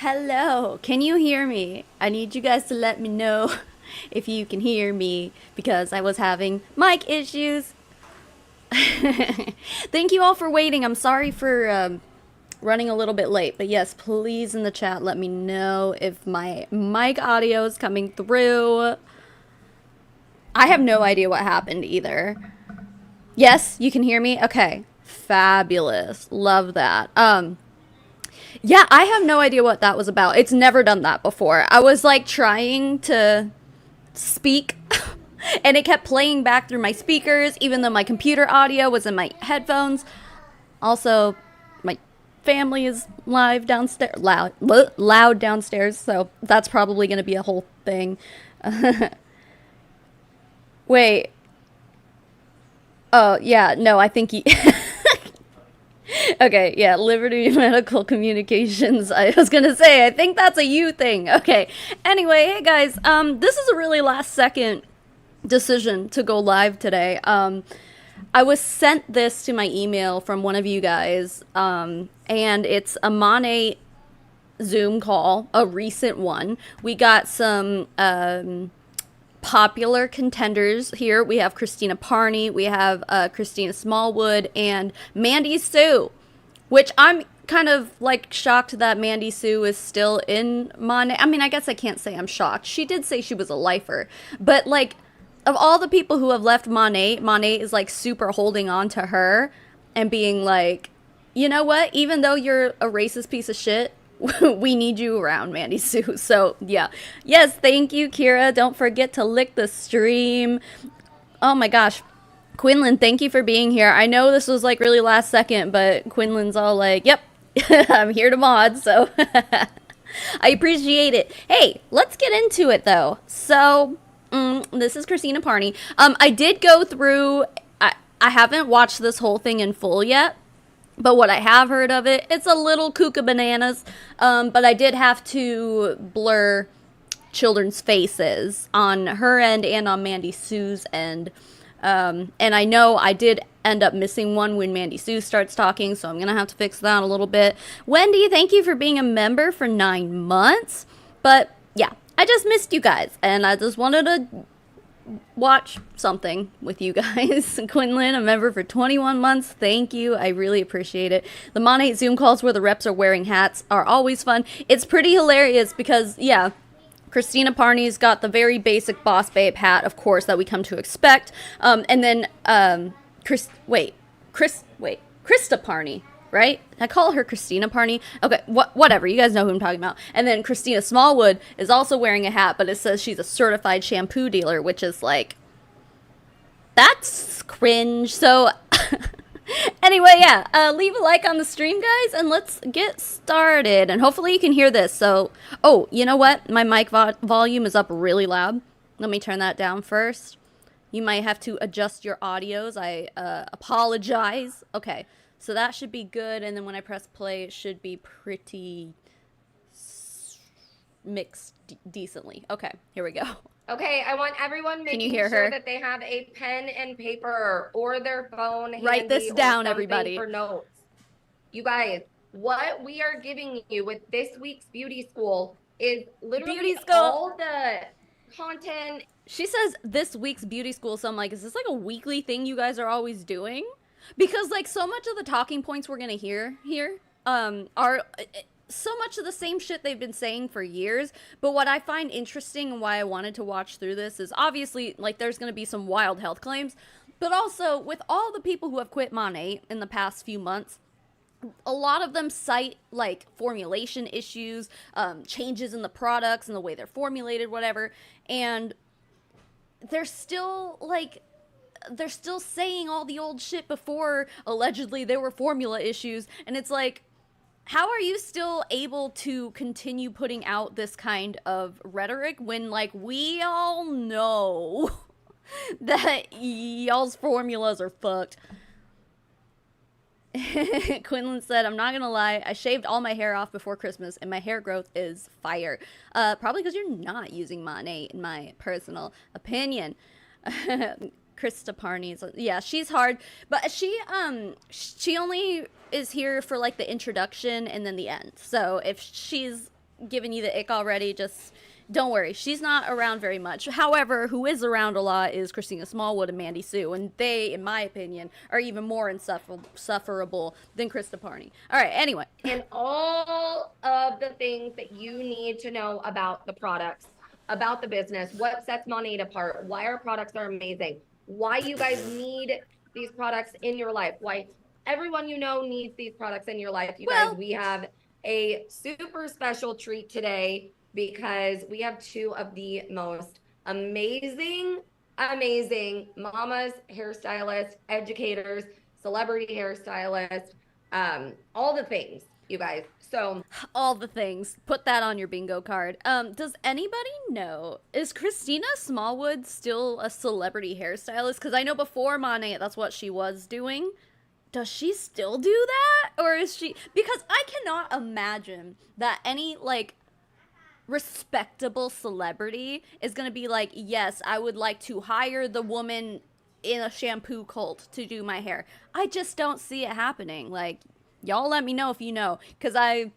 Hello, can you hear me? I need you guys to let me know if you can hear me because I was having mic issues. Thank you all for waiting. I'm sorry for running a little bit late, but yes, please in the chat let me know if my mic audio is coming through. I have no idea what happened either. Yes, you can hear me? Okay. Fabulous. Love that. Yeah, I have no idea what that was about. It's never done that before. I was like trying to speak and it kept playing back through my speakers even though my computer audio was in my headphones. Also, my family is live downstairs, loud downstairs, so that's probably going to be a whole thing. Wait. Oh, yeah, no, I think you Okay, yeah, Liberty Medical Communications. I was gonna say, I think that's a you thing. Okay. Anyway, hey guys, this is a really last second decision to go live today. I was sent this to my email from one of you guys, and it's a Monet Zoom call, a recent one. We got some popular contenders here. We have Christina Parney, we have Christina Smallwood, and Mandy Sue, which I'm kind of like shocked that Mandy Sue is still in Monet. I mean, I guess I can't say I'm shocked. She did say she was a lifer, but like, of all the people who have left Monet, Monet is like super holding on to her and being like, you know what? Even though you're a racist piece of shit, we need you around, Mandy Sue. So, yeah. Yes, thank you, Kira. Don't forget to lick the stream. Oh my gosh. Quinlan, thank you for being here. I know this was like really last second, but Quinlan's all like, yep, I'm here to mod, so I appreciate it. Hey, let's get into it though. So, this is Christina Parney. I did go through, I haven't watched this whole thing in full yet. But what I have heard of it, it's a little cuckoo bananas. But I did have to blur children's faces on her end and on Mandy Sue's end. And I know I did end up missing one when Mandy Sue starts talking, so I'm going to have to fix that a little bit. Wendy, thank you for being a member for 9 months. But yeah, I just missed you guys, and I just wanted to watch something with you guys. Quinlan, a member for 21 months. Thank you. I really appreciate it. The Monet Zoom calls where the reps are wearing hats are always fun. It's pretty hilarious because, yeah, Christina Parney's got the very basic Boss Babe hat, of course, that we come to expect. And then, Krista Parney, right? I call her Christina Parney. Okay, whatever. You guys know who I'm talking about. And then Christina Smallwood is also wearing a hat, but it says she's a certified shampoo dealer, which is like, that's cringe. So, anyway, yeah, leave a like on the stream, guys, and let's get started. And hopefully you can hear this. So, oh, you know what? My mic volume is up really loud. Let me turn that down first. You might have to adjust your audios. I apologize. Okay. So that should be good, and then when I press play, it should be pretty mixed decently. Okay, here we go. Okay, I want everyone making sure that they have a pen and paper or their phone handy. Write this down, everybody. For notes. You guys, what we are giving you with this week's beauty school is literally all the content. She says this week's beauty school, so I'm like, is this like a weekly thing you guys are always doing? Because, like, so much of the talking points we're gonna hear here are so much of the same shit they've been saying for years. But what I find interesting and why I wanted to watch through this is obviously, like, there's gonna be some wild health claims. But also, with all the people who have quit Monet in the past few months, a lot of them cite, like, formulation issues, changes in the products and the way they're formulated, whatever. And they're still, like, they're still saying all the old shit before allegedly there were formula issues, and it's like, how are you still able to continue putting out this kind of rhetoric when, like, we all know that y'all's formulas are fucked? Quinlan said, I'm not gonna lie, I shaved all my hair off before Christmas and my hair growth is fire. Probably because you're not using Monet, in my personal opinion. Krista Parney's, yeah, she's hard, but she only is here for like the introduction and then the end. So if she's giving you the ick already, just don't worry. She's not around very much. However, who is around a lot is Christina Smallwood and Mandy Sue, and they, in my opinion, are even more insufferable than Krista Parney. All right, anyway. And all of the things that you need to know about the products, about the business, what sets Monade apart, why our products are amazing, why you guys need these products in your life, why everyone you know needs these products in your life. You guys, we have a super special treat today because we have two of the most amazing mamas, hairstylists, educators, celebrity hairstylists, all the things, you guys. So all the things. Put that on your bingo card. Does anybody know, is Christina Smallwood still a celebrity hairstylist? Because I know before Monet, that's what she was doing. Does she still do that? Or is she, because I cannot imagine that any like respectable celebrity is going to be like, yes, I would like to hire the woman in a shampoo cult to do my hair. I just don't see it happening. Like, y'all let me know if you know, because I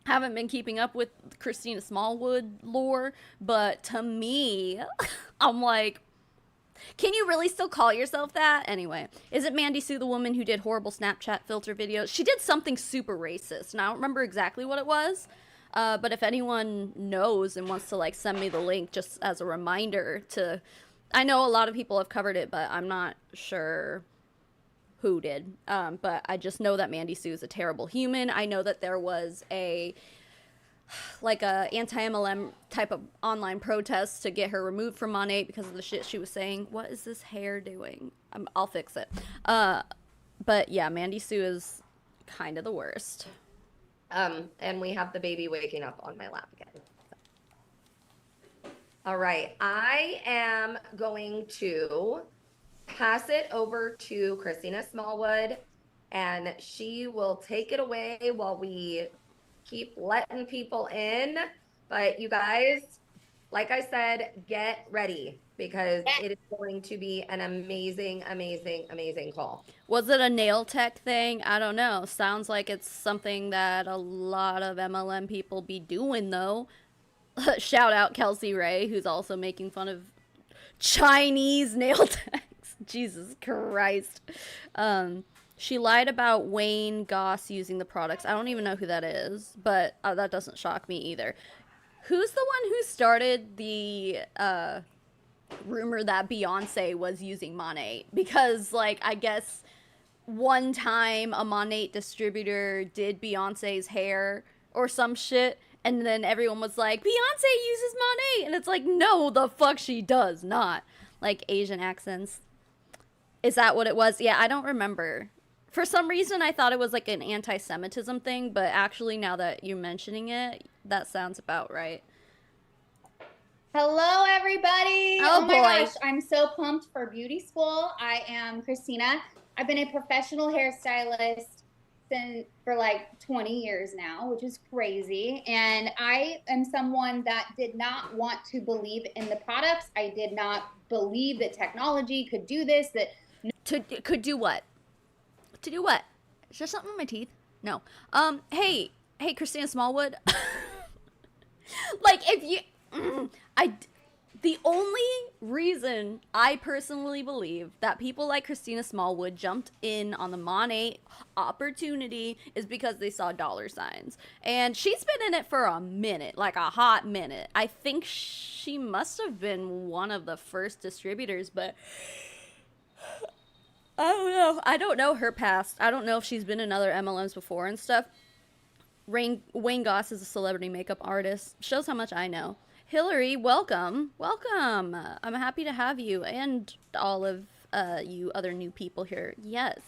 haven't been keeping up with Christina Smallwood lore, but to me, I'm like, can you really still call yourself that? Anyway, is it Mandy Sue, the woman who did horrible Snapchat filter videos? She did something super racist, and I don't remember exactly what it was. But if anyone knows and wants to like send me the link just as a reminder to, I know a lot of people have covered it, but I'm not sure who did. But I just know that Mandy Sue is a terrible human. I know that there was a anti-MLM type of online protest to get her removed from Monet because of the shit she was saying. What is this hair doing? I'll fix it. But yeah, Mandy Sue is kind of the worst. And we have the baby waking up on my lap again. All right, I am going to pass it over to Christina Smallwood, and she will take it away while we keep letting people in. But you guys, like I said, get ready because it is going to be an amazing, amazing, amazing call. Was it a nail tech thing? I don't know. Sounds like it's something that a lot of MLM people be doing, though. Shout out Kelsey Ray, who's also making fun of Chinese nail techs. Jesus Christ. She lied about Wayne Goss using the products. I don't even know who that is, but that doesn't shock me either. Who's the one who started the rumor that Beyonce was using Monet? Because, like, I guess one time a Monet distributor did Beyonce's hair or some shit, and then everyone was like, Beyonce uses Monet! And it's like, no, the fuck she does not. Like, Asian accents. Is that what it was? Yeah, I don't remember. For some reason, I thought it was like an anti-Semitism thing, but actually, now that you're mentioning it, that sounds about right. Hello, everybody. Oh my boy. Gosh, I'm so pumped for beauty school. I am Christina. I've been a professional hairstylist for like 20 years now, which is crazy. And I am someone that did not want to believe in the products. I did not believe that technology could do this. Could do what? To do what? Is there something in my teeth? No. Hey, Christina Smallwood. Like, if you, the only reason I personally believe that people like Christina Smallwood jumped in on the Monet opportunity is because they saw dollar signs. And she's been in it for a minute, like a hot minute. I think she must have been one of the first distributors, but I don't know. I don't know her past. I don't know if she's been in other MLMs before and stuff. Wayne Goss is a celebrity makeup artist. Shows how much I know. Hillary, welcome. Welcome. I'm happy to have you and all of you other new people here. Yes.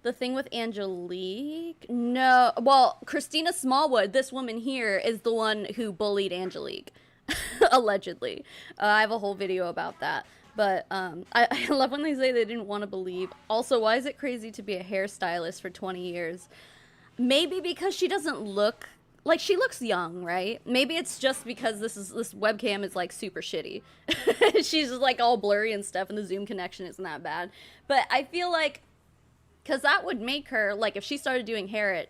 The thing with Angelique? No. Well, Christina Smallwood, this woman here, is the one who bullied Angelique. Allegedly. I have a whole video about that. But I love when they say they didn't want to believe. Also, why is it crazy to be a hairstylist for 20 years? Maybe because she doesn't look like she looks young, right? Maybe it's just because this webcam is like super shitty. She's just like all blurry and stuff, and the Zoom connection isn't that bad. But I feel like, because that would make her, like, if she started doing hair at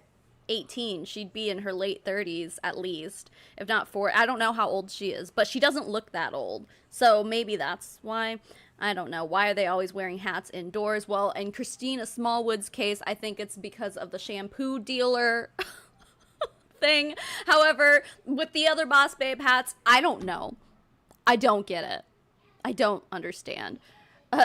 18. She'd be in her late 30s at least, if not 4. I don't know how old she is, but she doesn't look that old. So maybe that's why. I don't know. Why are they always wearing hats indoors? Well, in Christina Smallwood's case, I think it's because of the shampoo dealer thing. However, with the other Boss Babe hats, I don't know. I don't get it. I don't understand.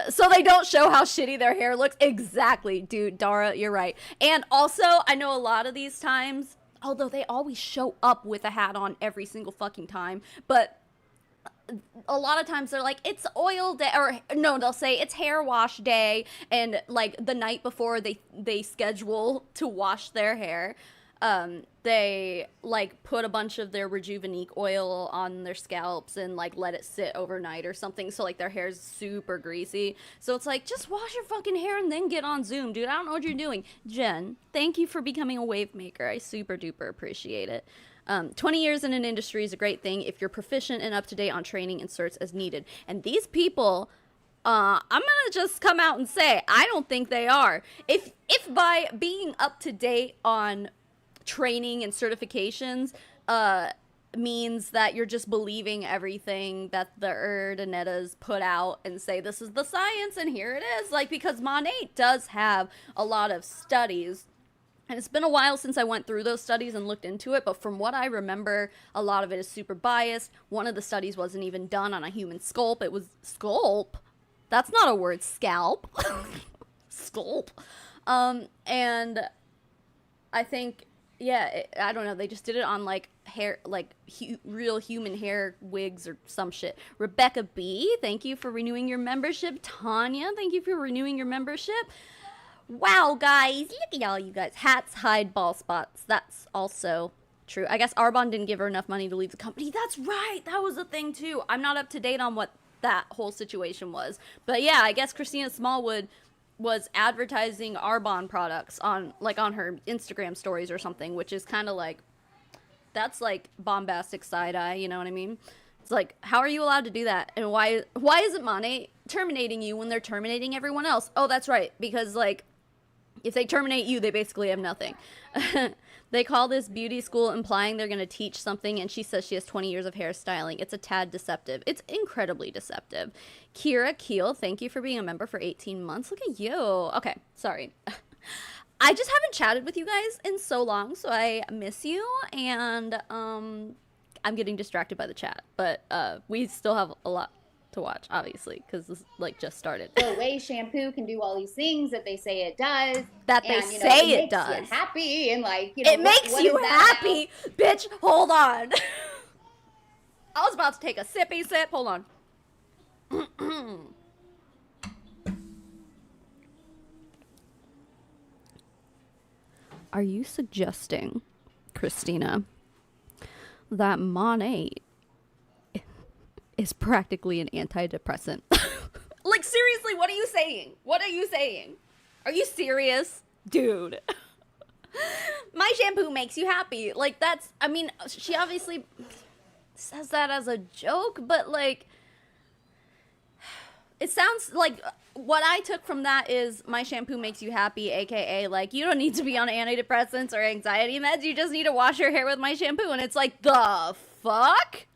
So they don't show how shitty their hair looks. Exactly, dude. Dara, you're right. And also, I know a lot of these times, although they always show up with a hat on every single fucking time, but a lot of times they're like, it's oil day, or no, they'll say it's hair wash day, and like the night before they schedule to wash their hair, they like put a bunch of their Rejuvenique oil on their scalps and like let it sit overnight or something, so like their hair's super greasy. So it's like, just wash your fucking hair and then get on Zoom, dude. I don't know what you're doing. Jen, thank you for becoming a wave maker. I super duper appreciate it. 20 years in an industry is a great thing if you're proficient and up to date on training and certs as needed. And these people, I'm gonna just come out and say, I don't think they are. If by being up to date on training and certifications means that you're just believing everything that the Erdenettas put out and say this is the science and here it is, like, because Monet does have a lot of studies. And it's been a while since I went through those studies and looked into it, but from what I remember, a lot of it is super biased. One of the studies wasn't even done on a human scalp. It was scalp? That's not a word, scalp. Scalp. And I think, yeah, I don't know, they just did it on like hair, like real human hair wigs or some shit. Rebecca B, thank you for renewing your membership. Tanya, thank you for renewing your membership. Wow, guys, look at all you guys. Hats hide bald spots. That's also true. I guess Arbonne didn't give her enough money to leave the company. That's right. That was a thing, too. I'm not up to date on what that whole situation was. But yeah, I guess Christina Smallwood was advertising Arbonne products on her Instagram stories or something, which is kind of like, that's like bombastic side eye, you know what I mean? It's like, how are you allowed to do that? And why isn't Monet terminating you when they're terminating everyone else? Oh, that's right. Because like, if they terminate you, they basically have nothing. They call this beauty school, implying they're going to teach something, and she says she has 20 years of hairstyling. It's a tad deceptive. It's incredibly deceptive. Kira Keel, thank you for being a member for 18 months. Look at you. Okay, sorry. I just haven't chatted with you guys in so long, so I miss you, and I'm getting distracted by the chat. But we still have a lot to watch, obviously, because this like just started. The way shampoo can do all these things that they say it does, that they say it does, makes you happy, and like, you know, it makes you happy, bitch. Hold on. I was about to take a sippy sip. Hold on. Are you suggesting, Christina, that Monet is practically an antidepressant? Like, seriously, what are you saying? What are you saying? Are you serious? Dude. My shampoo makes you happy. Like, that's, I mean, she obviously says that as a joke, but like, it sounds like what I took from that is my shampoo makes you happy, aka like, you don't need to be on antidepressants or anxiety meds, you just need to wash your hair with my shampoo. And it's like, the fuck?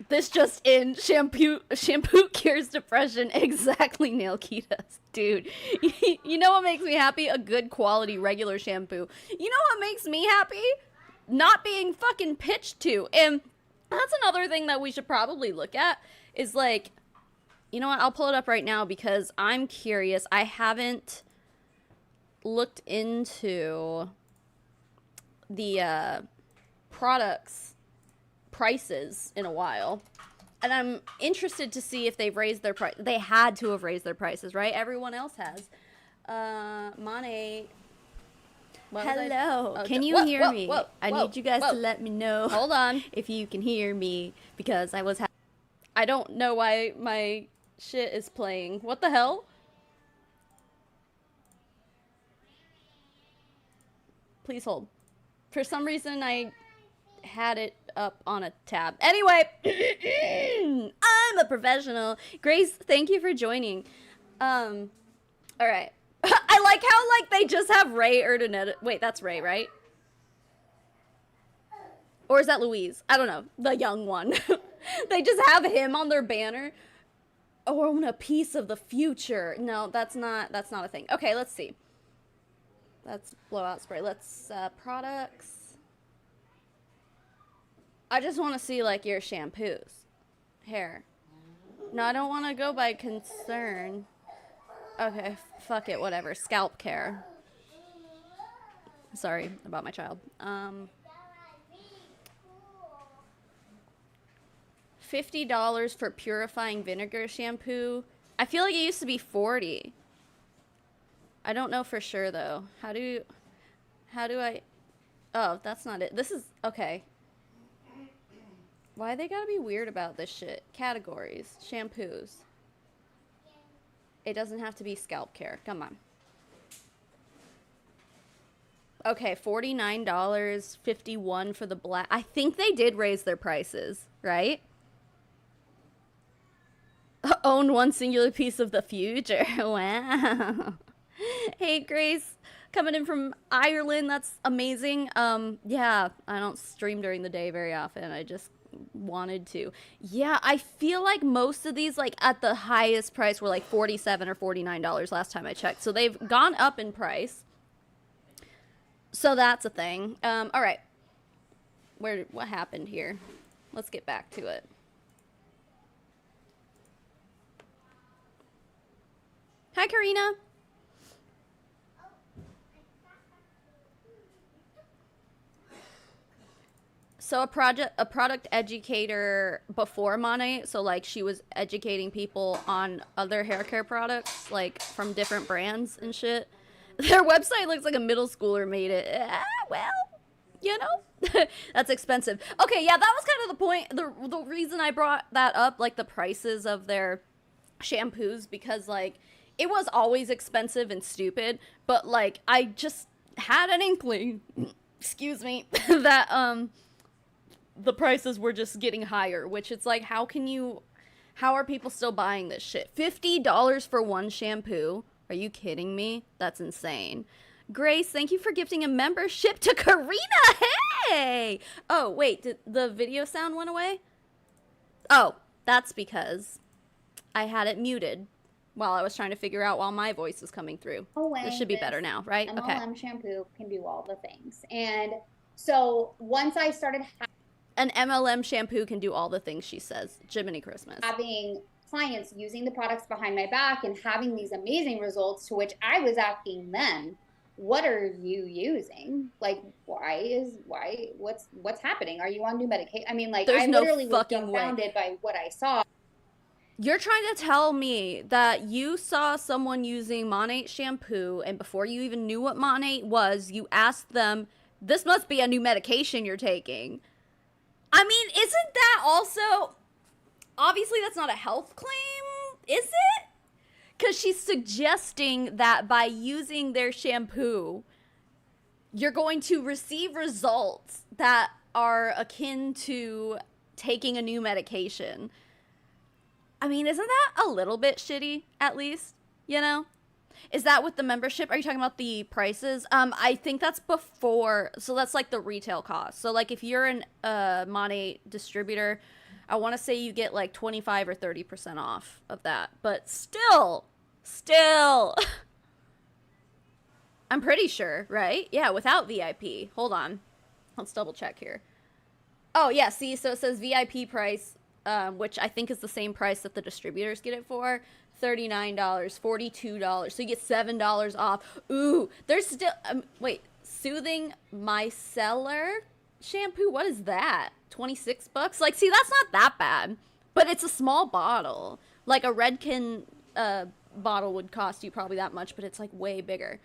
This just in, shampoo cures depression. Exactly, Nail Ketas. Dude, you know what makes me happy? A good quality regular shampoo. You know what makes me happy? Not being fucking pitched to. And that's another thing that we should probably look at is like, you know what? I'll pull it up right now because I'm curious. I haven't looked into the products prices in a while, and I'm interested to see if they've raised their price. They had to have raised their prices, right? Everyone else has. Monet. Hello. Can you hear me? I need you guys to let me know. Hold on. If you can hear me, because I don't know why my shit is playing. What the hell? Please hold. For some reason, I had it up on a tab. Anyway, I'm a professional. Grace, thank you for joining. All right. I like how like they just have Ray Urdaneta. Wait, that's Ray, right? Or is that Louise? I don't know. The young one. They just have him on their banner. Own a piece of the future. No, that's not a thing. Okay, let's see. Let's blowout spray. Let's products. I just want to see like your shampoos. Hair. No, I don't want to go by concern. Okay, fuck it, whatever. Scalp care. Sorry about my child. $50 for purifying vinegar shampoo. I feel like it used to be $40. I don't know for sure though. How do I? Oh, that's not it. This is okay. Why they gotta be weird about this shit? Categories, shampoos. It doesn't have to be scalp care. Come on. Okay, $49, $51 for the black. I think they did raise their prices, right? Own one singular piece of the future. Wow. Hey, Grace, coming in from Ireland. That's amazing. Yeah, I don't stream during the day very often. I just wanted to. Yeah, I feel like most of these, like at the highest price, were like $47 or $49 last time I checked. So they've gone up in price. So that's a thing. All right. What happened here? Let's get back to it. Hi, Karina. So a product educator before Monet, so like she was educating people on other hair care products, like from different brands and shit. Their website looks like a middle schooler made it. Well, you know, that's expensive. Okay, yeah, that was kind of the point. The reason I brought that up, like the prices of their shampoos, because like it was always expensive and stupid, but like I just had an inkling, excuse me, that the prices were just getting higher, which it's like, how are people still buying this shit? $50 for one shampoo? Are you kidding me? That's insane. Grace, thank you for gifting a membership to Karina. Hey! Oh, wait, did the video sound went away? Oh, that's because I had it muted while I was trying to figure out while my voice was coming through. This should be better now, right? MLM shampoo can do all the things. And so once I started an MLM shampoo can do all the things, she says. Jiminy Christmas. Having clients using the products behind my back and having these amazing results, to which I was asking them, what are you using? Like, what's happening? Are you on new medication? I mean, like, I literally was dumbfounded by what I saw. You're trying to tell me that you saw someone using Monat shampoo, and before you even knew what Monat was, you asked them, this must be a new medication you're taking. I mean, isn't that also... Obviously, that's not a health claim, is it? Because she's suggesting that by using their shampoo, you're going to receive results that are akin to taking a new medication. I mean, isn't that a little bit shitty, at least? You know? Is that with the membership? Are you talking about the prices? I think that's before. So that's like the retail cost. So like if you're an Monat distributor, I want to say you get like 25 or 30% off of that. But still, I'm pretty sure, right? Yeah, without VIP. Hold on. Let's double check here. Oh, yeah, see, so it says VIP price, which I think is the same price that the distributors get it for. $39, $42. So you get $7 off. Ooh, there's still, wait, Soothing Micellar shampoo? What is that? 26 bucks? Like, see, that's not that bad. But it's a small bottle. Like a Redken bottle would cost you probably that much, but it's like way bigger.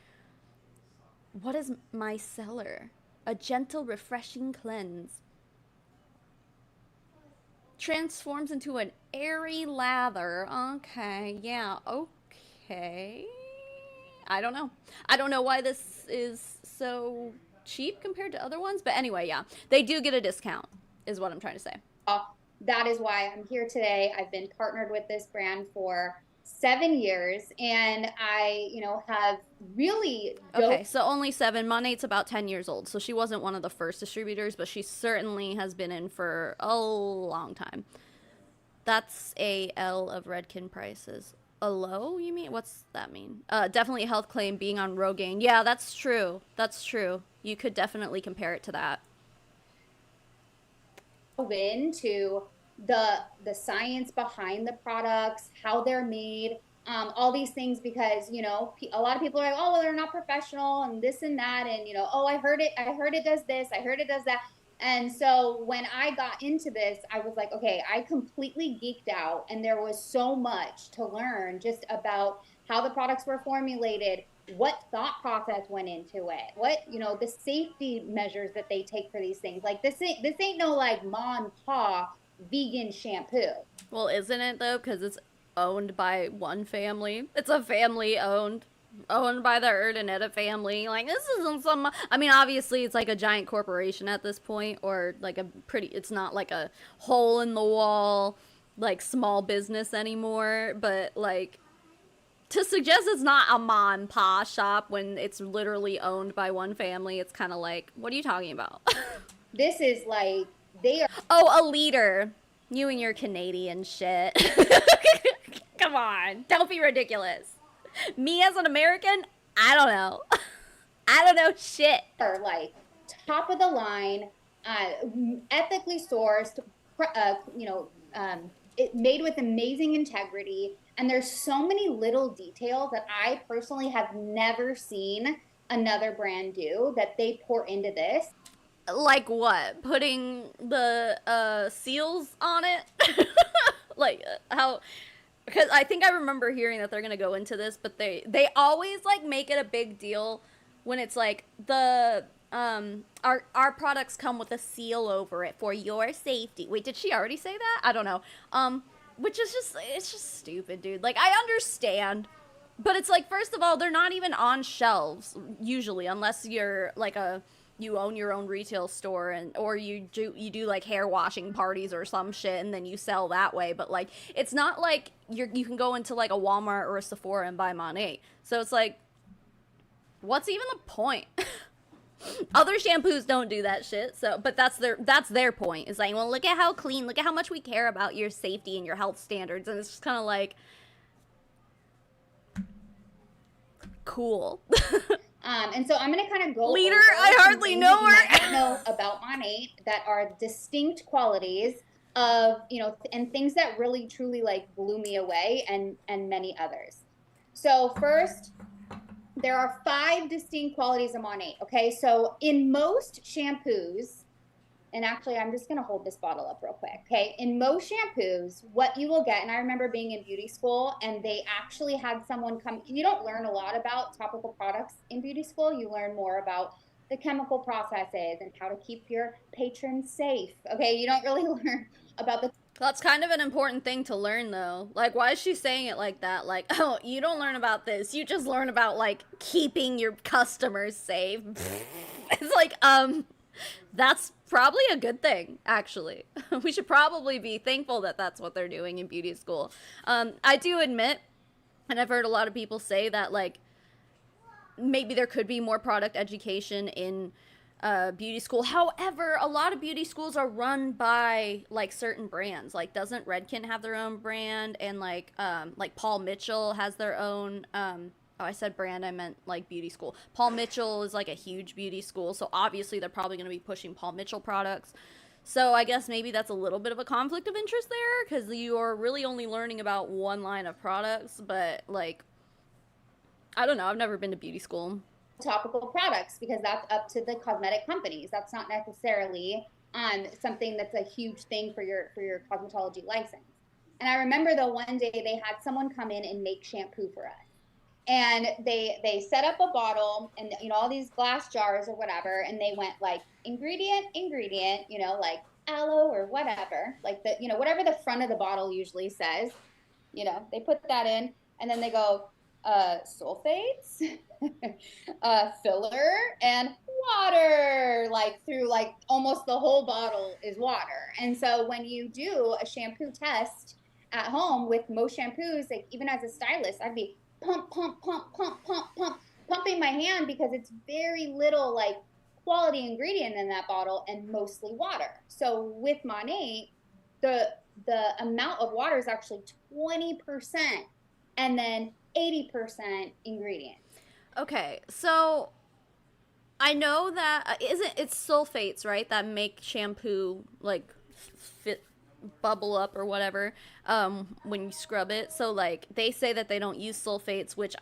What is Micellar? A gentle, refreshing cleanse. Transforms into an airy lather. Okay, yeah, okay. I don't know. I don't know why this is so cheap compared to other ones, but anyway, yeah. They do get a discount, is what I'm trying to say. That is why I'm here today. I've been partnered with this brand for 7 years, and I, have really Okay, so only 7. Monate's about 10 years old, so she wasn't one of the first distributors, but she certainly has been in for a long time. That's a L of Redken prices. A low, you mean? What's that mean? Definitely a health claim being on Rogaine. Yeah, that's true. That's true. You could definitely compare it to that. into the science behind the products, how they're made, all these things, because a lot of people are like, oh well, they're not professional and this and that, and oh, I heard it does this, I heard it does that. And so when I got into this, I was like, okay, I completely geeked out, and there was so much to learn just about how the products were formulated, what thought process went into it, what the safety measures that they take for these things. Like this ain't no like mom pa vegan shampoo. Well, isn't it though? Because it's owned by one family. It's a family owned by the Urdaneta family. Like, this isn't some. I mean, obviously, it's like a giant corporation at this point, or like a pretty. It's not like a hole in the wall, like small business anymore. But like, to suggest it's not a mom and pa shop when it's literally owned by one family, it's kind of like, what are you talking about? This is like they are. Oh, a leader. You and your Canadian shit. Come on. Don't be ridiculous. Me as an American, I don't know. I don't know shit. Are like top of the line, ethically sourced, it made with amazing integrity. And there's so many little details that I personally have never seen another brand do that they pour into this. Like what? Putting the seals on it? Like how? Because I think I remember hearing that they're gonna go into this, but they always like make it a big deal when it's like the our products come with a seal over it for your safety. Wait, did she already say that? I don't know. Which is it's just stupid, dude. Like, I understand, but it's like, first of all, they're not even on shelves usually, unless you're like you own your own retail store, or you do like hair washing parties or some shit, and then you sell that way. But like, it's not like you can go into like a Walmart or a Sephora and buy Monat. So it's like, what's even the point? Other shampoos don't do that shit. So, but that's their point. Is like, well, look at how clean, look at how much we care about your safety and your health standards, and it's just kind of like, cool. And so I'm going to kind of go leader. I hardly know her. I know about Monat that are distinct qualities of and things that really truly like blew me away, and many others. So first, there are 5 distinct qualities of Monat. Okay, so in most shampoos, and actually I'm just going to hold this bottle up real quick. Okay, in most shampoos, what you will get, and I remember being in beauty school, and they actually had someone come. You don't learn a lot about topical products in beauty school. You learn more about the chemical processes and how to keep your patrons safe. Okay, you don't really learn about the. That's kind of an important thing to learn, though. Like, why is she saying it like that? Like, oh, you don't learn about this. You just learn about, like, keeping your customers safe. It's like, that's probably a good thing, actually. We should probably be thankful that that's what they're doing in beauty school. I do admit, and I've heard a lot of people say that, like, maybe there could be more product education in beauty school. However, a lot of beauty schools are run by like certain brands. Like, doesn't Redken have their own brand? And like Paul Mitchell has their own. Oh, I said brand, I meant like beauty school. Paul Mitchell is like a huge beauty school, so obviously they're probably going to be pushing Paul Mitchell products. So I guess maybe that's a little bit of a conflict of interest there, because you are really only learning about one line of products. But like, I don't know. I've never been to beauty school. Topical products, because that's up to the cosmetic companies. That's not necessarily something that's a huge thing for your cosmetology license. And I remember though, one day they had someone come in and make shampoo for us, and they set up a bottle and all these glass jars or whatever, and they went like ingredient, like aloe or whatever, like the whatever the front of the bottle usually says. They put that in, and then they go sulfates, filler, and water, like through like almost the whole bottle is water. And so when you do a shampoo test at home with most shampoos, like even as a stylist, I'd be pumping my hand because it's very little like quality ingredient in that bottle and mostly water. So with Monat, the amount of water is actually 20% and then 80% ingredients. Okay, so I know that isn't it's sulfates, right, that make shampoo like fit bubble up or whatever when you scrub it. So like they say that they don't use sulfates, which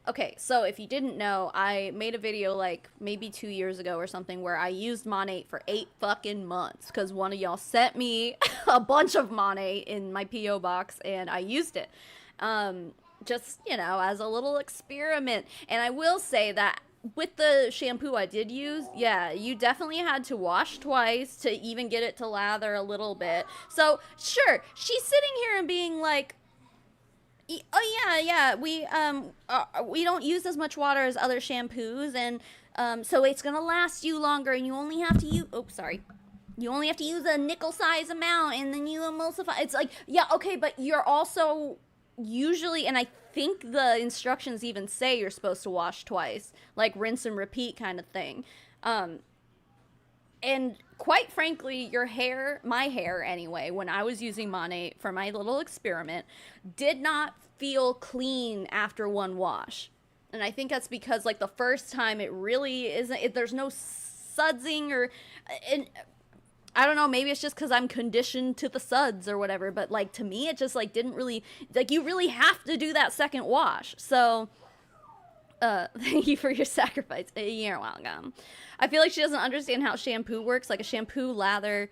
okay, so if you didn't know, I made a video like maybe 2 years ago or something where I used Monat for 8 fucking months because one of y'all sent me a bunch of Monat in my PO box and I used it just, as a little experiment. And I will say that with the shampoo I did use, yeah, you definitely had to wash twice to even get it to lather a little bit. So, sure, she's sitting here and being like, oh yeah, we don't use as much water as other shampoos, and so it's gonna last you longer, and you only have to use. Oh, sorry. You only have to use a nickel size amount, and then you emulsify. It's like, yeah, okay, but you're also usually, and I think the instructions even say you're supposed to wash twice, like rinse and repeat kind of thing. And quite frankly, my hair anyway, when I was using Monat for my little experiment, did not feel clean after one wash. And I think that's because like the first time it really isn't, there's no sudsing and I don't know, maybe it's just because I'm conditioned to the suds or whatever, but like to me it just like didn't really, like you really have to do that second wash. So thank you for your sacrifice. You're welcome. I feel like she doesn't understand how shampoo works. Like a shampoo lather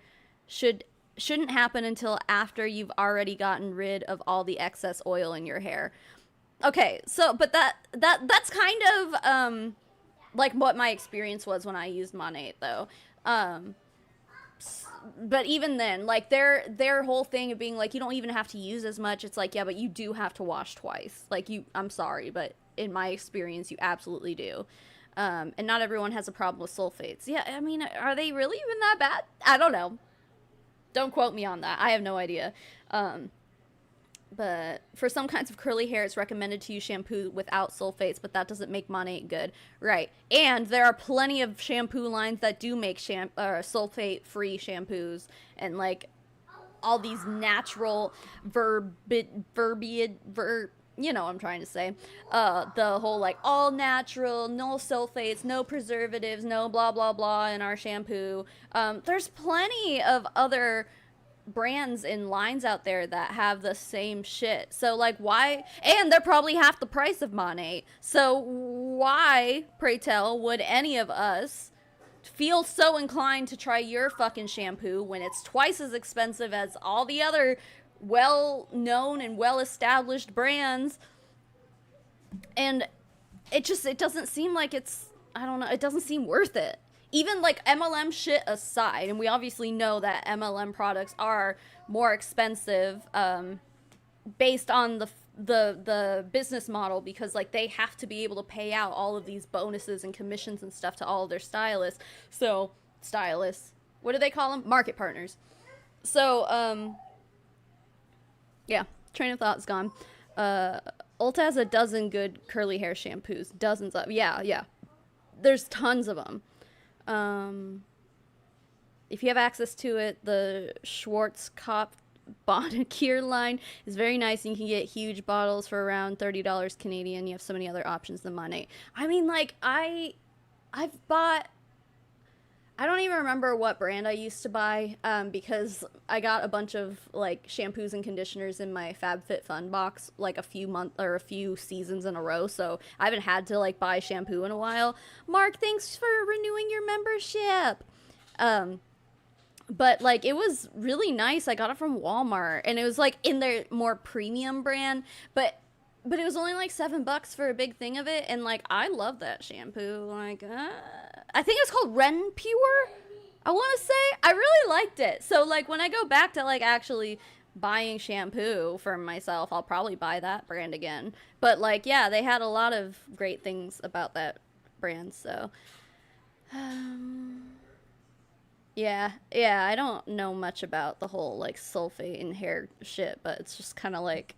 shouldn't happen until after you've already gotten rid of all the excess oil in your hair. Okay, so but that's kind of like what my experience was when I used Monat though. But even then, like their whole thing of being like you don't even have to use as much. It's like, yeah, but you do have to wash twice. Like I'm sorry, but in my experience, you absolutely do. And not everyone has a problem with sulfates. Yeah, I mean, are they really even that bad? I don't know. Don't quote me on that. I have no idea. But for some kinds of curly hair, it's recommended to use shampoo without sulfates, but that doesn't make Monat good. Right. And there are plenty of shampoo lines that do make sulfate-free shampoos and, like, all these natural you know what I'm trying to say. The whole, like, all natural, no sulfates, no preservatives, no blah, blah, blah in our shampoo. There's plenty of other brands and lines out there that have the same shit. So like why, and they're probably half the price of Monat. So why, pray tell, would any of us feel so inclined to try your fucking shampoo when it's twice as expensive as all the other well-known and well-established brands? And it doesn't seem like it's, I don't know, it doesn't seem worth it. Even like MLM shit aside, and we obviously know that MLM products are more expensive based on the business model, because like they have to be able to pay out all of these bonuses and commissions and stuff to all of their stylists. So stylists, what do they call them? Market partners. So yeah, train of thought's gone. Ulta has a dozen good curly hair shampoos, dozens of, yeah. There's tons of them. If you have access to it, the Schwarzkopf Bonacure line is very nice, and you can get huge bottles for around $30 Canadian. You have so many other options than Monat. I mean, like, I've bought, I don't even remember what brand I used to buy, because I got a bunch of like shampoos and conditioners in my FabFitFun box like a few seasons in a row, so I haven't had to like buy shampoo in a while. Mark, thanks for renewing your membership. But like it was really nice. I got it from Walmart, and it was like in their more premium brand, but it was only like $7 for a big thing of it, and like I love that shampoo. Like I think it's called Ren Pure, I want to say. I really liked it. So like when I go back to like actually buying shampoo for myself, I'll probably buy that brand again. But like, yeah, they had a lot of great things about that brand. So Yeah, yeah, I don't know much about the whole like sulfate in hair shit, but it's just kind of like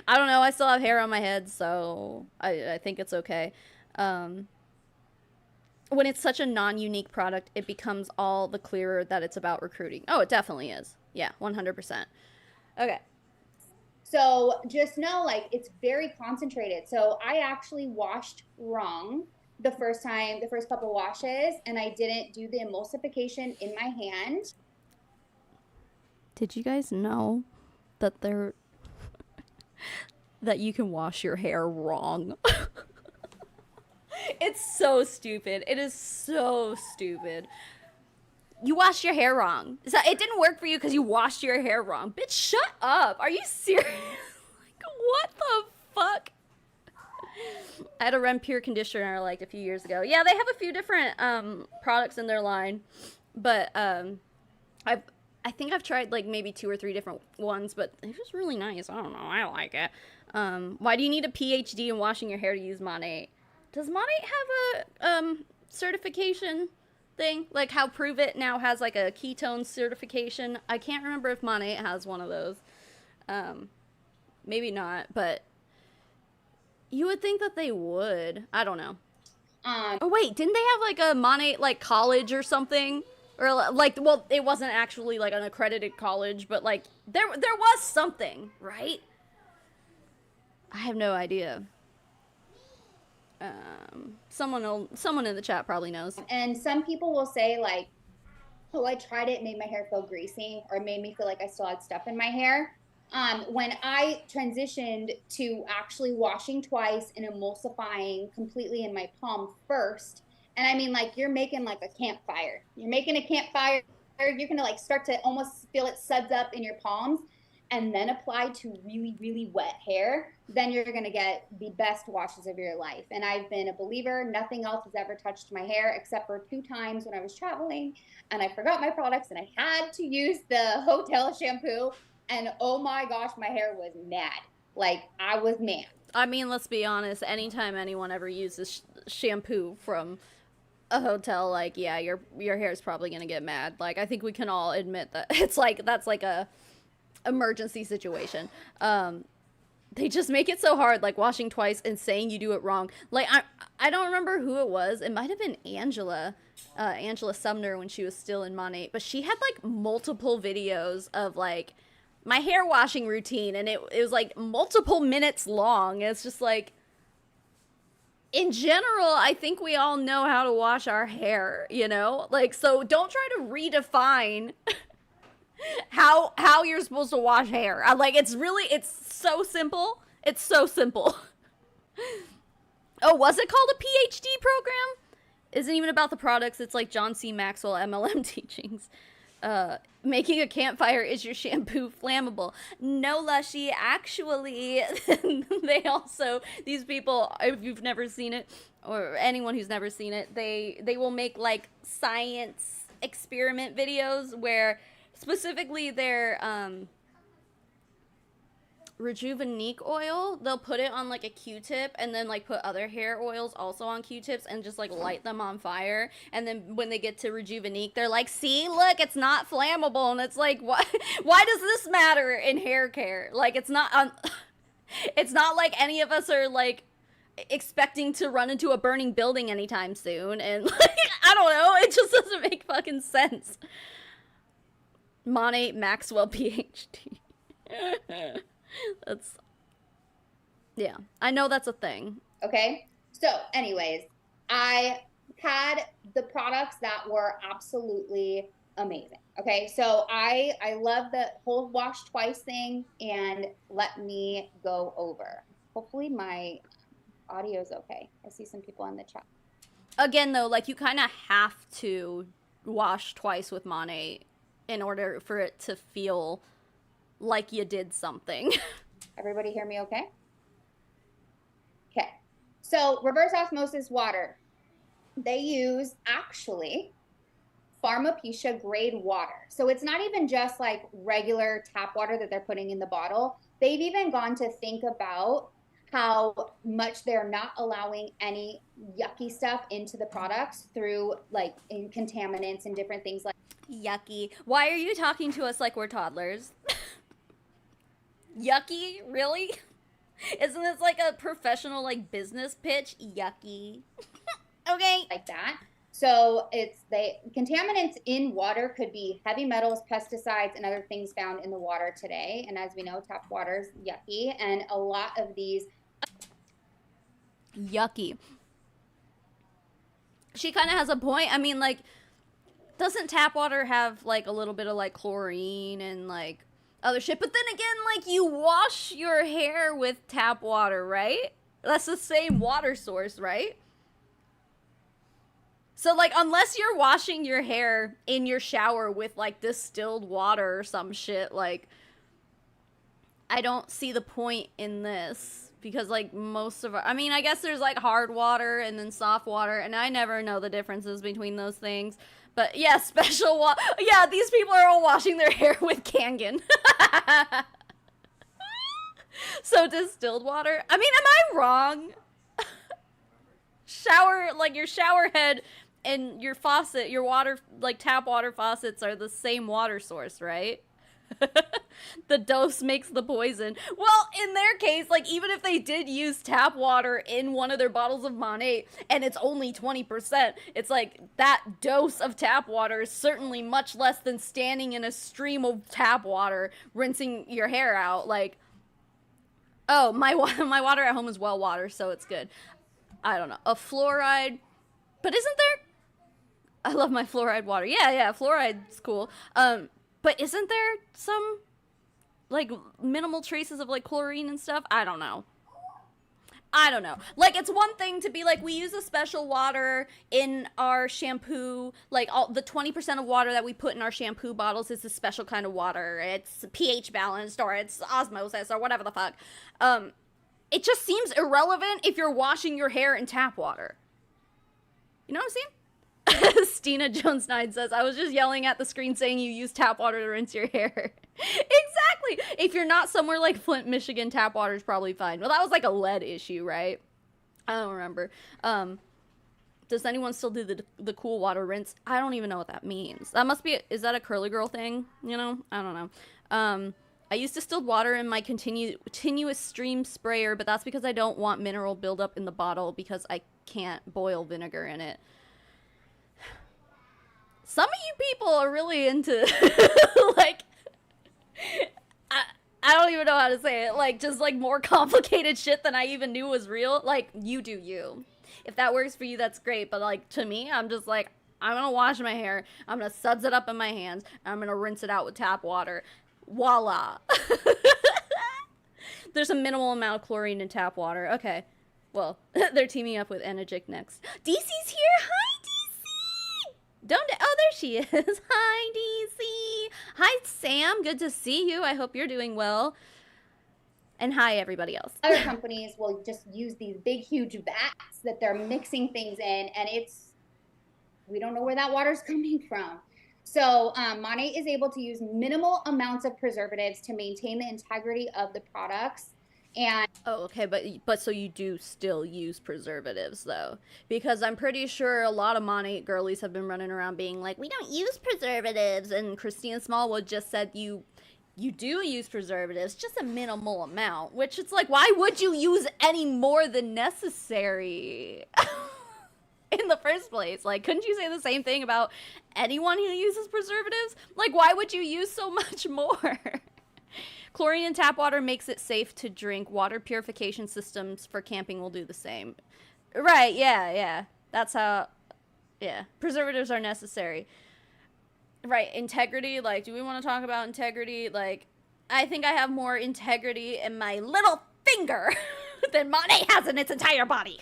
I don't know. I still have hair on my head, so I think it's okay. Um, when it's such a non-unique product, it becomes all the clearer that it's about recruiting. Oh, it definitely is. Yeah, 100%. Okay. So just know, like, it's very concentrated. So I actually washed wrong the first time, the first couple washes, and I didn't do the emulsification in my hand. Did you guys know that there that you can wash your hair wrong? It's so stupid. It is so stupid. You washed your hair wrong. So it didn't work for you because you washed your hair wrong. Bitch, shut up. Are you serious? Like, what the fuck? I had a Rem Pure conditioner like a few years ago. Yeah, they have a few different products in their line, but I've I think I've tried like maybe 2 or 3 different ones, but it was really nice. I don't know. I like it. Why do you need a PhD in washing your hair to use Monat? Does Monat have a certification thing? Like how Prove It now has like a ketone certification. I can't remember if Monat has one of those. Maybe not, but you would think that they would. I don't know. Oh wait, didn't they have like a Monat like college or something? Or like, well, it wasn't actually like an accredited college, but like there was something, right? I have no idea. Someone in the chat probably knows. And some people will say, like, oh, I tried it, it made my hair feel greasy, or it made me feel like I still had stuff in my hair. When I transitioned to actually washing twice and emulsifying completely in my palm first, and I mean, like, you're making like a campfire. You're making a campfire. You're gonna like start to almost feel it suds up in your palms, and then apply to really, really wet hair. Then you're gonna get the best washes of your life. And I've been a believer. Nothing else has ever touched my hair except for 2 times when I was traveling and I forgot my products and I had to use the hotel shampoo. And oh my gosh, my hair was mad. Like, I was mad. I mean, let's be honest. Anytime anyone ever uses shampoo from a hotel, like, yeah, your hair is probably gonna get mad. Like, I think we can all admit that it's like that's like a emergency situation. They just make it so hard, like washing twice and saying you do it wrong. Like I don't remember who it was. It might have been Angela Sumner when she was still in Monat, but she had like multiple videos of like my hair washing routine, and it was like multiple minutes long. It's just like, in general, I think we all know how to wash our hair, you know? Like, so don't try to redefine how you're supposed to wash hair. Like, it's so simple. It's so simple. Oh, was it called a PhD program? Isn't even about the products. It's like John C. Maxwell MLM teachings. Making a campfire is your shampoo flammable? No, Lushy. Actually, these people, if you've never seen it, or anyone who's never seen it, they will make like science experiment videos where specifically their Rejuvenique oil, they'll put it on like a Q-tip and then like put other hair oils also on Q-tips and just like light them on fire. And then when they get to Rejuvenique, they're like, see, look, it's not flammable. And it's like, why does this matter in hair care? Like, it's not it's not like any of us are like expecting to run into a burning building anytime soon. And like, I don't know, it just doesn't make fucking sense. Monat Maxwell PhD. That's, yeah, I know that's a thing. Okay. So anyways, I had the products that were absolutely amazing. Okay. So I love the whole wash twice thing, and let me go over. Hopefully my audio is okay. I see some people in the chat. Again, though, like, you kind of have to wash twice with Monat in order for it to feel like you did something. Everybody hear me okay? Okay. So reverse osmosis water. They use actually Pharmapedia grade water. So it's not even just like regular tap water that they're putting in the bottle. They've even gone to think about how much they're not allowing any yucky stuff into the products through like in contaminants and different things like. Yucky. Why are you talking to us like we're toddlers? Yucky? Really? Isn't this like a professional like business pitch? Yucky. Okay. Like that. So contaminants in water could be heavy metals, pesticides, and other things found in the water today. And as we know, tap water is yucky, and a lot of these Yucky. She kind of has a point. I mean, like, doesn't tap water have like a little bit of like chlorine and like other shit? But then again, like, you wash your hair with tap water, right? That's the same water source, right? So, like, unless you're washing your hair in your shower with, like, distilled water or some shit, like, I don't see the point in this. Because, like, most of our... I mean, I guess there's, like, hard water and then soft water, and I never know the differences between those things. But, yeah, special water... Yeah, these people are all washing their hair with Kangen. So, distilled water... I mean, am I wrong? Shower... Like, your shower head... and your faucet, your water, like tap water faucets are the same water source, right? The dose makes the poison. Well, in their case, like, even if they did use tap water in one of their bottles of Monat and it's only 20%, it's like that dose of tap water is certainly much less than standing in a stream of tap water rinsing your hair out. Like, oh, my water at home is well water, so it's good. I don't know. A fluoride, but isn't there... I love my fluoride water. Yeah, fluoride's cool. But isn't there some, like, minimal traces of, like, chlorine and stuff? I don't know. Like, it's one thing to be like, we use a special water in our shampoo. Like, all the 20% of water that we put in our shampoo bottles is a special kind of water. It's pH balanced, or it's osmosis, or whatever the fuck. It just seems irrelevant if you're washing your hair in tap water. You know what I'm saying? Stina Jones 9 says, I was just yelling at the screen saying you use tap water to rinse your hair. Exactly. If you're not somewhere like Flint, Michigan, tap water is probably fine. Well, that was like a lead issue, right? I don't remember. Does anyone still do the cool water rinse? I don't even know what that means. That must be, is that a curly girl thing? You know? I don't know. I use distilled water in my continuous stream sprayer, but that's because I don't want mineral buildup in the bottle because I can't boil vinegar in it. Some of you people are really into, like, I don't even know how to say it, like, just, like, more complicated shit than I even knew was real. Like, you do you. If that works for you, that's great, but, like, to me, I'm just like, I'm gonna wash my hair, I'm gonna suds it up in my hands, and I'm gonna rinse it out with tap water. Voila. There's a minimal amount of chlorine in tap water. Okay. Well, they're teaming up with Energic next. DC's here! Hi, DC! Don't... Oh, there she is. Hi, DC. Hi, Sam. Good to see you. I hope you're doing well. And hi, everybody else. Other companies will just use these big, huge vats that they're mixing things in, and we don't know where that water's coming from. So Monat is able to use minimal amounts of preservatives to maintain the integrity of the products. And oh, okay, but so you do still use preservatives, though? Because I'm pretty sure a lot of Monat girlies have been running around being like, we don't use preservatives, and Christina Smallwood just said you do use preservatives, just a minimal amount, which it's like, why would you use any more than necessary in the first place? Like, couldn't you say the same thing about anyone who uses preservatives? Like, why would you use so much more? Chlorine in tap water makes it safe to drink. Water purification systems for camping will do the same. Right, yeah. That's how, yeah. Preservatives are necessary. Right, integrity, like, do we want to talk about integrity? Like, I think I have more integrity in my little finger than Monat has in its entire body.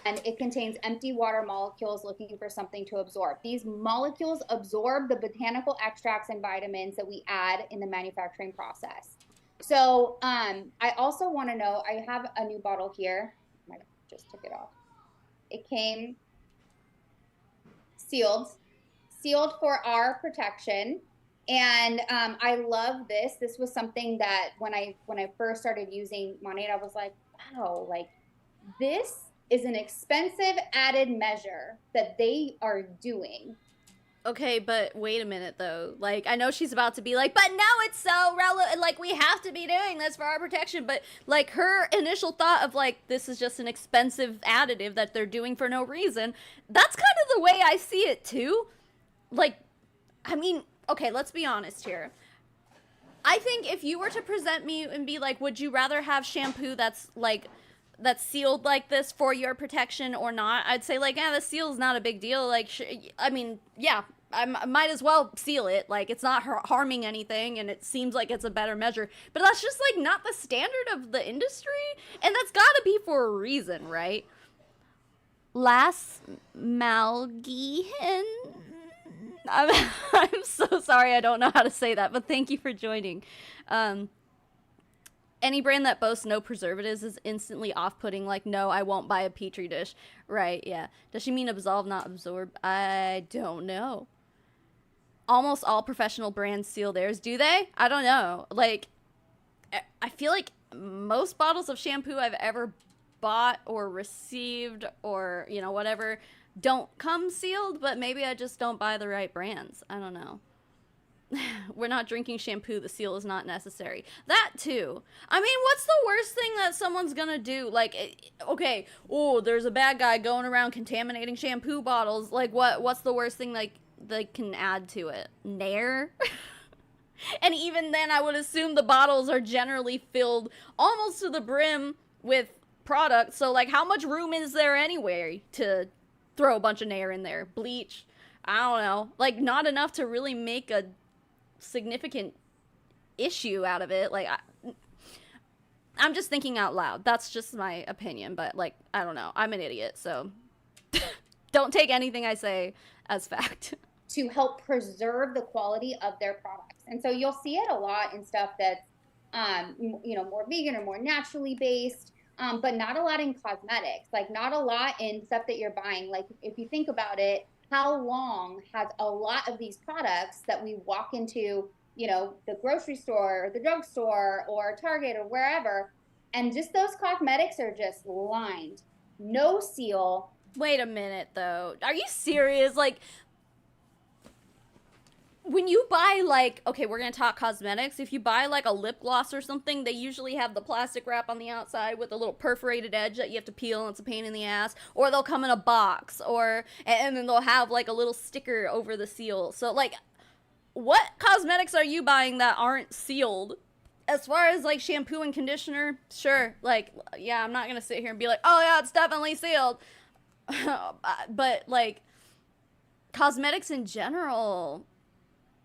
And it contains empty water molecules looking for something to absorb. These molecules absorb the botanical extracts and vitamins that we add in the manufacturing process. So I also want to know, I have a new bottle here. I might have just took it off. It came sealed for our protection. And I love this. This was something that when I first started using Monat, I was like, wow, like this is an expensive added measure that they are doing Okay, but wait a minute though. Like, I know she's about to be like, but now it's so relevant. Like, we have to be doing this for our protection. But like, her initial thought of like, this is just an expensive additive that they're doing for no reason. That's kind of the way I see it too. Like, I mean, okay, let's be honest here. I think if you were to present me and be like, would you rather have shampoo that's sealed like this for your protection or not? I'd say like, yeah, the seal is not a big deal. Like, I mean, yeah, I might as well seal it. Like, it's not harming anything, and it seems like it's a better measure. But that's just like not the standard of the industry, and that's got to be for a reason, right? Last Malgihan. I'm so sorry, I don't know how to say that, but thank you for joining. Any brand that boasts no preservatives is instantly off-putting. Like, no, I won't buy a Petri dish. Right, yeah. Does she mean absolve, not absorb? I don't know. Almost all professional brands seal theirs. Do they? I don't know. Like, I feel like most bottles of shampoo I've ever bought or received or, you know, whatever, don't come sealed, but maybe I just don't buy the right brands. I don't know. We're not drinking shampoo. The seal is not necessary. That too. I mean, what's the worst thing that someone's gonna do? Like, okay, oh, there's a bad guy going around contaminating shampoo bottles. Like, what's the worst thing like they can add to it? Nair? And even then, I would assume the bottles are generally filled almost to the brim with product. So, like, how much room is there anyway to throw a bunch of Nair in there? Bleach? I don't know. Like, not enough to really make a significant issue out of it. Like, I'm just thinking out loud. That's just my opinion. But, like, I don't know. I'm an idiot, so don't take anything I say as fact. To help preserve the quality of their products. And so you'll see it a lot in stuff that's, more vegan or more naturally based, but not a lot in cosmetics, like not a lot in stuff that you're buying. Like if you think about it, how long has a lot of these products that we walk into, the grocery store or the drugstore or Target or wherever, and just those cosmetics are just lined, no seal. Wait a minute though. Are you serious? Like, when you buy, like, okay, we're going to talk cosmetics. If you buy, like, a lip gloss or something, they usually have the plastic wrap on the outside with a little perforated edge that you have to peel, and it's a pain in the ass. Or they'll come in a box, and then they'll have, like, a little sticker over the seal. So, like, what cosmetics are you buying that aren't sealed? As far as, like, shampoo and conditioner, sure. Like, yeah, I'm not going to sit here and be like, oh, yeah, it's definitely sealed. But, like, cosmetics in general,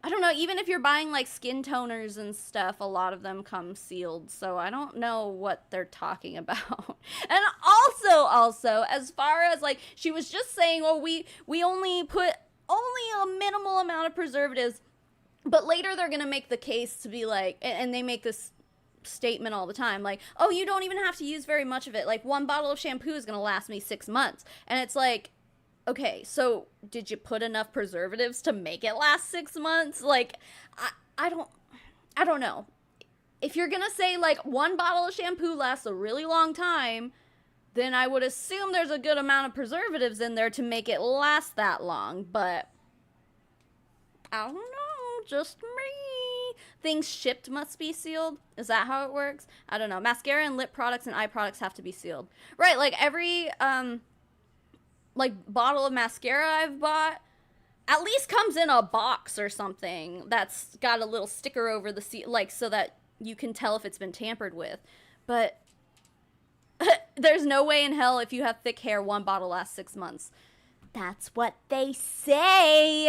I don't know, even if you're buying like skin toners and stuff, a lot of them come sealed, so I don't know what they're talking about. And also, as far as like, she was just saying, well, we only put a minimal amount of preservatives, but later they're gonna make the case to be like, and they make this statement all the time, like, oh, you don't even have to use very much of it, like one bottle of shampoo is gonna last me 6 months, and it's like, okay, so did you put enough preservatives to make it last 6 months? Like, I don't know. If you're gonna say like one bottle of shampoo lasts a really long time, then I would assume there's a good amount of preservatives in there to make it last that long. But I don't know, just me. Things shipped must be sealed. Is that how it works? I don't know. Mascara and lip products and eye products have to be sealed. Right, like every like bottle of mascara I've bought at least comes in a box or something that's got a little sticker over the seal, like so that you can tell if it's been tampered with. But there's no way in hell if you have thick hair, one bottle lasts 6 months. That's what they say.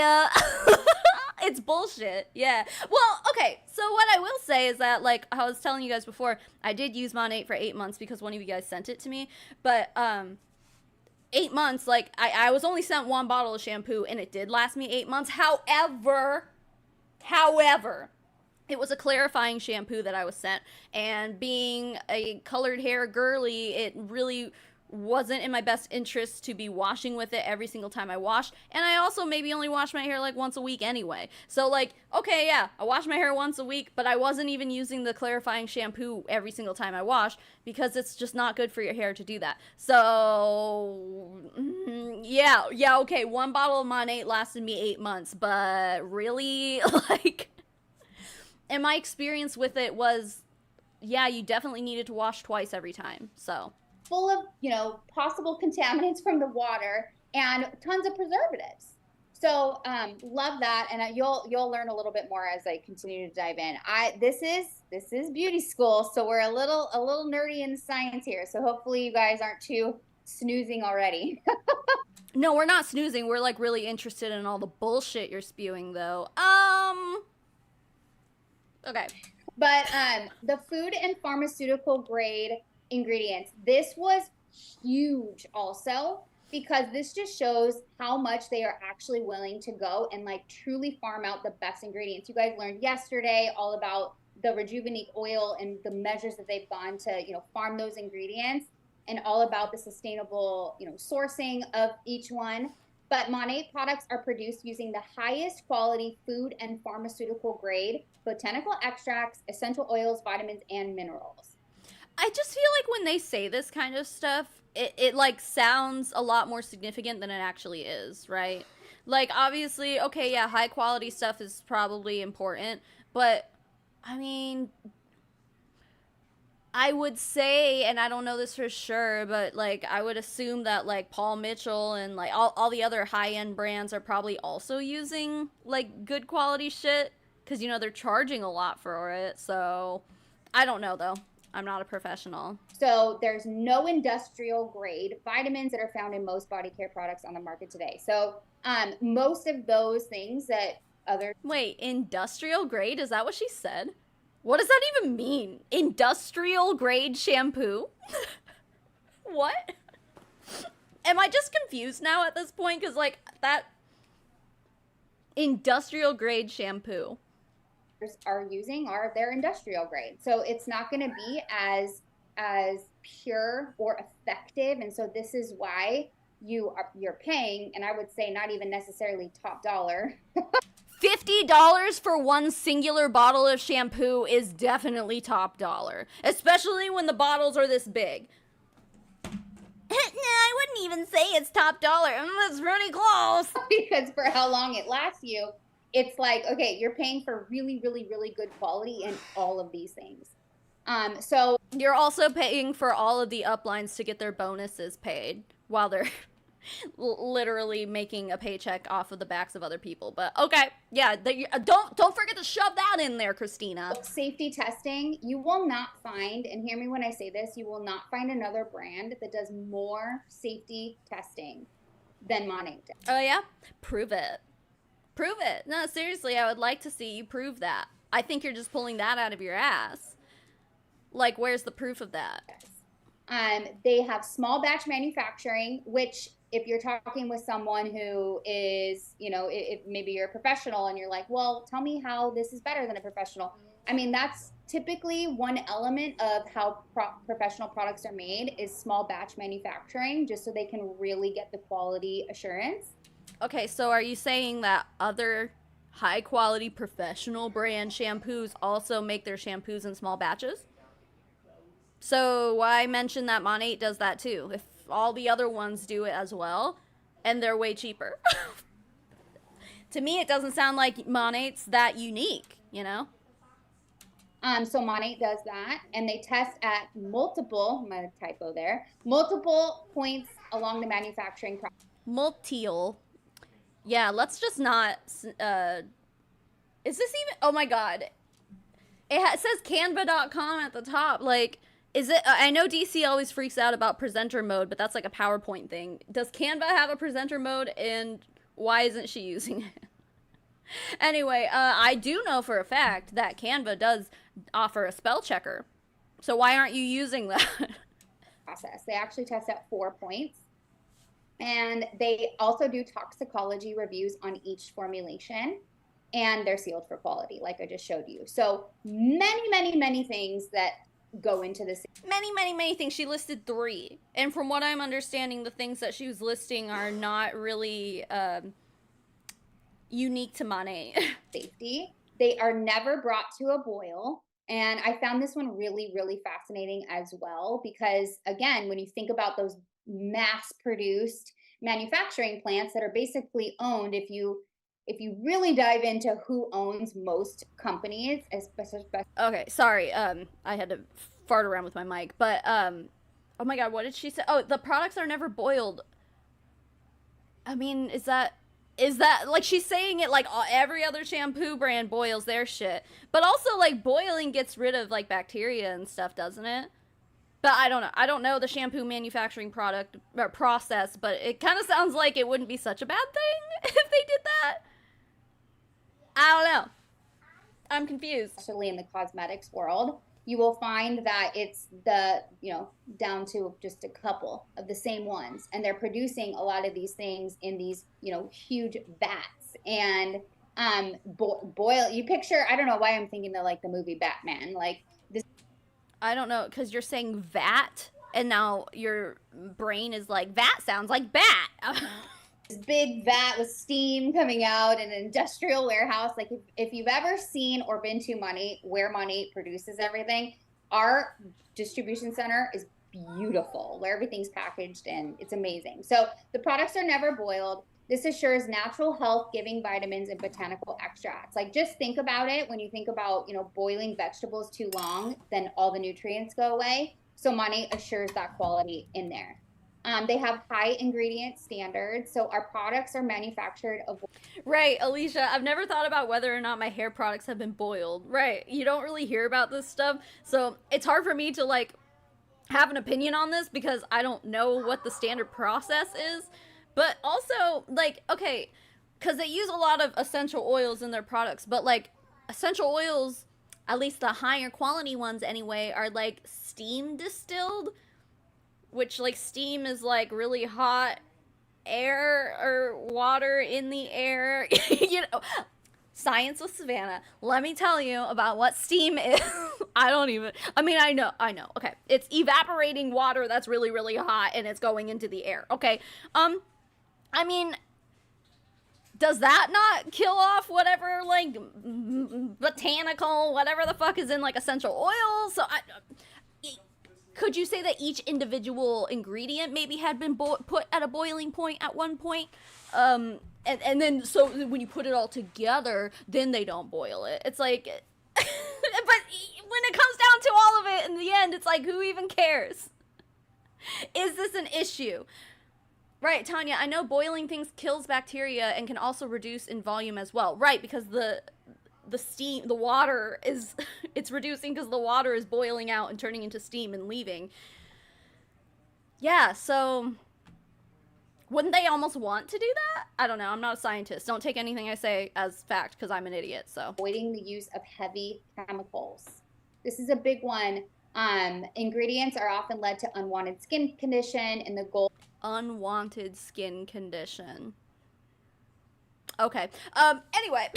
It's bullshit. Yeah. Well, okay. So what I will say is that, like I was telling you guys before, I did use Monate for 8 months because one of you guys sent it to me. But 8 months, like, I was only sent one bottle of shampoo, and it did last me 8 months. However, it was a clarifying shampoo that I was sent, and being a colored hair girly, it really wasn't in my best interest to be washing with it every single time I washed. And I also maybe only wash my hair like once a week anyway. So like, okay, yeah, I wash my hair once a week, but I wasn't even using the clarifying shampoo every single time I wash because it's just not good for your hair to do that. So yeah, okay, one bottle of Monat lasted me 8 months, but really, like, and my experience with it was, yeah, you definitely needed to wash twice every time. So full of, possible contaminants from the water and tons of preservatives. So love that, and you'll learn a little bit more as I continue to dive in. This is beauty school, so we're a little nerdy in science here. So hopefully you guys aren't too snoozing already. no, we're not snoozing. We're like really interested in all the bullshit you're spewing, though. Okay. But the food and pharmaceutical grade ingredients, this was huge also, because this just shows how much they are actually willing to go and like truly farm out the best ingredients. You guys learned yesterday all about the Rejuvenate oil and the measures that they've gone to, farm those ingredients, and all about the sustainable, sourcing of each one. But Monat products are produced using the highest quality food and pharmaceutical grade botanical extracts, essential oils, vitamins, and minerals. I just feel like when they say this kind of stuff, it like sounds a lot more significant than it actually is, right? Like, obviously, okay, yeah, high quality stuff is probably important, but I mean, I would say, and I don't know this for sure, but like I would assume that like Paul Mitchell and like all the other high-end brands are probably also using like good quality shit, because they're charging a lot for it. So I don't know though. I'm not a professional. So there's no industrial grade vitamins that are found in most body care products on the market today. So most of those things that other... Wait, industrial grade? Is that what she said? What does that even mean? Industrial grade shampoo? What? Am I just confused now at this point? Because like that industrial grade shampoo are using are their industrial grade. So it's not going to be as pure or effective. And so this is why you're paying, and I would say not even necessarily top dollar. $50 for one singular bottle of shampoo is definitely top dollar, especially when the bottles are this big. No, I wouldn't even say it's top dollar. That's pretty close. Because for how long it lasts you, it's like, okay, you're paying for really, really, really good quality in all of these things. So you're also paying for all of the uplines to get their bonuses paid while they're literally making a paycheck off of the backs of other people. But okay, yeah, don't forget to shove that in there, Christina. Safety testing, you will not find, and hear me when I say this, you will not find another brand that does more safety testing than Monat does. Oh yeah? Prove it. Prove it. No, seriously, I would like to see you prove that. I think you're just pulling that out of your ass. Like, where's the proof of that? They have small batch manufacturing, which if you're talking with someone who is, if maybe you're a professional and you're like, well, tell me how this is better than a professional. I mean, that's typically one element of how professional products are made is small batch manufacturing, just so they can really get the quality assurance. Okay, so are you saying that other high-quality professional brand shampoos also make their shampoos in small batches? So why mention that Monat does that too, if all the other ones do it as well, and they're way cheaper? To me, it doesn't sound like Monat's that unique, So Monat does that, and they test at multiple points along the manufacturing process. Multiple. Yeah, let's just not, is this even, oh my god. It says canva.com at the top, like, is it, I know DC always freaks out about presenter mode, but that's like a PowerPoint thing. Does Canva have a presenter mode, and why isn't she using it? Anyway, I do know for a fact that Canva does offer a spell checker. So why aren't you using that? Process. They actually test at 4 points. And they also do toxicology reviews on each formulation, and they're sealed for quality, like I just showed you. So many, many, many things that go into the Many things. She listed 3. And from what I'm understanding, the things that she was listing are not really unique to Monet. safety. They are never brought to a boil. And I found this one really, really fascinating as well, because again, when you think about those mass produced manufacturing plants that are basically owned, if you really dive into who owns most companies, especially Okay, sorry. I had to fart around with my mic, but oh my god, what did she say? Oh, the products are never boiled. I mean, is that like she's saying it like every other shampoo brand boils their shit, but also like boiling gets rid of like bacteria and stuff, doesn't it? But I don't know. I don't know the shampoo manufacturing product or process, but it kind of sounds like it wouldn't be such a bad thing if they did that. I don't know. I'm confused. especially in the cosmetics world, you will find that it's the, down to just a couple of the same ones. And they're producing a lot of these things in these, huge vats. And boil, you picture, I don't know why I'm thinking of like the movie Batman, like this. I don't know, because you're saying vat, and now your brain is like, vat sounds like bat. Big vat with steam coming out in an industrial warehouse. Like if you've ever seen or been to where Money produces everything, our distribution center is beautiful, where everything's packaged and it's amazing. So the products are never boiled. This assures natural health giving vitamins and botanical extracts. Like just think about it when you think about, boiling vegetables too long, then all the nutrients go away. So Money assures that quality in there. They have high ingredient standards, so our products are manufactured of. Right, Alicia, I've never thought about whether or not my hair products have been boiled. Right, you don't really hear about this stuff, so it's hard for me to like have an opinion on this because I don't know what the standard process is. But also, like, okay, because they use a lot of essential oils in their products, but like essential oils, at least the higher quality ones anyway, are like steam distilled, which like steam is like really hot air or water in the air. Science with Savannah, let me tell you about what steam is. I know. Okay, it's evaporating water that's really, really hot and it's going into the air. Okay, I mean, does that not kill off whatever like botanical whatever the fuck is in like essential oils? So could you say that each individual ingredient maybe had been put at a boiling point at one point? And then, so when you put it all together, then they don't boil it. It's like, but when it comes down to all of it, in the end, it's like, who even cares? Is this an issue? Right, Tanya, I know boiling things kills bacteria and can also reduce in volume as well. Right, because the steam, the water is, it's reducing because the water is boiling out and turning into steam and leaving. Yeah, so wouldn't they almost want to do that? I don't know. I'm not a scientist. Don't take anything I say as fact because I'm an idiot, so. Avoiding the use of heavy chemicals. This is a big one. Ingredients are often led to unwanted skin condition and the goal. Unwanted skin condition. Okay. Anyway,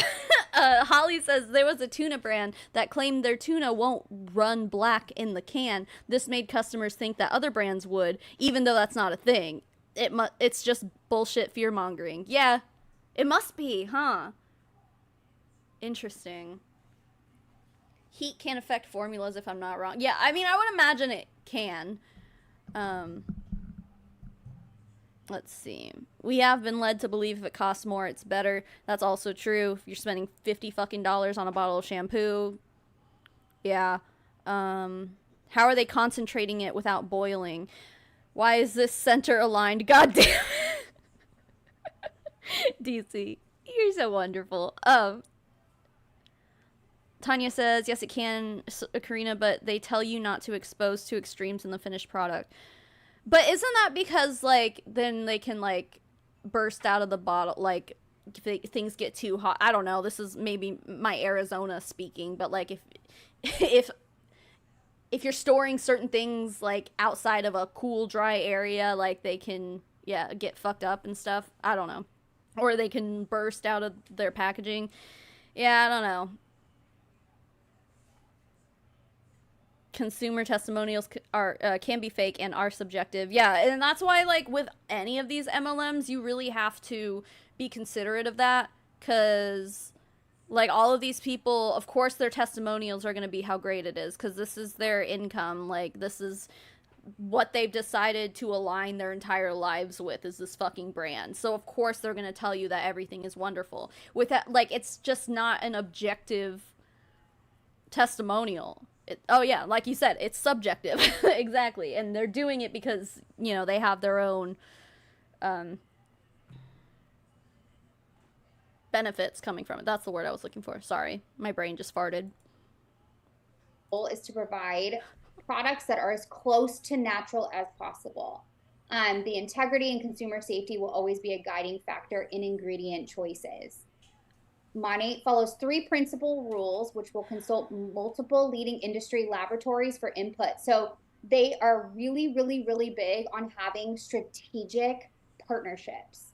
Holly says there was a tuna brand that claimed their tuna won't run black in the can. This made customers think that other brands would, even though that's not a thing. It's just bullshit fear mongering. Yeah, it must be, huh? Interesting. Heat can affect formulas if I'm not wrong. Yeah, I mean, I would imagine it can. Let's see. We have been led to believe if it costs more, it's better. That's also true. If you're spending $50 fucking on a bottle of shampoo. Yeah. How are they concentrating it without boiling? Why is this center aligned? God damn it. DC, you're so wonderful. Tanya says, yes, it can, Karina, but they tell you not to expose to extremes in the finished product. But isn't that because, like, then they can, like, burst out of the bottle, like, if things get too hot? I don't know. This is maybe my Arizona speaking, but, like, if you're storing certain things, like, outside of a cool, dry area, like, they can, yeah, get fucked up and stuff. I don't know. Or they can burst out of their packaging. Yeah, I don't know. consumer testimonials are can be fake and are subjective. Yeah, and that's why, like, with any of these MLMs, you really have to be considerate of that, because, like, all of these people, of course, their testimonials are going to be how great it is, because this is their income. Like, this is what they've decided to align their entire lives with, is this fucking brand. So, of course, they're going to tell you that everything is wonderful. With that, like, it's just not an objective testimonial. Oh yeah, like you said, it's subjective. Exactly. And they're doing it because, you know, they have their own benefits coming from it. That's the word I was looking for. Sorry, my brain just farted. Is to provide products that are as close to natural as possible. The integrity and consumer safety will always be a guiding factor in ingredient choices. Monat follows 3 principal rules, which will consult multiple leading industry laboratories for input. So they are really, really, really big on having strategic partnerships.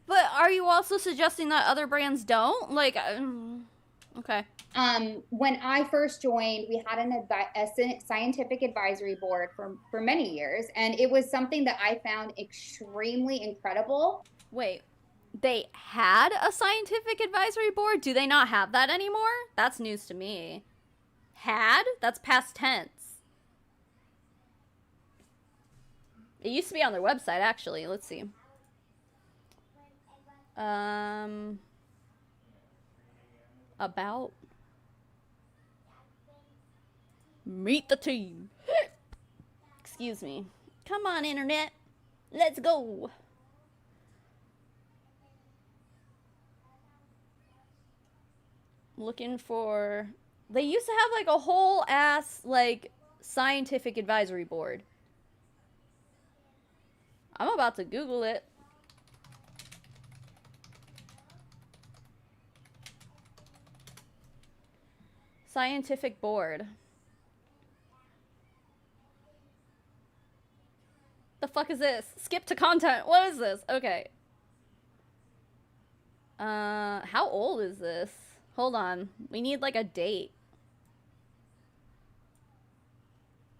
But are you also suggesting that other brands don't? Like, okay. When I first joined, we had a scientific advisory board for many years, and it was something that I found extremely incredible. Wait. They had a scientific advisory board? Do they not have that anymore? That's news to me. Had? That's past tense. It used to be on their website, actually. Let's see. About. Meet the team. Excuse me. Come on, internet. Let's go. Looking for, they used to have like a whole ass like scientific advisory board. I'm about to Google it. Scientific board. The fuck is this? Skip to content. What is this? Okay. How old is this? Hold on. We need, like, a date.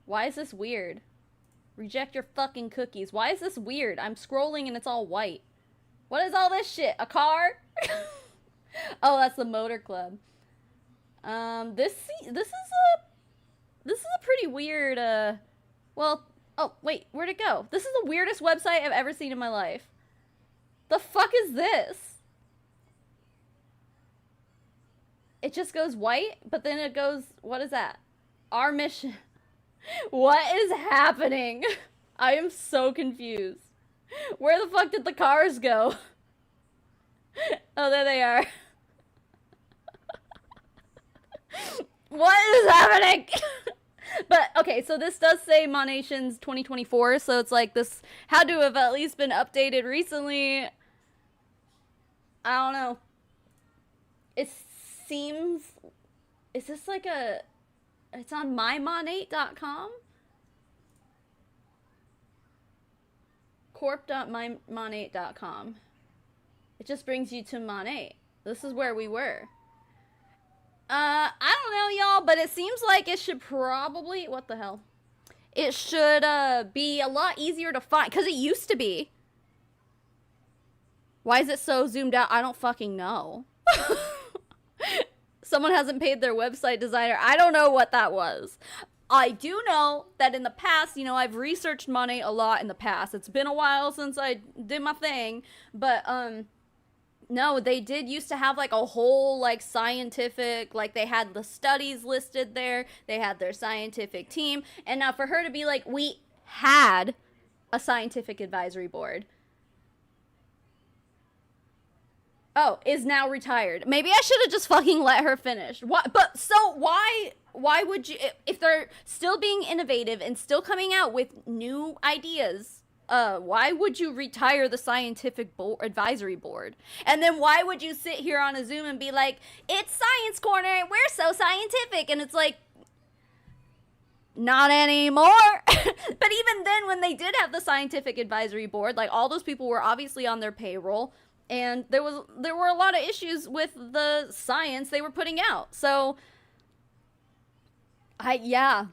Why is this weird? Reject your fucking cookies. Why is this weird? I'm scrolling and it's all white. What is all this shit? A car? Oh, that's the motor club. This is a pretty weird, well, oh, wait, where'd it go? This is the weirdest website I've ever seen in my life. The fuck is this? It just goes white, but then it goes, what is that? Our mission. What is happening? I am so confused. Where the fuck did the cars go? Oh, there they are. What is happening? But, okay, so this does say Monation's 2024, so it's like this had to have at least been updated recently. I don't know. It seems, is this like a, it's on mymonate.com? corp.mymonate.com. It just brings you to Monat. This is where we were. I don't know, y'all, but it seems like it should probably, what the hell? It should be a lot easier to find, because it used to be. Why is it so zoomed out? I don't fucking know. Someone hasn't paid their website designer. I don't know what that was. I do know that in the past, you know, I've researched money a lot in the past. It's been a while since I did my thing, but no, they did used to have like a whole like scientific, like they had the studies listed there. They had their scientific team. And now for her to be like, we had a scientific advisory board. Oh, is now retired. Maybe I should have just fucking let her finish. What? But so why would you, if they're still being innovative and still coming out with new ideas, why would you retire the scientific advisory board? And then why would you sit here on a Zoom and be like, it's Science Corner and we're so scientific? And it's like, not anymore. But even then, when they did have the scientific advisory board, like all those people were obviously on their payroll. And there were a lot of issues with the science they were putting out. So, yeah.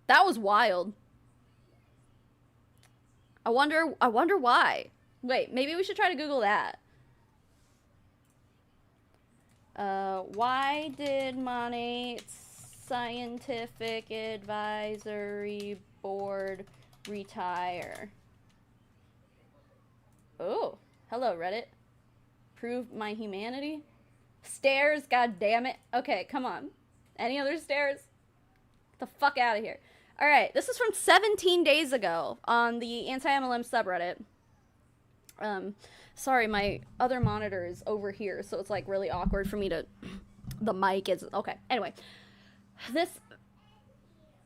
That was wild. I wonder why. Wait, maybe we should try to Google that. Why did Monate's Scientific Advisory Board retire? Oh, hello, Reddit. Prove my humanity? Stairs, god damn it. Okay, come on. Any other stairs? Get the fuck out of here. Alright, this is from 17 days ago on the anti-MLM subreddit. Sorry, my other monitor is over here, so it's like really awkward for me to... The mic is... Okay, anyway. This...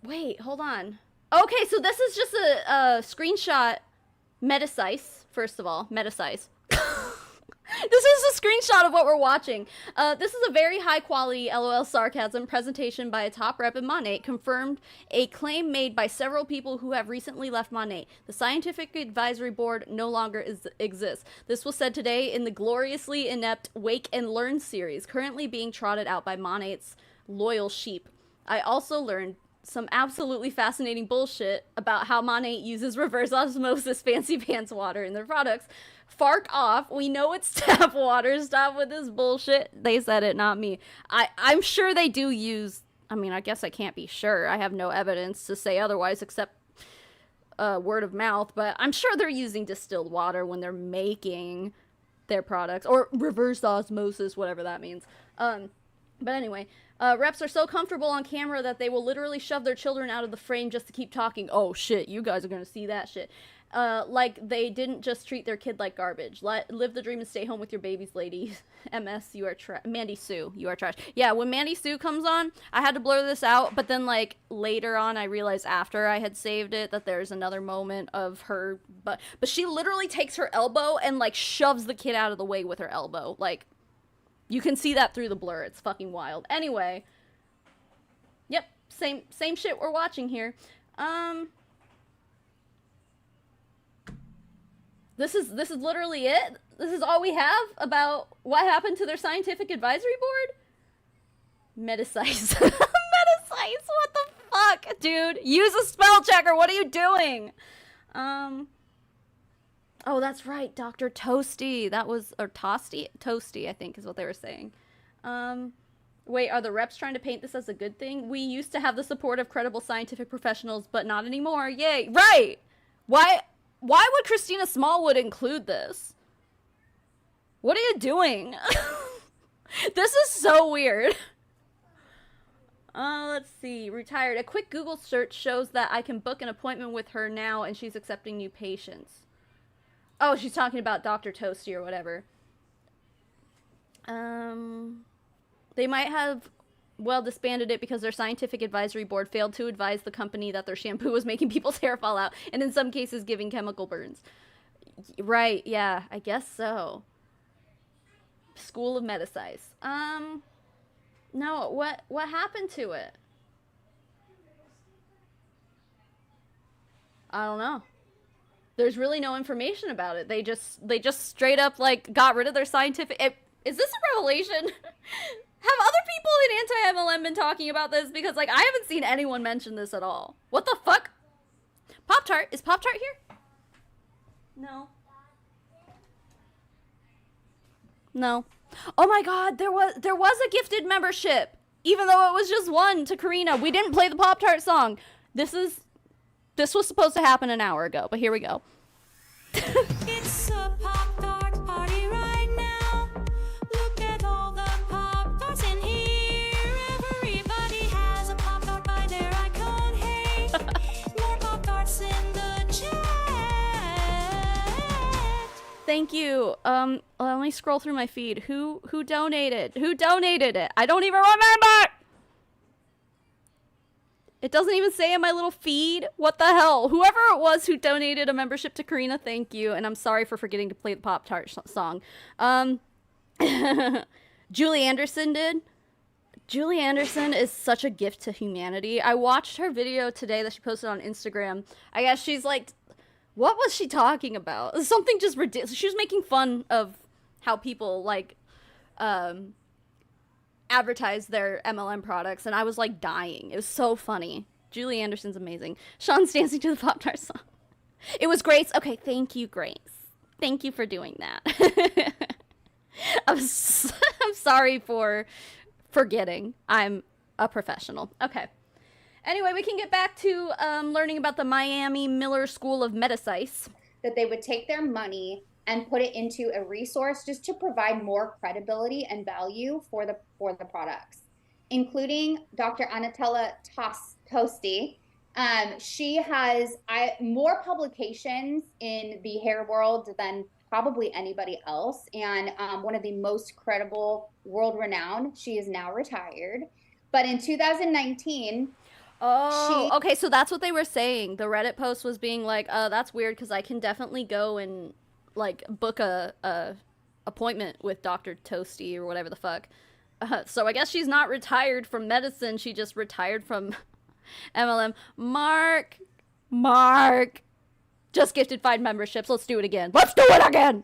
Wait, hold on. Okay, so this is just a screenshot. Metasize, first of all. Metasize. This is a screenshot of what we're watching. This is a very high quality LOL sarcasm presentation by a top rep in Monat, confirmed a claim made by several people who have recently left Monat. The Scientific Advisory Board no longer exists. This was said today in the gloriously inept Wake and Learn series, currently being trotted out by Monat's loyal sheep. I also learned some absolutely fascinating bullshit about how Monat uses reverse osmosis fancy pants water in their products. Fark off. We know it's tap water. Stop with this bullshit. They said it, not me. I'm sure they do use... I mean, I guess I can't be sure. I have no evidence to say otherwise except word of mouth. But I'm sure they're using distilled water when they're making their products. Or reverse osmosis, whatever that means. But anyway, reps are so comfortable on camera that they will literally shove their children out of the frame just to keep talking. Oh shit, you guys are gonna see that shit. Like they didn't just treat their kid like garbage. Live the dream and stay home with your babies, ladies. MS, you are trash. Mandy Sue, you are trash. Yeah, when Mandy Sue comes on, I had to blur this out, but then like later on I realized after I had saved it that there's another moment of her, but she literally takes her elbow and like shoves the kid out of the way with her elbow. Like, you can see that through the blur. It's fucking wild. Anyway. Yep, same shit we're watching here. This is literally it? This is all we have about what happened to their scientific advisory board? Metasize. Metasize, what the fuck, dude? Use a spell checker, what are you doing? Oh, that's right, Dr. Toasty. That was, or Toasty? Toasty, I think is what they were saying. Wait, are the reps trying to paint this as a good thing? We used to have the support of credible scientific professionals, but not anymore. Yay. Right! Why would Christina Smallwood include this? What are you doing? This is so weird. Let's see. Retired. A quick Google search shows that I can book an appointment with her now, and she's accepting new patients. Oh, she's talking about Dr. Toasty or whatever. They might have, well, disbanded it because their scientific advisory board failed to advise the company that their shampoo was making people's hair fall out, and in some cases giving chemical burns. Right, yeah, I guess so. School of Metasize. No, what happened to it? I don't know. There's really no information about it. They just straight up like got rid of their scientific... Is this a revelation? Have other people in anti-MLM been talking about this? Because like I haven't seen anyone mention this at all. What the fuck? Pop-Tart? Is Pop-Tart here? No. No. Oh my god, there was a gifted membership. Even though it was just one to Karina. We didn't play the Pop-Tart song. This was supposed to happen an hour ago, but here we go. It's a Pop-Tart party right now. Look at all the Pop-Tarts in here. Everybody has a Pop-Tart by their icon. Hey, more Pop-Tarts in the chat. Thank you. Let me scroll through my feed. Who donated? Who donated it? I don't even remember! It doesn't even say in my little feed. What the hell? Whoever it was who donated a membership to Karina, thank you. And I'm sorry for forgetting to play the Pop-Tart song. Julie Anderson did. Julie Anderson is such a gift to humanity. I watched her video today that she posted on Instagram. I guess she's like, what was she talking about? Something just ridiculous. She was making fun of how people like advertise their MLM products, and I was like dying. It was so funny. Julie Anderson's amazing. Sean's dancing to the Pop-Tart song. It was Grace. Okay, thank you, Grace. Thank you for doing that. I'm sorry for forgetting. I'm a professional. Okay. Anyway, we can get back to learning about the Miami Miller School of Medicice. That they would take their money and put it into a resource just to provide more credibility and value for the products, including Dr. Anatella Tosti. She has more publications in the hair world than probably anybody else, and one of the most credible, world-renowned. She is now retired, but in 2019. Okay, so that's what they were saying. The Reddit post was being like, that's weird because I can definitely go and like book a appointment with Dr. Toasty or whatever the fuck. So I guess she's not retired from medicine. She just retired from MLM. Mark just gifted 5 memberships. Let's do it again. Let's do it again.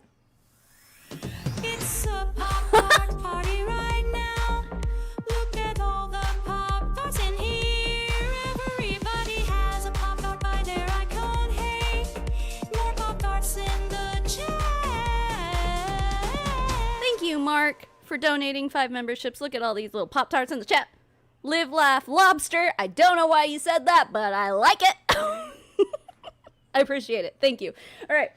It's a pop-tart party right now. Look at all the pop-tarts in here. Everybody has a pop-tart by their icon. Hey, more pop-tarts in the chat. Thank you, Mark, for donating 5 memberships. Look at all these little Pop-Tarts in the chat. Live, laugh, lobster. I don't know why you said that, but I like it. I appreciate it. Thank you. All right.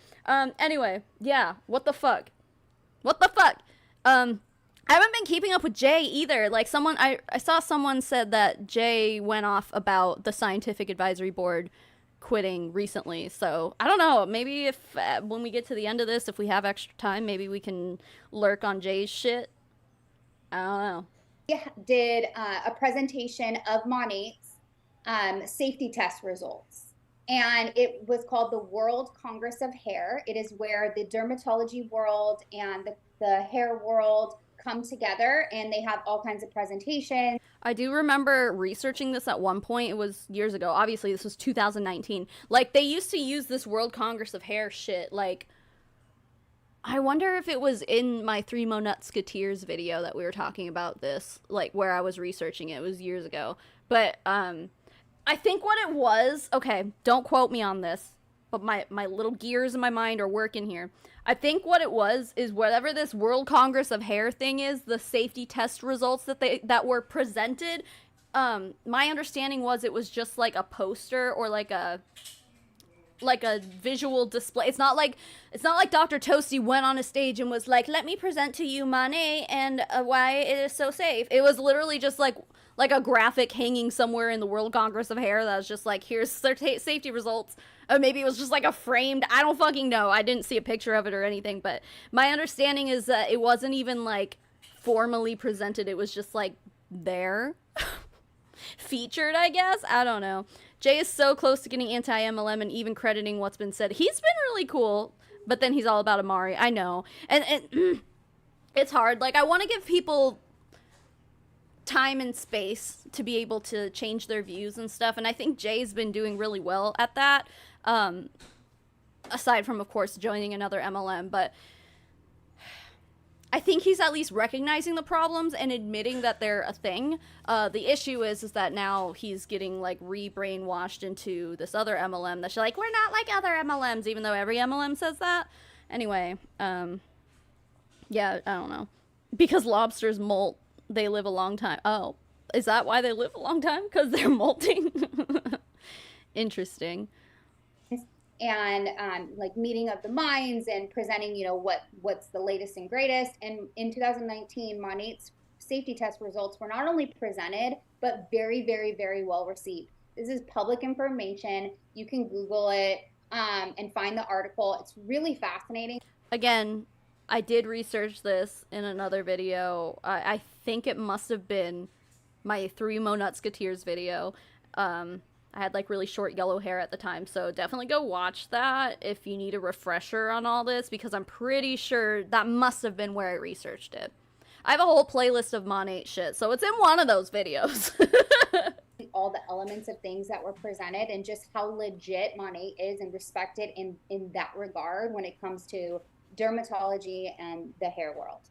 Anyway, yeah. What the fuck? I haven't been keeping up with Jay either. Like I saw someone said that Jay went off about the scientific advisory board quitting recently. So I don't know. Maybe if when we get to the end of this, if we have extra time, maybe we can lurk on Jay's shit. I don't know. We did a presentation of Monate's safety test results, and it was called the World Congress of Hair. It is where the dermatology world and the hair world come together, and they have all kinds of presentations. I do remember researching this at one point. It was years ago. Obviously, this was 2019. Like, they used to use this World Congress of Hair shit. Like, I wonder if it was in my 3 Monutsketiers video that we were talking about this, like, where I was researching it. It was years ago. But, I think what it was, okay, don't quote me on this, but my little gears in my mind are working here. I think what it was is whatever this World Congress of Hair thing is, the safety test results that were presented, my understanding was it was just like a poster or like a visual display. It's not like Dr. Toasty went on a stage and was like, let me present to you Monet and why it is so safe. It was literally just like a graphic hanging somewhere in the World Congress of Hair that was just like, here's their safety results. Or maybe it was just like a framed, I don't fucking know. I didn't see a picture of it or anything, but my understanding is that it wasn't even like formally presented. It was just like there. Featured, I guess. I don't know. Jay is so close to getting anti-MLM and even crediting what's been said. He's been really cool, but then he's all about Amari. I know. And it's hard. Like, I want to give people time and space to be able to change their views and stuff, and I think Jay's been doing really well at that, aside from, of course, joining another MLM, but I think he's at least recognizing the problems and admitting that they're a thing. The issue is that now he's getting, like, re-brainwashed into this other MLM that's like, we're not like other MLMs, even though every MLM says that. Anyway, yeah, I don't know. Because lobsters molt, they live a long time. Oh, is that why they live a long time? Because they're molting? Interesting. And like meeting of the minds and presenting, you know, what's the latest and greatest. And in 2019, Monate's safety test results were not only presented, but very, very, very well received. This is public information. You can Google it and find the article. It's really fascinating. Again, I did research this in another video. I think it must have been my 3 Monutsketiers video. I had like really short yellow hair at the time, so definitely go watch that if you need a refresher on all this, because I'm pretty sure that must have been where I researched it. I have a whole playlist of Monate shit, so it's in one of those videos. All the elements of things that were presented and just how legit Monate is and respected in that regard when it comes to dermatology and the hair world.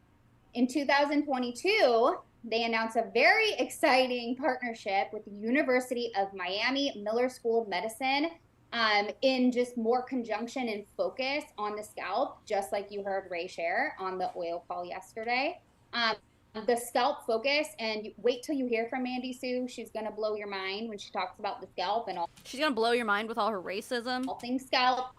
In 2022, they announced a very exciting partnership with the University of Miami Miller School of Medicine, in just more conjunction and focus on the scalp, just like you heard Ray share on the oil call yesterday. The scalp focus, and wait till you hear from Mandy Sue. She's going to blow your mind when she talks about the scalp and all. She's gonna blow your mind with all her racism. All things scalp.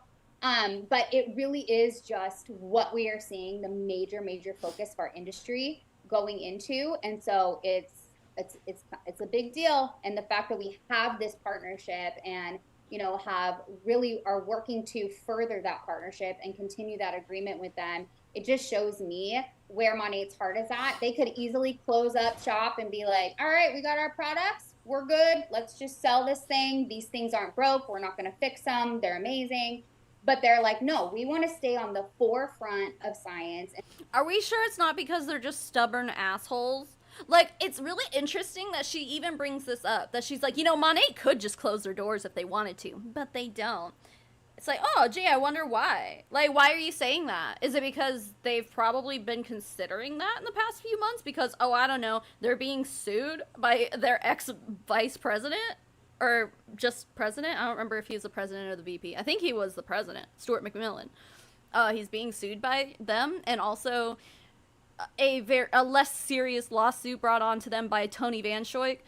But it really is just what we are seeing, the major focus of our industry going into. And so it's a big deal. And the fact that we have this partnership and, you know, are working to further that partnership and continue that agreement with them, it just shows me where Monate's heart is at. They could easily close up shop and be like, all right, we got our products, we're good, let's just sell this thing. These things aren't broke, we're not going to fix them, they're amazing. But they're like, no, we want to stay on the forefront of science. Are we sure it's not because they're just stubborn assholes? Like, it's really interesting that she even brings this up. That she's like, you know, Monat could just close their doors if they wanted to, but they don't. It's like, oh, gee, I wonder why. Like, why are you saying that? Is it because they've probably been considering that in the past few months? Because, oh, I don't know, they're being sued by their ex-vice president? Or just president? I don't remember if he was the president or the VP. I think he was the president, Stuart McMillan. He's being sued by them, and also a less serious lawsuit brought on to them by Tony Van Schoik.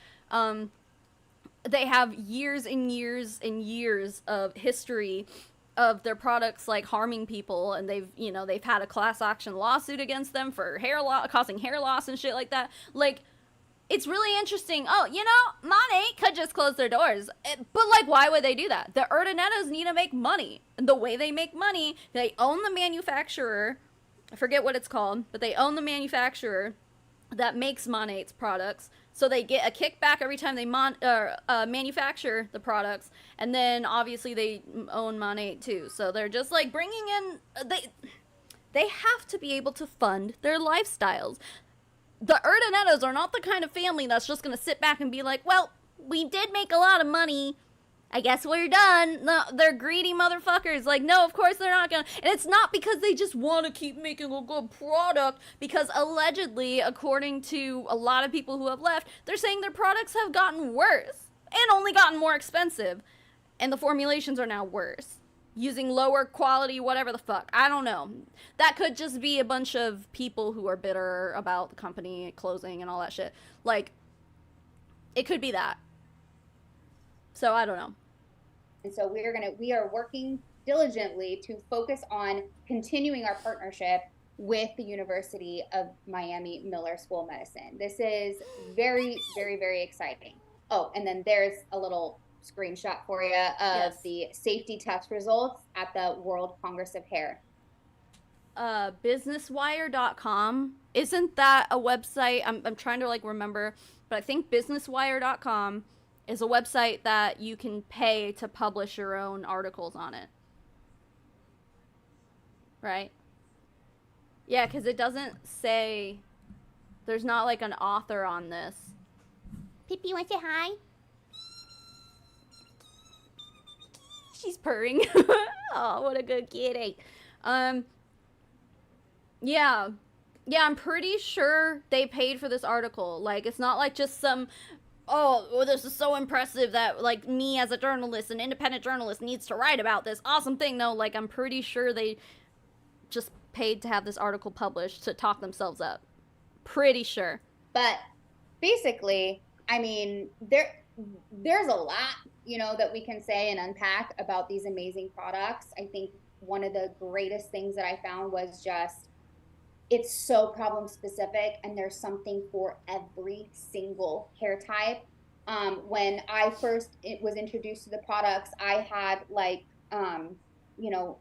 They have years and years and years of history of their products like harming people, and they've had a class action lawsuit against them for causing hair loss and shit like that. Like, it's really interesting. Oh, you know, Monat could just close their doors. But, like, why would they do that? The Urdanettas need to make money. And the way they make money, they own the manufacturer. I forget what it's called, but they own the manufacturer that makes Monat's products. So they get a kickback every time they manufacture the products. And then, obviously, they own Monat, too. So they're just, like, bringing in... They have to be able to fund their lifestyles. The Urdanettas are not the kind of family that's just going to sit back and be like, well, we did make a lot of money, I guess we're done. No, they're greedy motherfuckers. Like, no, of course they're not going to. And it's not because they just want to keep making a good product, because allegedly, according to a lot of people who have left, they're saying their products have gotten worse and only gotten more expensive. And the formulations are now worse. Using lower quality, whatever the fuck. I don't know. That could just be a bunch of people who are bitter about the company closing and all that shit. Like, it could be that. So, I don't know. And so we are working diligently to focus on continuing our partnership with the University of Miami Miller School of Medicine. This is very, very, very exciting. Oh, and then there's a little screenshot for you of the safety test results at the World Congress of Hair. Businesswire.com, isn't that a website? I'm trying to like remember, but I think businesswire.com is a website that you can pay to publish your own articles on it, right? Yeah, because it doesn't say, there's not like an author on this. Pippi, you want to say hi? She's purring. Oh, what a good kitty. Yeah, I'm pretty sure they paid for this article. Like, it's not like just some, oh, well, this is so impressive that, like, me as a journalist, an independent journalist, needs to write about this awesome thing. No, like, I'm pretty sure they just paid to have this article published to talk themselves up. Pretty sure. But basically, I mean, there's a lot, you know, that we can say and unpack about these amazing products. I think one of the greatest things that I found was just, it's so problem specific, and there's something for every single hair type. When I first was introduced to the products, I had like, you know,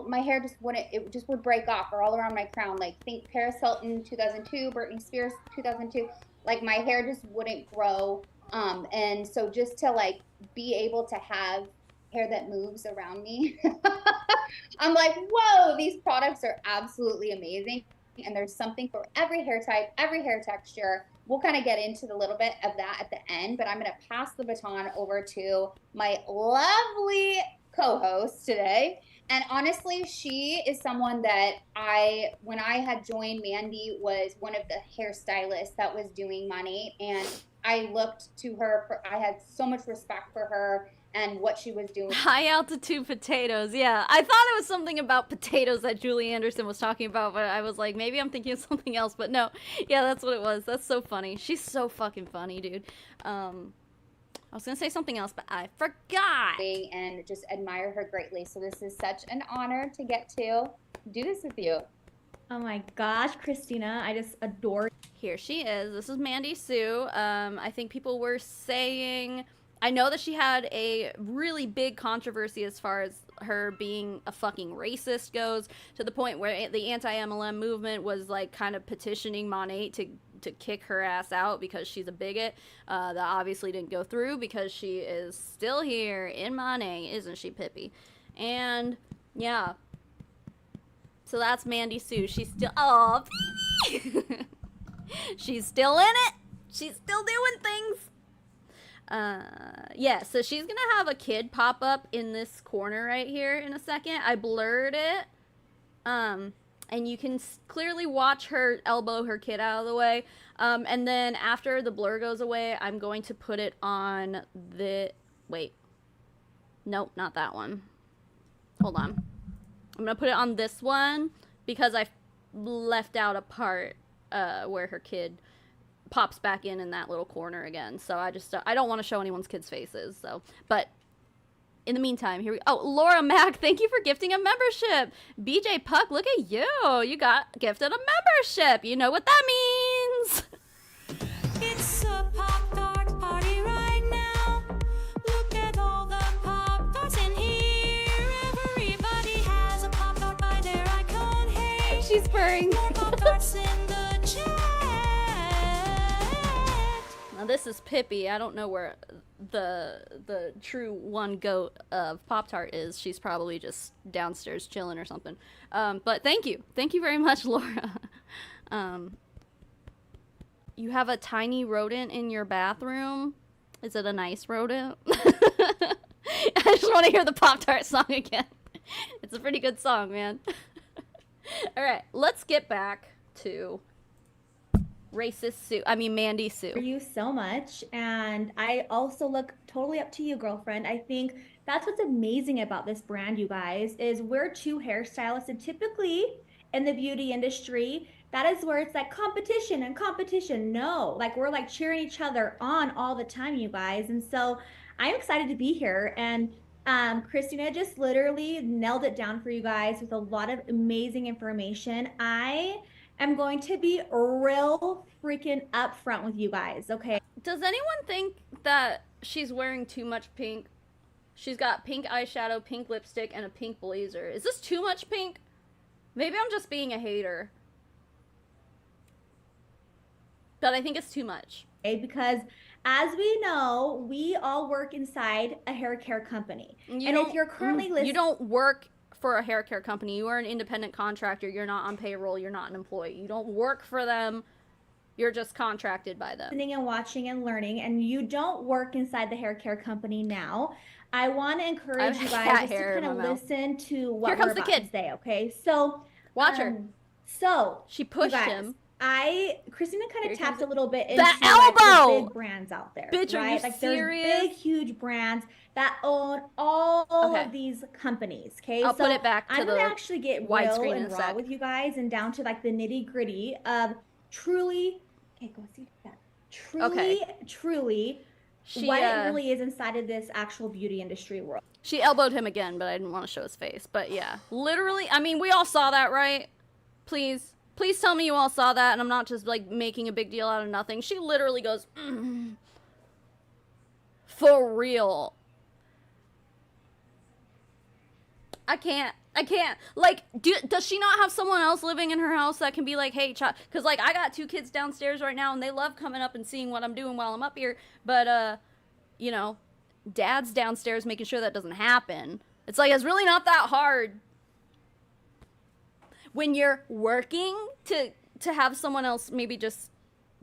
my hair just would break off or all around my crown. Like, think Paris Hilton 2002, Britney Spears 2002. Like, my hair just wouldn't grow. And so just to like be able to have hair that moves around me, I'm like, whoa, these products are absolutely amazing. And there's something for every hair type, every hair texture. We'll kind of get into the little bit of that at the end, but I'm going to pass the baton over to my lovely co-host today, And honestly, she is someone that when I had joined, Mandy was one of the hairstylists that was doing Monat, and I looked to her I had so much respect for her and what she was doing. High altitude potatoes, yeah. I thought it was something about potatoes that Julie Anderson was talking about, but I was like, maybe I'm thinking of something else, but no. Yeah, that's what it was. That's so funny. She's so fucking funny, dude. I was gonna say something else, but I forgot. And just admire her greatly. So this is such an honor to get to do this with you. Oh my gosh, Christina, I just adore. Here she is. This is Mandy Sue. I think people were saying, I know that she had a really big controversy as far as her being a fucking racist goes, to the point where the anti-MLM movement was like kind of petitioning Monat to kick her ass out because she's a bigot. That obviously didn't go through because she is still here in Monat, isn't she, Pippi? And yeah. So that's Mandy Sue. She's still, oh, Pippi! She's still in it. She's still doing things. Yeah, so she's gonna have a kid pop up in this corner right here in a second. I blurred it. And you can clearly watch her elbow her kid out of the way. And then after the blur goes away, I'm going to put it on the, wait. Nope, not that one. Hold on. I'm gonna put it on this one because I left out a part where her kid pops back in that little corner again. So I don't want to show anyone's kids' faces. So, but in the meantime, here we. Oh, Laura Mack, thank you for gifting a membership. BJ Puck, look at you. You got gifted a membership. You know what that means. It's a Pop-Tart party right now. Look at all the Pop-Tarts in here. Everybody has a Pop-Tart by their icon. Hey, She's purring. more Pop-Tarts in the chat. Now this is Pippi. I don't know where the true one goat of Pop-Tart is. She's probably just downstairs chilling or something. But thank you very much, Laura. You have a tiny rodent in your bathroom. Is it a nice rodent? I just want to hear the Pop-Tart song again. It's a pretty good song, man. All right, let's get back to Mandy Sue. You so much, and I also look totally up to you, girlfriend. I think that's what's amazing about this brand, you guys, is we're two hairstylists, and typically in the beauty industry, that is where it's like competition and competition. No, like we're like cheering each other on all the time, you guys. And so I'm excited to be here, and Christina just literally nailed it down for you guys with a lot of amazing information. I am going to be real freaking upfront with you guys, okay? Does anyone think that she's wearing too much pink? She's got pink eyeshadow, pink lipstick, and a pink blazer. Is this too much pink? Maybe I'm just being a hater. But I think it's too much. Because as we know, we all work inside a hair care company. And if you're currently listening, you don't work for a hair care company. You are an independent contractor. You're not on payroll. You're not an employee. You don't work for them. You're just contracted by them. Listening and watching and learning, and you don't work inside the hair care company now, I want to encourage you guys just to kind of listen to what we're about to say, okay? So watch her. So she pushed him. Christina kind of tapped a little bit into the elbow. Like, the big brands out there, bitch, right? Are you like serious? There's big, huge brands that own all of these companies. Okay, I'll put it back to I'm gonna actually get real and raw with you guys and down to like the nitty gritty of truly. Okay, go see that. Truly. What it really is inside of this actual beauty industry world. She elbowed him again, but I didn't want to show his face. But yeah, literally, I mean, we all saw that, right? Please tell me you all saw that, and I'm not just like making a big deal out of nothing. She literally goes, for real. I can't. Like, does she not have someone else living in her house that can be like, hey, child? Because, like, I got 2 kids downstairs right now, and they love coming up and seeing what I'm doing while I'm up here. But, you know, dad's downstairs making sure that doesn't happen. It's like, it's really not that hard. When you're working to have someone else maybe just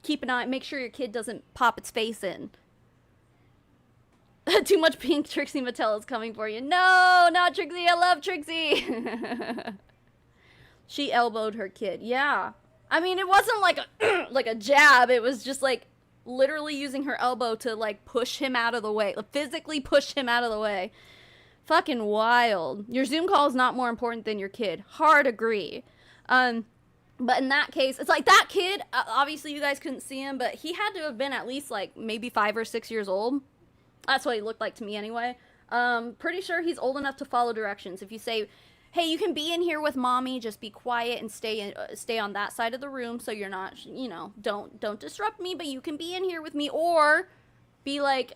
keep an eye, make sure your kid doesn't pop its face in. Too much pink. Trixie Mattel is coming for you. No, not Trixie. I love Trixie. She elbowed her kid. Yeah. I mean, it wasn't like a like a jab. It was just like literally using her elbow to like push him out of the way. Like, physically push him out of the way. Fucking wild. Your Zoom call is not more important than your kid. Hard agree. But in that case, it's like that kid, obviously you guys couldn't see him, but he had to have been at least like maybe 5 or 6 years old. That's what he looked like to me anyway. Pretty sure he's old enough to follow directions. If you say, hey, you can be in here with mommy, just be quiet and stay on that side of the room so you're not, you know, don't disrupt me, but you can be in here with me. Or be like,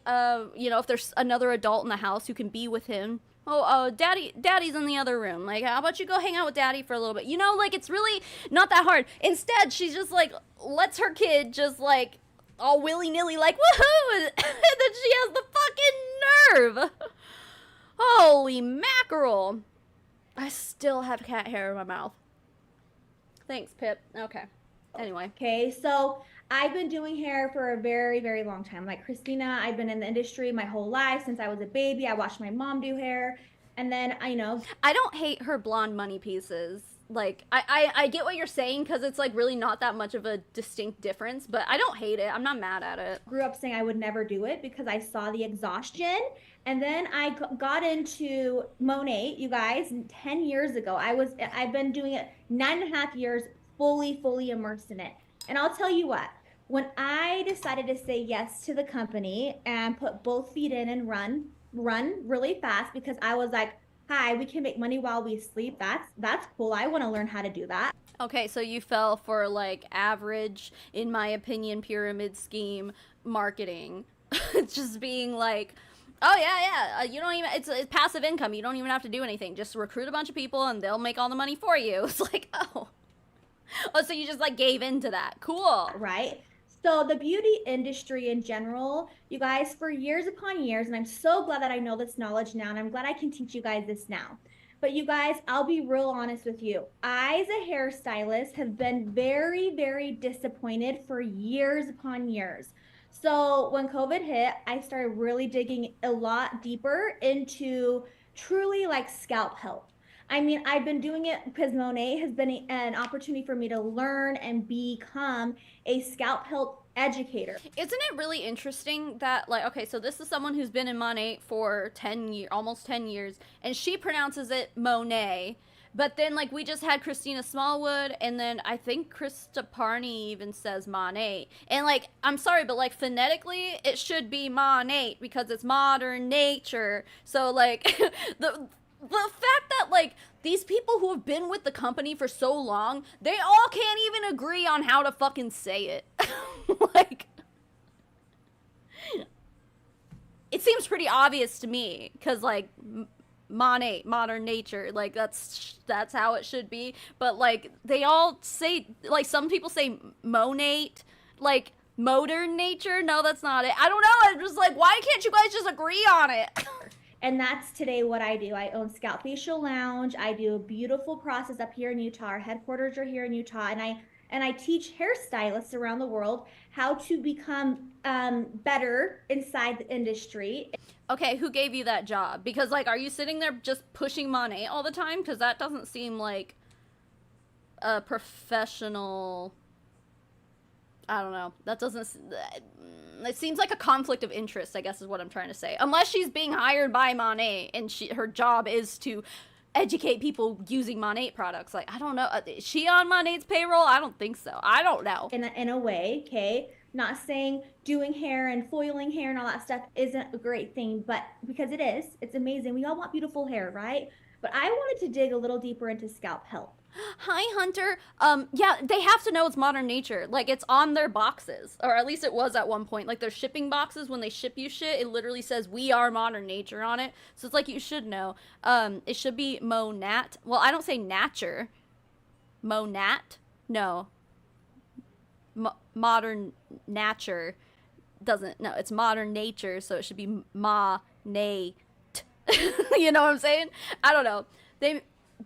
you know, if there's another adult in the house who can be with him. Oh, daddy's in the other room. Like, how about you go hang out with daddy for a little bit? You know, like, it's really not that hard. Instead, she's just like, lets her kid just like, all willy-nilly, like, woohoo! And then she has the fucking nerve. Holy mackerel. I still have cat hair in my mouth. Thanks, Pip. Okay. Anyway. Okay, so I've been doing hair for a very, very long time. Like Christina, I've been in the industry my whole life. Since I was a baby, I watched my mom do hair. And then, I know. I don't hate her blonde money pieces. Like, I get what you're saying, because it's, like, really not that much of a distinct difference. But I don't hate it. I'm not mad at it. Grew up saying I would never do it because I saw the exhaustion. And then I got into Monet, you guys, 10 years ago. I've been doing it 9.5 years, fully immersed in it. And I'll tell you what, when I decided to say yes to the company and put both feet in and run really fast, because I was like, hi, we can make money while we sleep. That's cool. I want to learn how to do that. Okay, so you fell for, like, average, in my opinion, pyramid scheme marketing. Just being like, oh, yeah, you don't even, it's passive income. You don't even have to do anything. Just recruit a bunch of people and they'll make all the money for you. It's like, oh, so you just, like, gave into that. Cool. Right? So the beauty industry in general, you guys, for years upon years, and I'm so glad that I know this knowledge now, and I'm glad I can teach you guys this now. But you guys, I'll be real honest with you. I, as a hairstylist, have been very, very disappointed for years upon years. So when COVID hit, I started really digging a lot deeper into truly like scalp health. I mean, I've been doing it because Monet has been an opportunity for me to learn and become a scalp health educator. Isn't it really interesting that, like, okay, so this is someone who's been in Monet for 10 years, almost 10 years, and she pronounces it Monet. But then, like, we just had Christina Smallwood, and then I think Krista Parney even says Monet. And, like, I'm sorry, but, like, phonetically, it should be Monet because it's modern nature. So, like, the fact that, like, these people who have been with the company for so long, they all can't even agree on how to fucking say it. Like, it seems pretty obvious to me, because, like, Monet, modern nature, like, that's how it should be. But, like, they all say, like, some people say Monate, like, modern nature. No, that's not it. I don't know. I'm just like, why can't you guys just agree on it? And that's today what I do. I own Scalp Facial Lounge. I do a beautiful process up here in Utah. Our headquarters are here in Utah, and I teach hairstylists around the world how to become better inside the industry. Okay, who gave you that job? Because, like, are you sitting there just pushing Monet all the time? Because that doesn't seem like a professional, I don't know. That doesn't, it seems like a conflict of interest, I guess is what I'm trying to say. Unless she's being hired by Monet and her job is to educate people using Monet products. Like, I don't know. Is she on Monet's payroll? I don't think so. I don't know. In a way, okay? Not saying doing hair and foiling hair and all that stuff isn't a great thing, but because it is, it's amazing. We all want beautiful hair, right? But I wanted to dig a little deeper into scalp health. Hi, Hunter. Yeah, they have to know it's modern nature. Like, it's on their boxes. Or at least it was at one point. Like, their shipping boxes, when they ship you shit, it literally says, we are modern nature on it. So it's like, you should know. It should be Monat. Well, I don't say nature. Monat? No. Modern nature doesn't, no, it's modern nature, so it should be Ma-nate. You know what I'm saying? I don't know.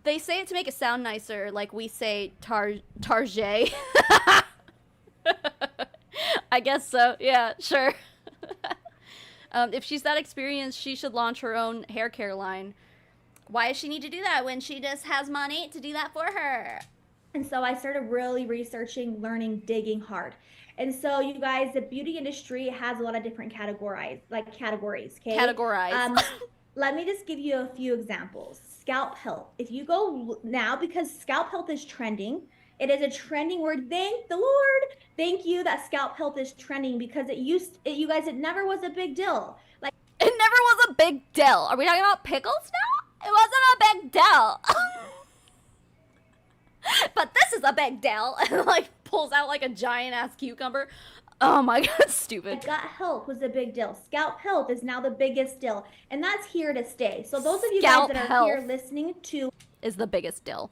They say it to make it sound nicer, like we say Target. I guess so. Yeah, sure. If she's that experienced, she should launch her own hair care line. Why does she need to do that when she just has money to do that for her? And so I started really researching, learning, digging hard. And so you guys, the beauty industry has a lot of different categories, okay? Categorize. Let me just give you a few examples. Scalp health. If you go now, because scalp health is trending, it is a trending word. Thank the Lord. Thank you that scalp health is trending, because you guys, it never was a big deal. Like, It never was a big deal. Are we talking about pickles now? It wasn't a big deal. But this is a big deal. And like pulls out like a giant ass cucumber. Oh my god, stupid. gut health was a big deal. Scalp health is now the biggest deal, and that's here to stay. So those of you Scalp guys that are health here listening to is the biggest deal.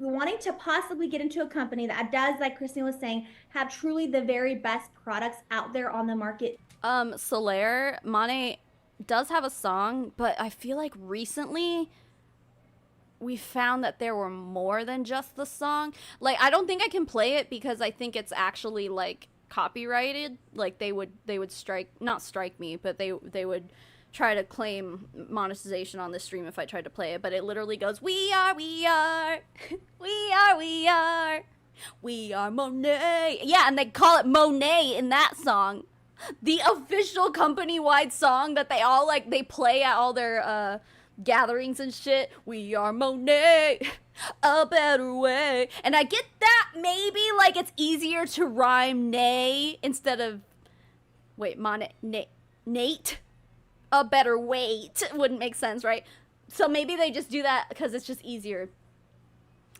wanting to possibly get into a company that does, like Christine was saying, have truly the very best products out there on the market. Solaire, Mane does have a song, but I feel like recently we found that there were more than just the song. Like, I don't think I can play it because I think it's actually like copyrighted. Like they would not strike me, but they would try to claim monetization on the stream if I tried to play it. But it literally goes, we are Monet. Yeah, and they call it Monet in that song. The official company-wide song that they all like, they play at all their gatherings and shit. We are Monet, a better way. And I get that maybe like it's easier to rhyme nay instead of Nate, a better weight wouldn't make sense, right? So maybe they just do that because it's just easier.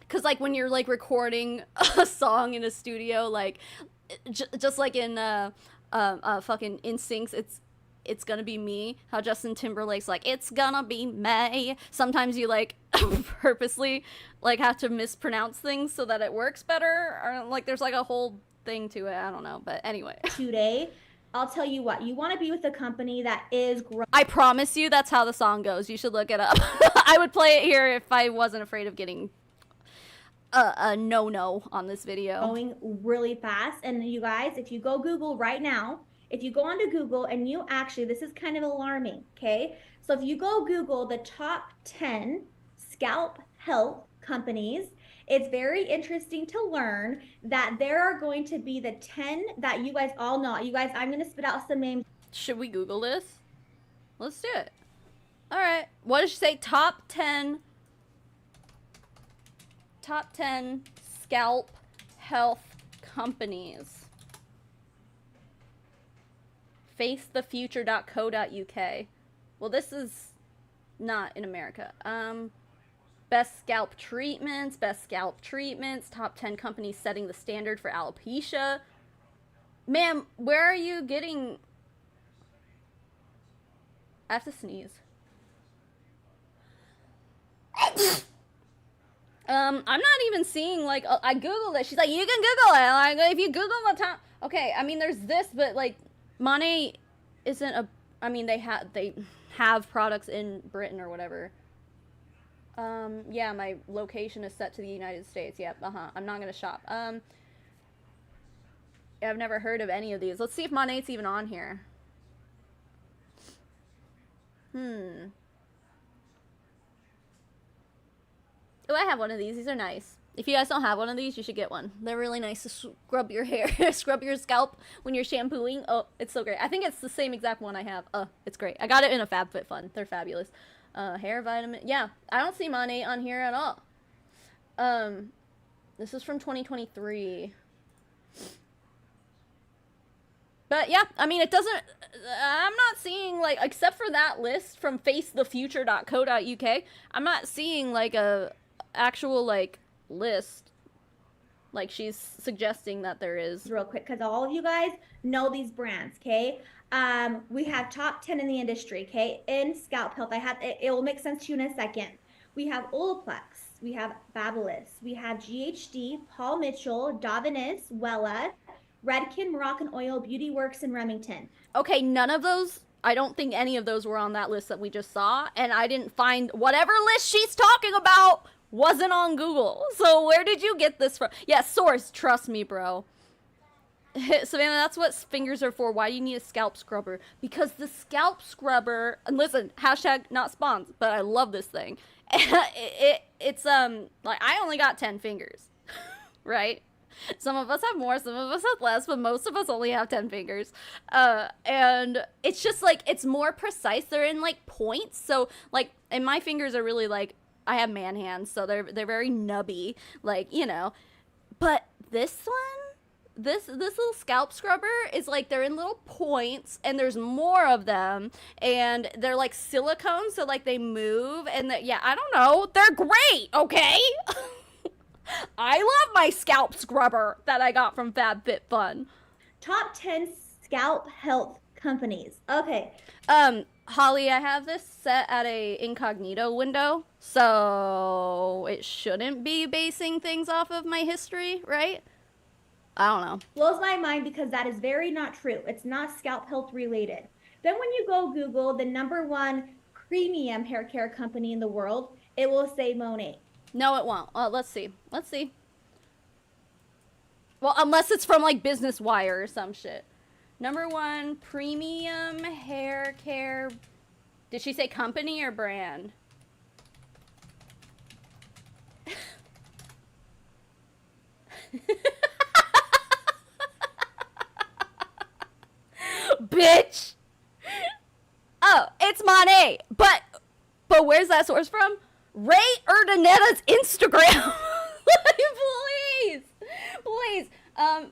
Because like when you're like recording a song in a studio, like just like in fucking NSYNC's it's gonna be me, how Justin Timberlake's like, it's gonna be May. Sometimes you like purposely like have to mispronounce things so that it works better, or like there's like a whole thing to it. I don't know, but anyway. Today, I'll tell you what, you want to be with a company that is growing. I promise you that's how the song goes. You should look it up. I would play it here if I wasn't afraid of getting a no on this video. Going really fast. And you guys, if you go Google right now, if you go onto Google and you actually, this is kind of alarming, okay? So if you go Google the top 10 scalp health companies, it's very interesting to learn that there are going to be the 10 that you guys all know. You guys, I'm going to spit out some names. Should we Google this? Let's do it. All right. What did she say? Top 10 scalp health companies. facethefuture.co.uk. Well, this is not in America. Best scalp treatments, top 10 companies setting the standard for alopecia. Ma'am, where are you getting... I have to sneeze. I'm not even seeing, like, I Googled it. She's like, you can Google it. Like, if you Google the top... Okay, I mean, there's this, but, like, Monet isn't a... I mean, they have products in Britain or whatever. Yeah, my location is set to the United States. Yep, I'm not gonna shop. I've never heard of any of these. Let's see if Monet's even on here. Oh, I have one of these. These are nice. If you guys don't have one of these, you should get one. They're really nice to scrub your hair, scrub your scalp when you're shampooing. Oh, it's so great. I think it's the same exact one I have. It's great. I got it in a FabFitFun. They're fabulous. Hair vitamin. Yeah, I don't see Monet on here at all. This is from 2023. But yeah, I mean, it doesn't, I'm not seeing, like, except for that list from facethefuture.co.uk, I'm not seeing, like, a actual, like, list like she's suggesting that there is. Real quick, because all of you guys know these brands, okay? We have top 10 in the industry, okay? In scalp health, it will make sense to you in a second. We have Olaplex, we have Babyliss, we have GHD, Paul Mitchell, Davinis, Wella, Redken, Moroccan Oil, Beauty Works, and Remington. Okay, none of those, I don't think any of those were on that list that we just saw, and I didn't find whatever list she's talking about wasn't on Google. So where did you get this from? Yeah, source, trust me, bro. Savannah, that's what fingers are for. Why do you need a scalp scrubber? Because the scalp scrubber, and listen, hashtag not spawns, but I love this thing. It's like I only got 10 fingers, right? Some of us have more, some of us have less, but most of us only have 10 fingers. And it's just like, it's more precise. They're in like points. So like, and my fingers are really like, I have man hands, so they're very nubby, like, you know. But this one, this little scalp scrubber is like, they're in little points, and there's more of them, and they're like silicone, so like they move, and yeah, I don't know, they're great, okay? I love my scalp scrubber that I got from FabFitFun. Top 10 scalp health companies. Okay. Holly, I have this set at a incognito window, so it shouldn't be basing things off of my history, right? I don't know. Blows my mind because that is very not true. It's not scalp health related. Then when you go Google the #1 premium hair care company in the world, it will say Monet. No, it won't. Let's see. Let's see. Well, unless it's from like Business Wire or some shit. #1 premium hair care. Did she say company or brand? Bitch. Oh, it's Monet. But where's that source from? Ray Urdanetta's Instagram. Please.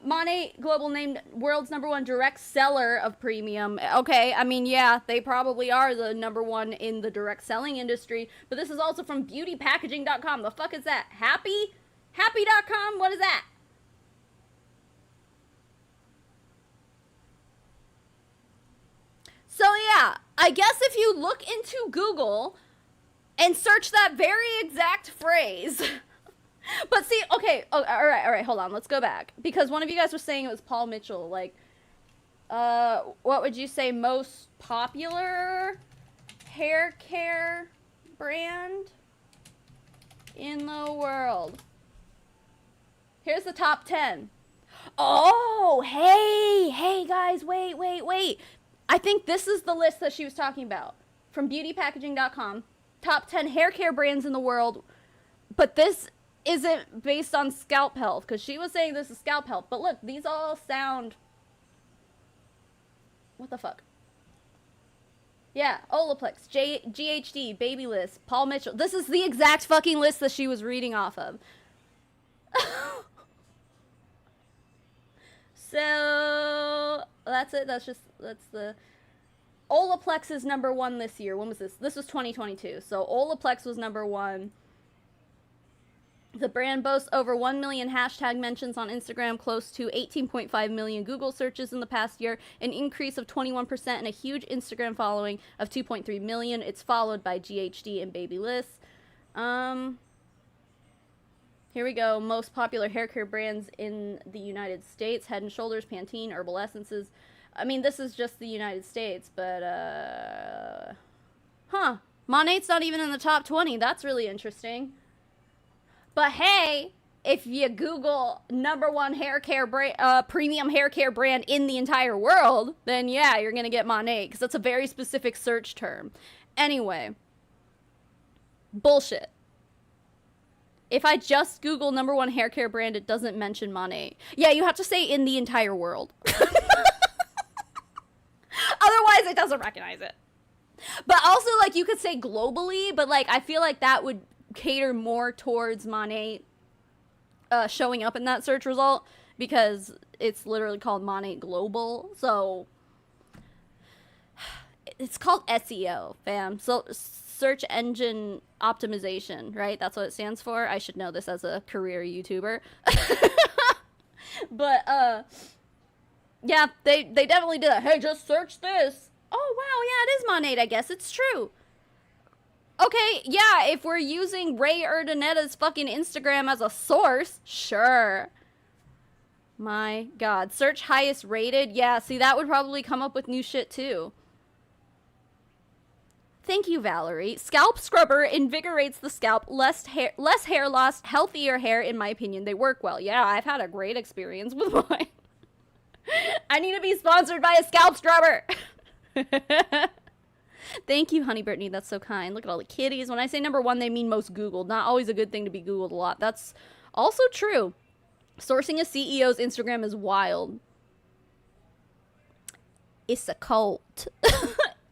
Monet Global named world's #1 direct seller of premium. Okay, I mean, yeah, they probably are the #1 in the direct selling industry, but this is also from beautypackaging.com. The fuck is that? Happy.com? What is that? So yeah, I guess if you look into Google and search that very exact phrase. But see, okay, all right, hold on, let's go back. Because one of you guys was saying it was Paul Mitchell, like, what would you say most popular hair care brand in the world? Here's the top 10. Oh, hey, guys, wait. I think this is the list that she was talking about. From beautypackaging.com. Top 10 hair care brands in the world. But this isn't based on scalp health, because she was saying this is scalp health. But look, these all sound... What the fuck? Yeah, Olaplex, GHD, Babyliss, Paul Mitchell. This is the exact fucking list that she was reading off of. So, that's it. That's the... Olaplex is #1 this year. When was this? This was 2022. So, Olaplex was #1. The brand boasts over 1 million hashtag mentions on Instagram, close to 18.5 million Google searches in the past year, an increase of 21%, and a huge Instagram following of 2.3 million. It's followed by GHD and Babyliss. Here we go. Most popular hair care brands in the United States. Head & Shoulders, Pantene, Herbal Essences. I mean, this is just the United States, but, Monet's not even in the top 20. That's really interesting. But hey, if you Google #1 hair care brand, premium hair care brand in the entire world, then yeah, you're going to get Monet, because that's a very specific search term. Anyway. Bullshit. If I just Google #1 hair care brand, it doesn't mention Monet. Yeah, you have to say in the entire world. Otherwise, it doesn't recognize it. But also, like, you could say globally, but, like, I feel like that would cater more towards Monet showing up in that search result, because it's literally called Monet Global. So, it's called SEO, fam. So, search engine optimization, right? That's what it stands for. I should know this as a career YouTuber. But, yeah, they definitely did that. Hey, just search this. Oh, wow, yeah, it is Monet, I guess. It's true. Okay, yeah, if we're using Ray Urdanetta's fucking Instagram as a source, sure. My God. Search highest rated. Yeah, see, that would probably come up with new shit, too. Thank you, Valerie. Scalp scrubber invigorates the scalp, less hair loss, healthier hair, in my opinion. They work well. Yeah, I've had a great experience with mine. I need to be sponsored by a scalp scrubber. Thank you, Honey Brittany. That's so kind. Look at all the kitties. When I say number one, they mean most Googled. Not always a good thing to be Googled a lot. That's also true. Sourcing a CEO's Instagram is wild. It's a cult.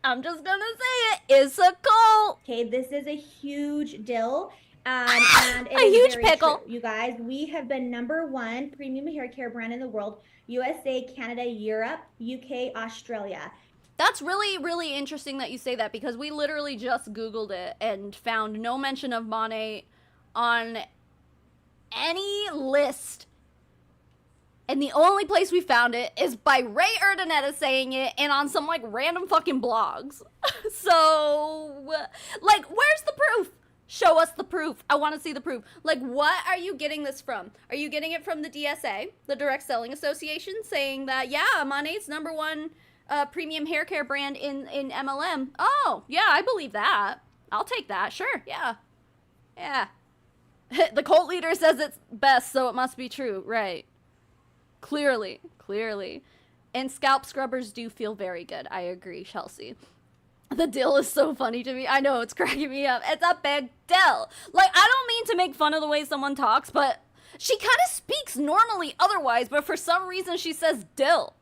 I'm just gonna say it. It's a cult. Okay, this is a huge deal. And it A is huge very pickle. true. You guys, we have been #1 premium hair care brand in the world. USA, Canada, Europe, UK, Australia. That's really, really interesting that you say that, because we literally just Googled it and found no mention of Monet on any list. And the only place we found it is by Ray Urdaneta saying it and on some, like, random fucking blogs. So, like, where's the proof? Show us the proof. I want to see the proof. Like, what are you getting this from? Are you getting it from the DSA, the Direct Selling Association, saying that, yeah, Monet's #1 premium hair care brand in MLM? Oh, yeah, I believe that. I'll take that. Sure, yeah. Yeah. The cult leader says it's best, so it must be true. Right. Clearly. And scalp scrubbers do feel very good. I agree, Chelsea. The dill is so funny to me. I know, it's cracking me up. It's a big dill. Like, I don't mean to make fun of the way someone talks, but she kind of speaks normally otherwise, but for some reason she says dill.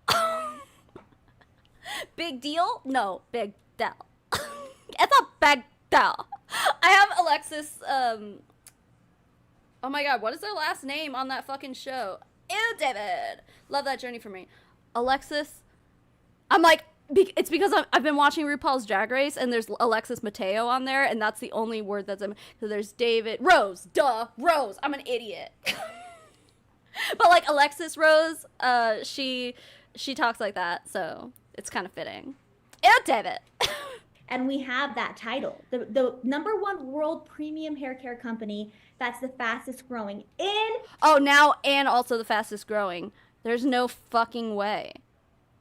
Big deal? No, big dill. It's a big dill. I have Alexis, oh my god, what is their last name on that fucking show? Ew, David. Love that journey for me. Alexis. I'm like, it's because I've been watching RuPaul's Drag Race, and there's Alexis Mateo on there, and that's the only word that's in. So there's David. Rose. Duh. Rose. I'm an idiot. But, like, Alexis Rose, she talks like that, so it's kind of fitting. Ew, David. And we have that title. The #1 world premium hair care company that's the fastest growing in. Oh, now, and also the fastest growing. There's no fucking way.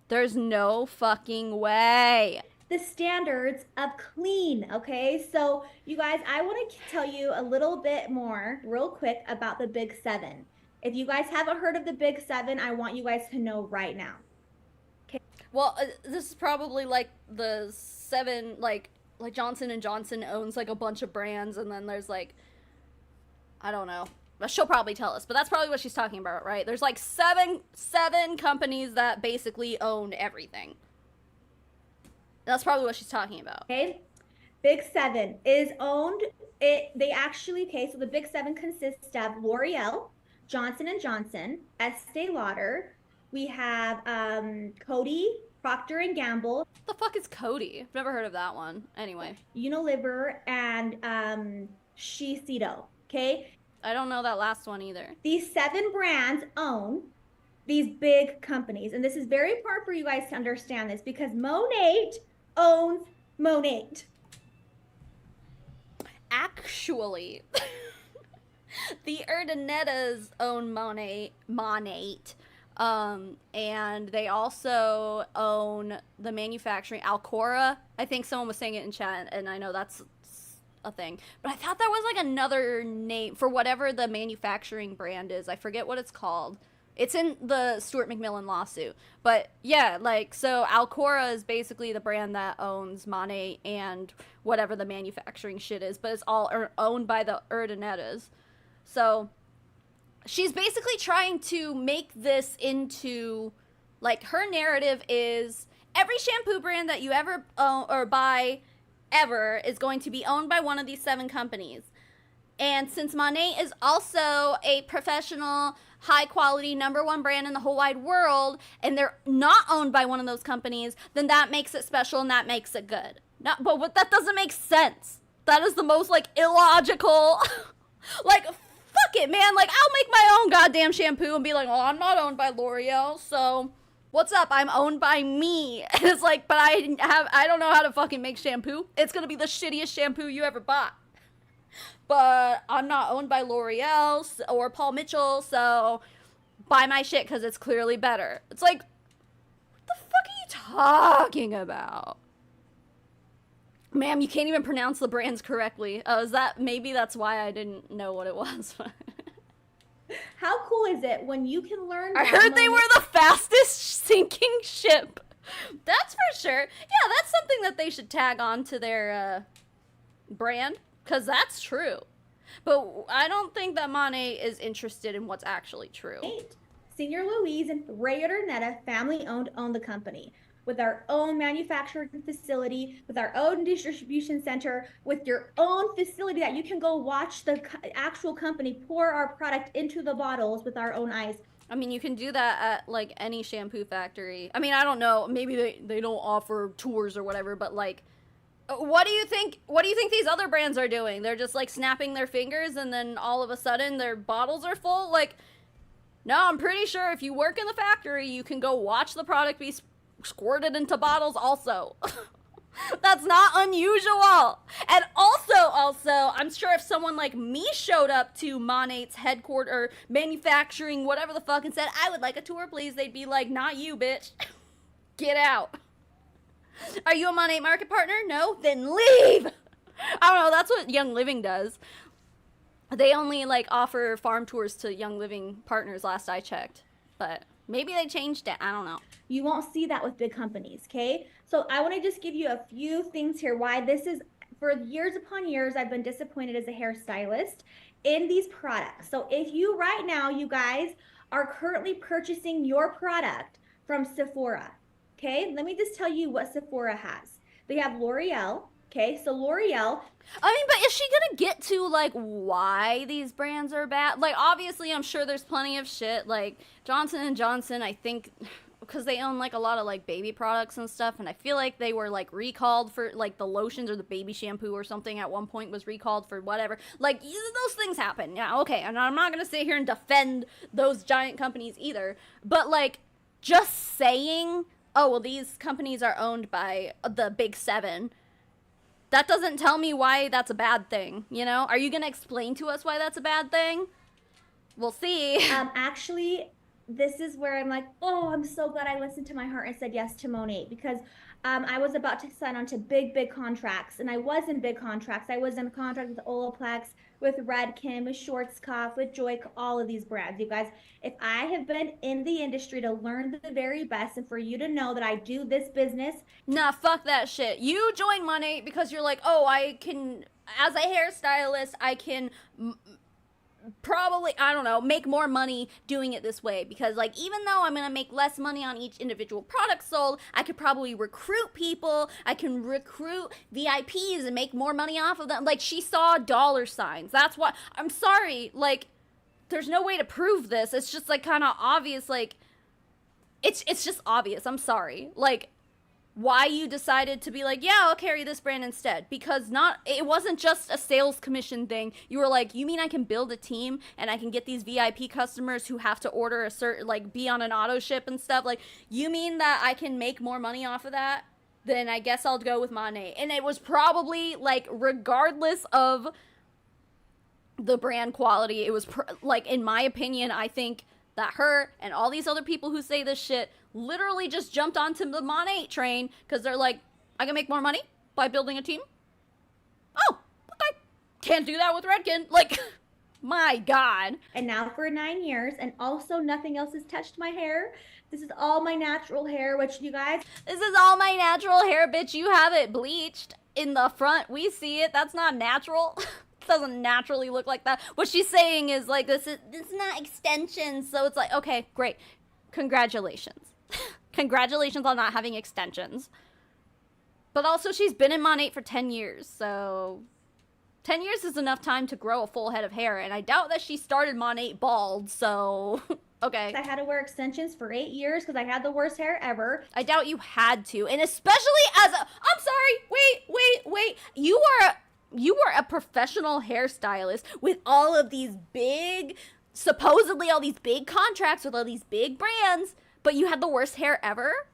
There's no fucking way. The standards of clean, okay? So, you guys, I want to tell you a little bit more real quick about the Big 7. If you guys haven't heard of the Big 7, I want you guys to know right now. Well, this is probably like the 7, like Johnson & Johnson owns like a bunch of brands, and then there's like, I don't know. But she'll probably tell us, but that's probably what she's talking about, right? There's like seven companies that basically own everything. That's probably what she's talking about. Okay, Big 7 is owned. They actually, okay, so the Big 7 consists of L'Oreal, Johnson & Johnson, Estee Lauder. We have Coty, Procter & Gamble. What the fuck is Coty? I've never heard of that one. Anyway. Unilever, and Shiseido, okay? I don't know that last one either. These 7 brands own these big companies. And this is very important for you guys to understand this, because Monat owns Monat. Actually, the Urdanetas own Monat. And they also own the manufacturing Alcora. I think someone was saying it in chat, and I know that's a thing, but I thought there was like another name for whatever the manufacturing brand is. I forget what it's called. It's in the Stuart McMillan lawsuit, but yeah, like, so Alcora is basically the brand that owns Monat and whatever the manufacturing shit is, but it's all owned by the Urdanetas. So she's basically trying to make this into, like, her narrative is every shampoo brand that you ever own or buy ever is going to be owned by one of these 7 companies. And since Monat is also a professional, high-quality, #1 brand in the whole wide world, and they're not owned by one of those companies, then that makes it special and that makes it good. But that doesn't make sense. That is the most, like, illogical, like, fuck it, man. Like, I'll make my own goddamn shampoo and be like, well, I'm not owned by L'Oreal, so what's up? I'm owned by me. And it's like, but I don't know how to fucking make shampoo. It's gonna be the shittiest shampoo you ever bought. But I'm not owned by L'Oreal or Paul Mitchell, so buy my shit because it's clearly better. It's like, what the fuck are you talking about? Ma'am, you can't even pronounce the brands correctly. Maybe that's why I didn't know what it was. How cool is it when you can learn I that, heard they Monet? were the fastest sinking ship. That's for sure. Yeah, that's something that they should tag on to their brand, because that's true. But I don't think that Monet is interested in what's actually true. Senior Louise and Ray Ardernetta, family owned, own the company with our own manufacturing facility, with our own distribution center, with your own facility that you can go watch the actual company pour our product into the bottles with our own eyes. I mean, you can do that at like any shampoo factory. I mean, I don't know, maybe they don't offer tours or whatever, but like, what do you think these other brands are doing? They're just like snapping their fingers and then all of a sudden their bottles are full? Like, no, I'm pretty sure if you work in the factory, you can go watch the product be squirted into bottles also. That's not unusual. And also, I'm sure if someone like me showed up to Monet's headquarters or manufacturing, whatever the fuck, and said, I would like a tour, please, they'd be like, not you, bitch. Get out. Are you a Monet market partner? No? Then leave. I don't know, that's what Young Living does. They only like offer farm tours to Young Living partners last I checked. But maybe they changed it. I don't know. You won't see that with big companies, okay? So I want to just give you a few things here why this is, for years upon years, I've been disappointed as a hairstylist in these products. So if you right now, you guys, are currently purchasing your product from Sephora, okay? Let me just tell you what Sephora has. They have L'Oreal, okay? So L'Oreal. I mean, but is she gonna get to, like, why these brands are bad? Like, obviously, I'm sure there's plenty of shit. Like, Johnson & Johnson, I think, because they own, like, a lot of, like, baby products and stuff, and I feel like they were, like, recalled for, like, the lotions or the baby shampoo or something at one point was recalled for whatever. Like, those things happen. Yeah, okay, and I'm not gonna sit here and defend those giant companies either, but, like, just saying, oh, well, these companies are owned by the big seven, that doesn't tell me why that's a bad thing, you know? Are you gonna explain to us why that's a bad thing? We'll see. Actually, this is where I'm like, oh, I'm so glad I listened to my heart and said yes to Monet, because I was about to sign on to big contracts, and I was in big contracts. I was in contract with Olaplex, with Redken, with Schwarzkopf, with Joy, all of these brands. You guys, if I have been in the industry to learn the very best, and for you to know that I do this business. Nah, fuck that shit. You join Money because you're like, oh, I can, as a hairstylist, I can probably, I don't know, make more money doing it this way, because like, even though I'm gonna make less money on each individual product sold, I could probably recruit people, I can recruit VIPs and make more money off of them. Like, she saw dollar signs. That's why, I'm sorry, like, there's no way to prove this. It's just like kind of obvious, like, it's just obvious. I'm sorry. Like, why you decided to be like, yeah, I'll carry this brand instead, because it wasn't just a sales commission thing. You were like, you mean I can build a team and I can get these VIP customers who have to order a certain, like, be on an auto ship and stuff? Like, you mean that I can make more money off of that? Then I guess I'll go with Monet. And it was probably, like, regardless of the brand quality, it was like, in my opinion, I think that her and all these other people who say this shit literally just jumped onto the Monet train because they're like, I can make more money by building a team? Oh, okay. Can't do that with Redken. Like, my God. And now for 9 years, and also nothing else has touched my hair. This is all my natural hair, which you guys. This is all my natural hair, bitch. You have it bleached in the front. We see it. That's not natural. Doesn't naturally look like that. What she's saying is like, this is not extensions, so it's like, okay, great, congratulations. Congratulations on not having extensions. But also, she's been in Monet for 10 years, so 10 years is enough time to grow a full head of hair, and I doubt that she started Monet bald, so okay. I had to wear extensions for 8 years because I had the worst hair ever. I doubt you had to, and especially as a, I'm sorry, wait, you are a professional hairstylist with all of these big, supposedly all these big contracts with all these big brands, but you had the worst hair ever?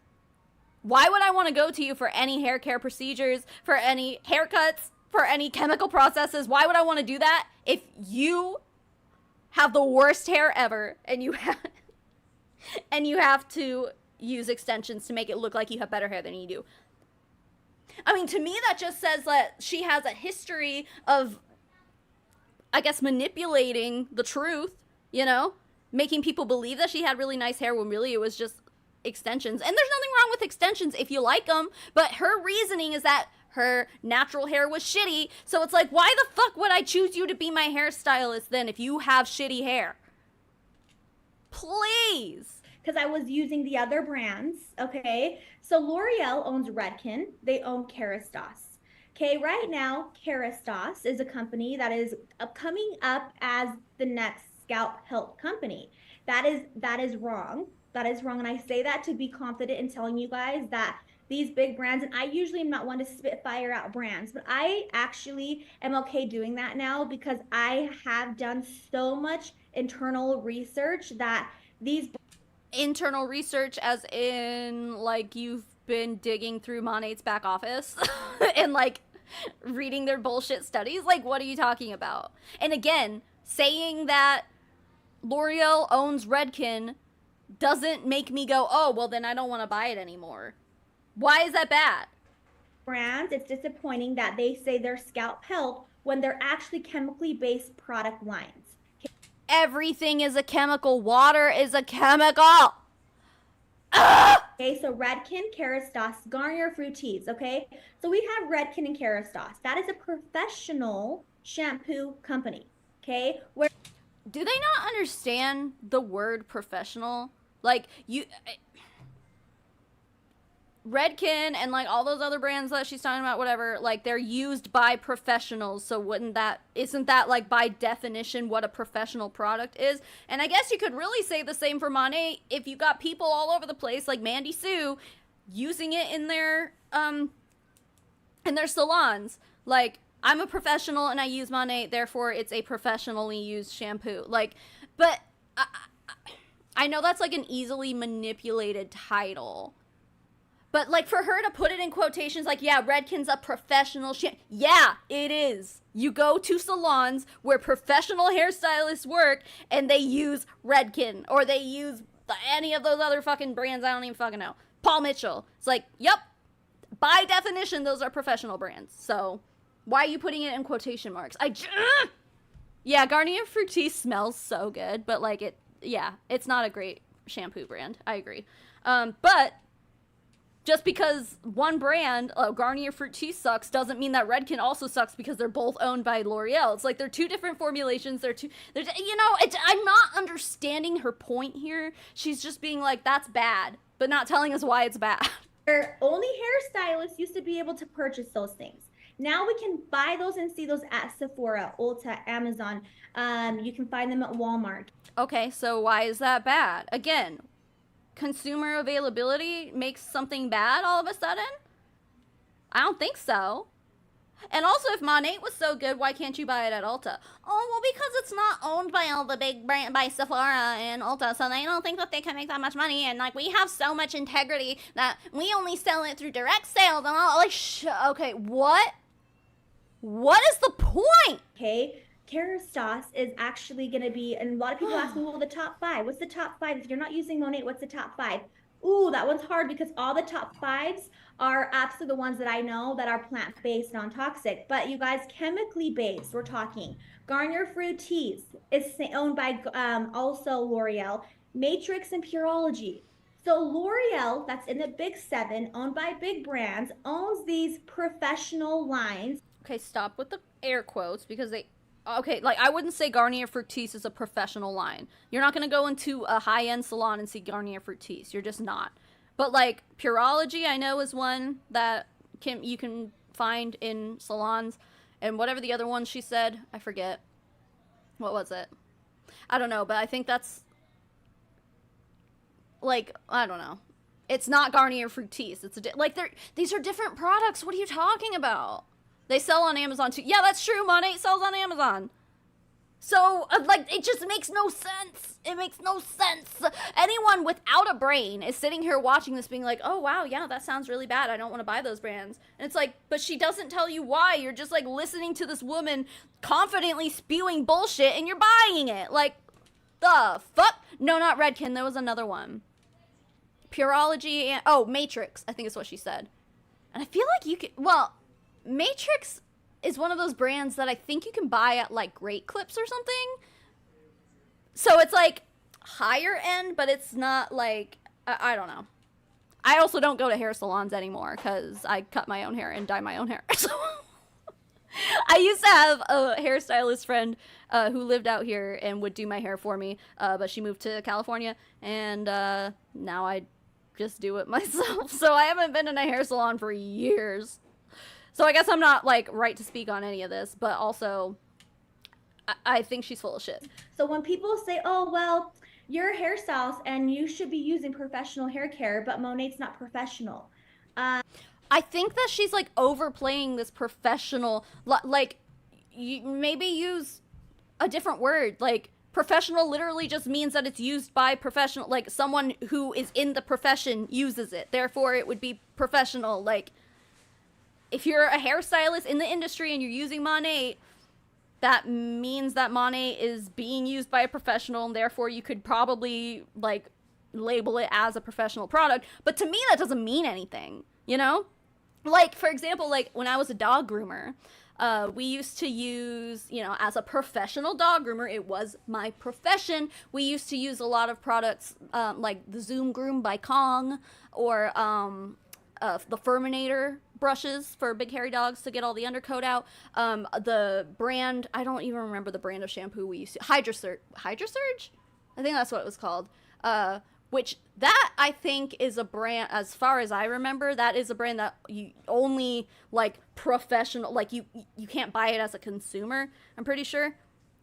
Why would I want to go to you for any hair care procedures, for any haircuts, for any chemical processes? Why would I want to do that if you have the worst hair ever and you have to use extensions to make it look like you have better hair than you do? I mean, to me, that just says that she has a history of, I guess, manipulating the truth you know, making people believe that she had really nice hair when really it was just extensions. And there's nothing wrong with extensions if you like them, but her reasoning is that her natural hair was shitty. So it's like, why the fuck would I choose you to be my hairstylist then if you have shitty hair? Please. Because I was using the other brands, okay? So L'Oreal owns Redken. They own Kerastase. Okay, right now, Kerastase is a company that is coming up as the next scalp health company. That is wrong. That is wrong. And I say that to be confident in telling you guys that these big brands, and I usually am not one to spit fire out brands, but I actually am okay doing that now because I have done so much internal research that these Internal research as in, like, you've been digging through Monat's back office and, like, reading their bullshit studies? Like, what are you talking about? And again, saying that L'Oreal owns Redken doesn't make me go, oh, well, then I don't want to buy it anymore. Why is that bad? brands, it's disappointing that they say they're scalp health when they're actually chemically based product lines. Everything is a chemical. Water is a chemical. Ugh! Okay, so Redken, Kerastase, Garnier Fructis, okay? So we have Redken and Kerastase. That is a professional shampoo company, okay? Where Do they not understand the word professional? Like, Redken and like all those other brands that she's talking about, whatever, like they're used by professionals. So isn't that like by definition what a professional product is? And I guess you could really say the same for Monet if you got people all over the place like Mandy Sue using it in their salons. Like, I'm a professional and I use Monet, therefore it's a professionally used shampoo. Like, but I know that's like an easily manipulated title. But, like, for her to put it in quotations like, yeah, Redken's a professional yeah, it is. You go to salons where professional hairstylists work and they use Redken or they use any of those other fucking brands I don't even fucking know. Paul Mitchell. It's like, yep, by definition, those are professional brands. So, why are you putting it in quotation marks? Yeah, Garnier Fructis smells so good, but, like, it's not a great shampoo brand. I agree. But just because one brand, Garnier Fructis, sucks doesn't mean that Redken also sucks because they're both owned by L'Oreal. It's like they're two different formulations. I'm not understanding her point here. She's just being like, that's bad, but not telling us why it's bad. only hairstylists used to be able to purchase those things. Now we can buy those and see those at Sephora, Ulta, Amazon. You can find them at Walmart. Okay, so why is that bad? Again, consumer availability makes something bad all of a sudden? I don't think so. And also, if Monet was so good, why can't you buy it at Ulta? Oh, well, because it's not owned by all the big brand, by Sephora and Ulta, so they don't think that they can make that much money. And like, we have so much integrity that we only sell it through direct sales and all. Like, okay, what? What is the point? Okay, Kerastase is actually going to be, and a lot of people ask me, well, the top 5. What's the top 5? If you're not using Monet, what's the top 5? Ooh, that one's hard because all the top 5s are absolutely the ones that I know that are plant-based, non-toxic. But you guys, chemically based, we're talking. Garnier Fructis is owned by also L'Oreal, Matrix and Pureology. So L'Oreal, that's in the big 7, owned by big brands, owns these professional lines. Okay, stop with the air quotes because okay, like, I wouldn't say Garnier Fructis is a professional line. You're not going to go into a high-end salon and see Garnier Fructis. You're just not. But, like, Pureology, I know, is one that you can find in salons. And whatever the other one she said, I forget. What was it? I don't know, but I think that's, like, I don't know. It's not Garnier Fructis. It's these are different products. What are you talking about? They sell on Amazon too. Yeah, that's true. Monet sells on Amazon. So, like, it just makes no sense. It makes no sense. Anyone without a brain is sitting here watching this being like, oh, wow, yeah, that sounds really bad. I don't want to buy those brands. And it's like, but she doesn't tell you why. You're just, like, listening to this woman confidently spewing bullshit and you're buying it. Like, the fuck? No, not Redken. There was another one. Pureology and, Matrix, I think is what she said. And I feel like you could, well, Matrix is one of those brands that I think you can buy at like Great Clips or something. So it's like higher end, but it's not like, I don't know. I also don't go to hair salons anymore because I cut my own hair and dye my own hair. So I used to have a hairstylist friend who lived out here and would do my hair for me, but she moved to California, and now I just do it myself. So I haven't been in a hair salon for years. So I guess I'm not like right to speak on any of this, but also I think she's full of shit. So when people say, oh, well, you're a hairstylist and you should be using professional hair care, but Monat's not professional. I think that she's like overplaying this professional, like, you maybe use a different word. Like, professional literally just means that it's used by professional, like someone who is in the profession uses it. Therefore, it would be professional. Like, if you're a hairstylist in the industry and you're using Monat, that means that Monat is being used by a professional, and therefore you could probably like label it as a professional product. But to me, that doesn't mean anything, you know? Like, for example, like when I was a dog groomer, we used to use, you know, as a professional dog groomer, it was my profession. We used to use a lot of products like the Zoom Groom by Kong, or the Furminator brushes for big hairy dogs to get all the undercoat out. The brand, I don't even remember the brand of shampoo we used to, Hydrosurge? I think that's what it was called. Which that I think is a brand, as far as I remember, that is a brand that you only like professional, like you can't buy it as a consumer, I'm pretty sure.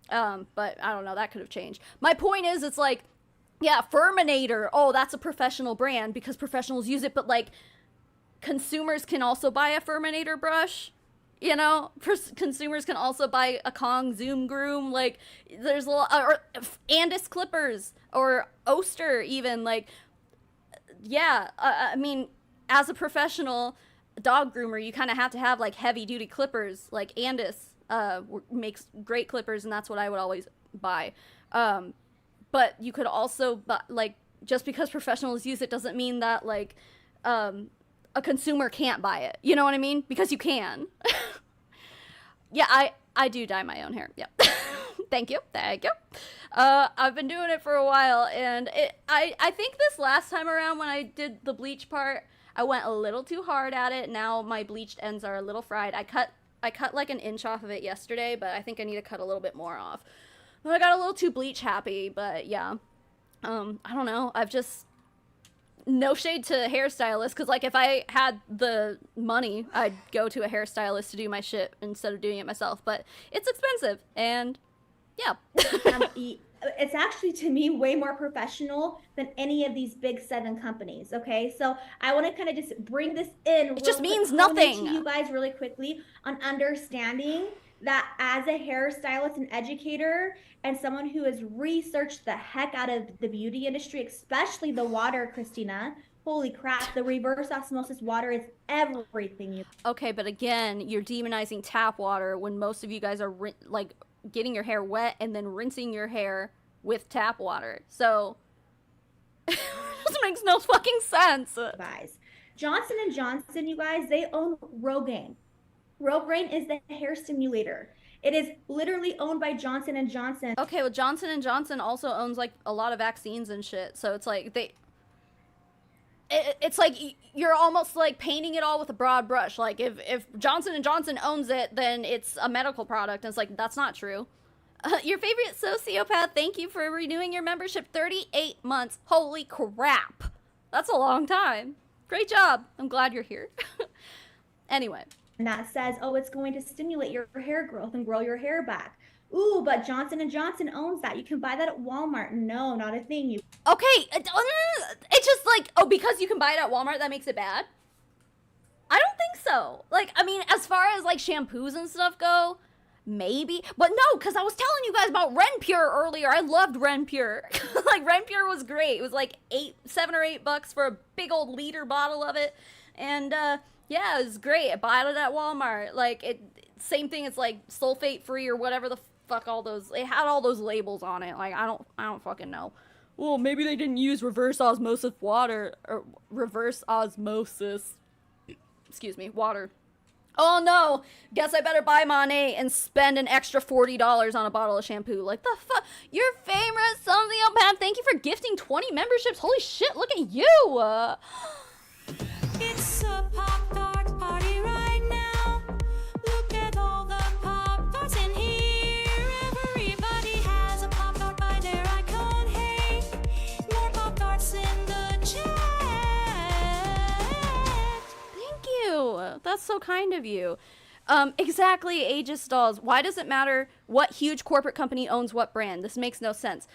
But I don't know, that could have changed. My point is, it's like, yeah, Furminator, oh, that's a professional brand because professionals use it, but like consumers can also buy a Furminator brush. You know, consumers can also buy a Kong Zoom Groom. Like, there's a lot, or Andis clippers, or Oster even. Like, yeah, I mean, as a professional dog groomer, you kind of have to have like heavy duty clippers. Like Andis makes great clippers, and that's what I would always buy. But you could also buy, like, just because professionals use it doesn't mean that like a consumer can't buy it. You know what I mean? Because you can. Yeah, I do dye my own hair. Yep. Thank you. I've been doing it for a while, and I think this last time around when I did the bleach part, I went a little too hard at it. Now my bleached ends are a little fried. I cut like an inch off of it yesterday, but I think I need to cut a little bit more off. But I got a little too bleach happy, but yeah. I don't know. I've just, no shade to hairstylists, because like if I had the money, I'd go to a hairstylist to do my shit instead of doing it myself, but it's expensive, and yeah. It's actually, to me, way more professional than any of these big 7 companies. Okay, so I want to kind of just bring this in. It just means nothing to you guys really quickly on understanding that as a hairstylist and educator and someone who has researched the heck out of the beauty industry, especially the water, Christina, holy crap, the reverse osmosis water is everything. Okay, but again, you're demonizing tap water when most of you guys are like getting your hair wet and then rinsing your hair with tap water. So this makes no fucking sense. Guys, Johnson & Johnson, you guys, they own Rogaine. Rogaine is the hair stimulator. It is literally owned by Johnson & Johnson. Okay, well, Johnson & Johnson also owns like a lot of vaccines and shit. So it's like it's like you're almost like painting it all with a broad brush. Like if Johnson & Johnson owns it, then it's a medical product. And it's like, that's not true. Your favorite sociopath, thank you for renewing your membership. 38 months. Holy crap. That's a long time. Great job. I'm glad you're here. Anyway. And that says, oh, it's going to stimulate your hair growth and grow your hair back. Ooh, but Johnson & Johnson owns that. You can buy that at Walmart. No, not a thing. Okay, it's just like, oh, because you can buy it at Walmart, that makes it bad? I don't think so. Like, I mean, as far as like shampoos and stuff go, maybe. But no, because I was telling you guys about Renpure earlier. I loved Renpure. Like, Renpure was great. It was like $7 or $8 for a big old liter bottle of it. And, yeah, it was great. I bought it at Walmart. Like, same thing. It's like sulfate free or whatever the fuck all those. It had all those labels on it. Like, I don't fucking know. Well, maybe they didn't use reverse osmosis water or reverse osmosis. Excuse me, water. Oh no, guess I better buy Monet and spend an extra $40 on a bottle of shampoo. Like the fuck? Your favorite sociopath, thank you for gifting 20 memberships. Holy shit, look at you. It's a Pop-Tart party right now. Look at all the Pop-Tarts in here. Everybody has a Pop-Tart by their icon. Hey, more Pop-Tarts in the chat. Thank you. That's so kind of you. Exactly, Aegis Dolls. Why does it matter what huge corporate company owns what brand? This makes no sense.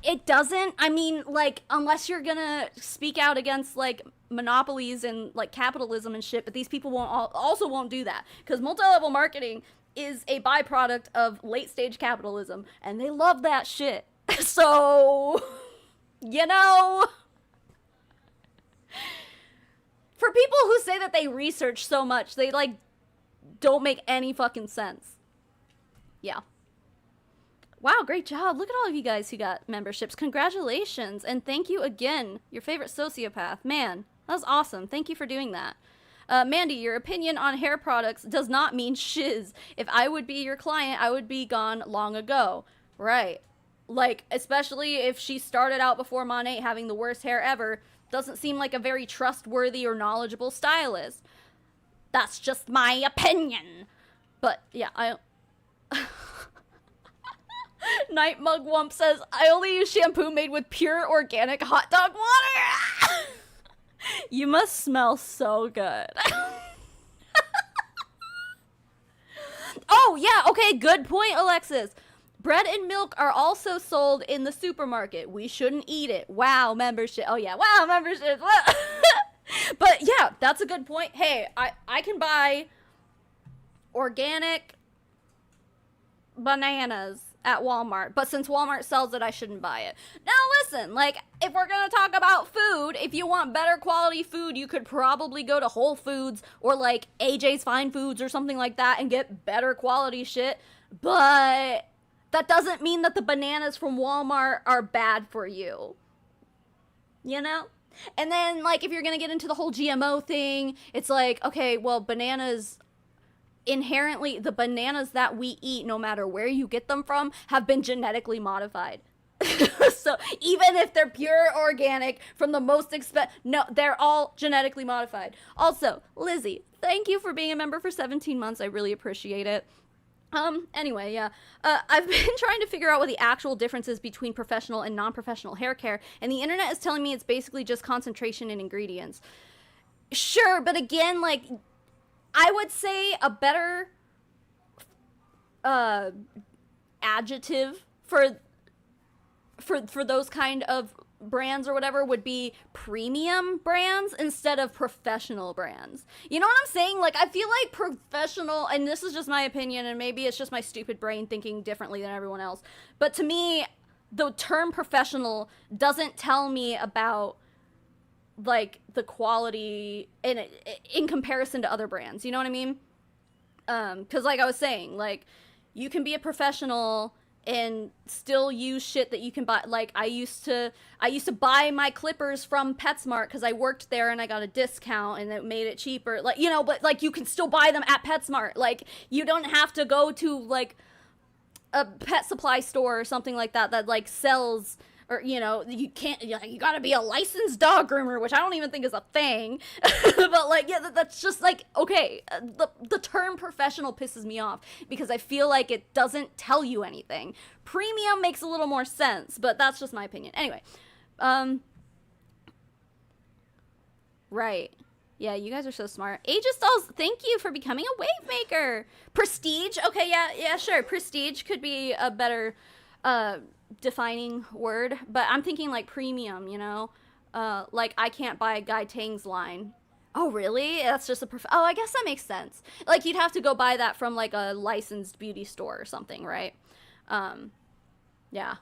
It doesn't. I mean, like, unless you're gonna speak out against, like, monopolies and, like, capitalism and shit, but these people won't do that. Because multi-level marketing is a byproduct of late-stage capitalism, and they love that shit. So, you know... For people who say that they research so much, they, like, don't make any fucking sense. Yeah. Wow, great job. Look at all of you guys who got memberships. Congratulations. And thank you again, your favorite sociopath. Man, that was awesome. Thank you for doing that. Mandy, your opinion on hair products does not mean shiz. If I would be your client, I would be gone long ago. Right. Like, especially if she started out before Monet having the worst hair ever, doesn't seem like a very trustworthy or knowledgeable stylist. That's just my opinion. But, yeah, Night Mug Wump says, I only use shampoo made with pure organic hot dog water. You must smell so good. Oh, yeah, okay, good point, Alexis. Bread and milk are also sold in the supermarket. We shouldn't eat it. Wow, membership. Oh, yeah, wow, membership. But, yeah, that's a good point. Hey, I can buy organic bananas at Walmart, but since Walmart sells it, I shouldn't buy it. Now listen, like, if we're gonna talk about food, if you want better quality food, you could probably go to Whole Foods or like AJ's Fine Foods or something like that and get better quality shit, but that doesn't mean that the bananas from Walmart are bad for you, you know? And then, like, if you're gonna get into the whole GMO thing, it's like, okay, well, bananas inherently, the bananas that we eat, no matter where you get them from, have been genetically modified. So even if they're pure organic from the most no, they're all genetically modified. Also, Lizzie, thank you for being a member for 17 months. I really appreciate it. Anyway, yeah. I've been trying to figure out what the actual difference is between professional and non-professional hair care, and the internet is telling me it's basically just concentration in ingredients. Sure, but again, like, I would say a better adjective for those kind of brands or whatever would be premium brands instead of professional brands. You know what I'm saying? Like, I feel like professional, and this is just my opinion, and maybe it's just my stupid brain thinking differently than everyone else, but to me, the term professional doesn't tell me about, like, the quality in comparison to other brands, you know what I mean? Because like I was saying, like, you can be a professional and still use shit that you can buy. Like, I used to buy my clippers from PetSmart because I worked there and I got a discount and it made it cheaper. Like, you know, but like, you can still buy them at PetSmart. Like, you don't have to go to like a pet supply store or something like that like sells, or, you know, you can't, you gotta be a licensed dog groomer, which I don't even think is a thing. But, like, yeah, that's just, like, okay, the term professional pisses me off, because I feel like it doesn't tell you anything. Premium makes a little more sense, but that's just my opinion. Anyway, right. Yeah, you guys are so smart. Aegis Dolls, thank you for becoming a wave maker. Prestige, okay, yeah, sure. Prestige could be a better, defining word, but I'm thinking like premium, you know, like I can't buy Guy Tang's line. Oh really? That's just oh, I guess that makes sense. Like, you'd have to go buy that from like a licensed beauty store or something, right? Yeah,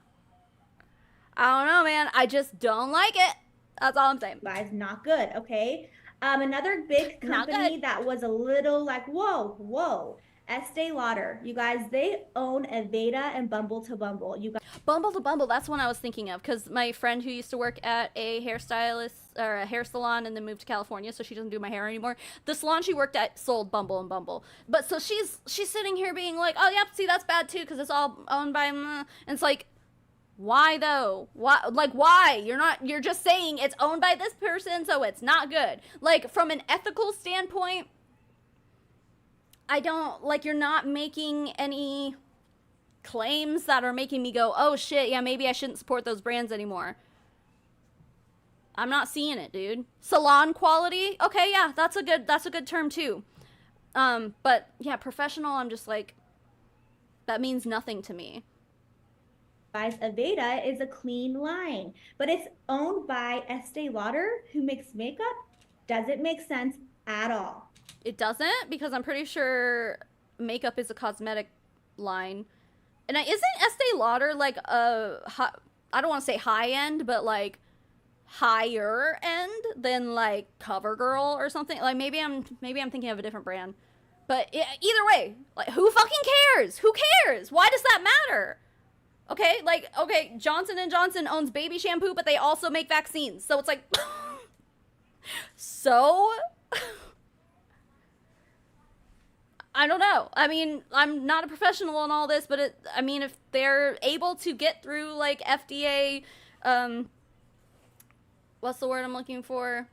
I don't know, man, I just don't like it. That's all I'm saying. Guys, not good. Okay. Another big company that was a little like, whoa, Estee Lauder, you guys, they own Aveda and Bumble to Bumble. You guys, Bumble to Bumble, that's one I was thinking of, because my friend who used to work at a hairstylist or a hair salon and then moved to California, so she doesn't do my hair anymore. The salon she worked at sold Bumble and Bumble, but so she's sitting here being like, oh yep, see, that's bad too because it's all owned by, and it's like, why though? Why? You're just saying it's owned by this person, so it's not good. Like, from an ethical standpoint, I don't, like, you're not making any claims that are making me go, oh shit, yeah, maybe I shouldn't support those brands anymore. I'm not seeing it, dude. Salon quality, okay, yeah, that's a good term too. But yeah, professional, I'm just like, that means nothing to me. guys, Aveda is a clean line, but it's owned by Estee Lauder, who makes makeup. Doesn't make sense at all. It doesn't, because I'm pretty sure makeup is a cosmetic line. And isn't Estee Lauder like a, I don't want to say high end, but like higher end than like CoverGirl or something? Like maybe I'm thinking of a different brand. But either way, like, who fucking cares? Who cares? Why does that matter? Okay, like, okay, Johnson & Johnson owns baby shampoo, but they also make vaccines. So it's like, so... I don't know. I mean, I'm not a professional in all this, but I mean, if they're able to get through, like, FDA, what's the word I'm looking for?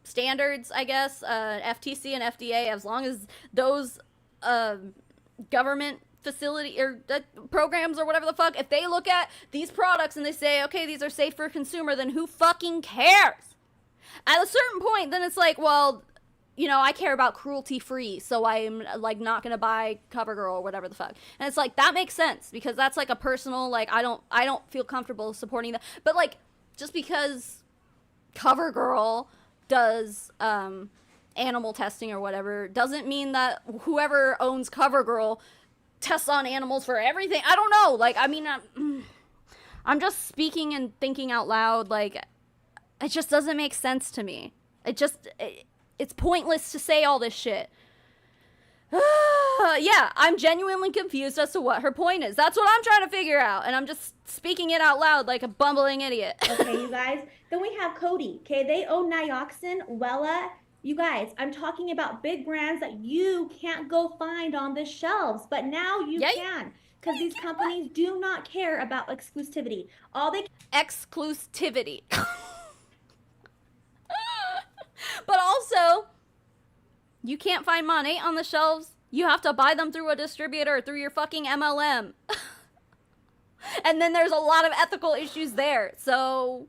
Standards, I guess, FTC and FDA, as long as those, government facility or programs or whatever the fuck, if they look at these products and they say, okay, these are safe for a consumer, then who fucking cares? At a certain point, then it's like, well, you know, I care about cruelty free, so I'm like not gonna buy CoverGirl or whatever the fuck. And it's like, that makes sense because that's like a personal, like, I don't feel comfortable supporting that. But like, just because CoverGirl does animal testing or whatever doesn't mean that whoever owns CoverGirl tests on animals for everything. I don't know. Like, I mean, I'm just speaking and thinking out loud. Like, it just doesn't make sense to me. It's pointless to say all this shit. Yeah, I'm genuinely confused as to what her point is. That's what I'm trying to figure out, and I'm just speaking it out loud like a bumbling idiot. Okay, you guys. Then we have Coty. Okay, they own Nioxin, Wella. You guys, I'm talking about big brands that you can't go find on the shelves, but now you can, because these companies do not care about exclusivity. Exclusivity. But also, you can't find Monat on the shelves. You have to buy them through a distributor, through your fucking MLM. And then there's a lot of ethical issues there. So,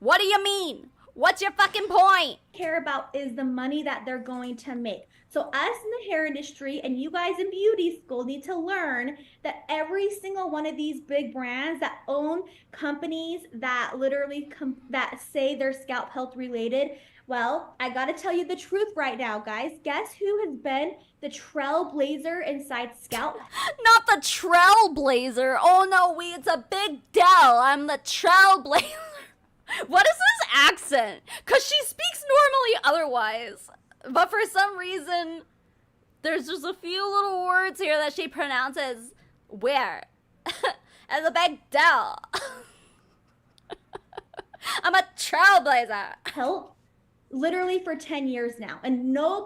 what do you mean? What's your fucking point? Care about is the money that they're going to make. So us in the hair industry and you guys in beauty school need to learn that every single one of these big brands that own companies that literally that say they're scalp health related, well, I got to tell you the truth right now, guys. Guess who has been the trailblazer inside Scalp? Not the trailblazer. Oh no, it's a big deal. I'm the trailblazer. What is this accent? Because she speaks normally otherwise. But for some reason, there's just a few little words here that she pronounces where. As a big deal. I'm a trailblazer. Help literally for 10 years now. And no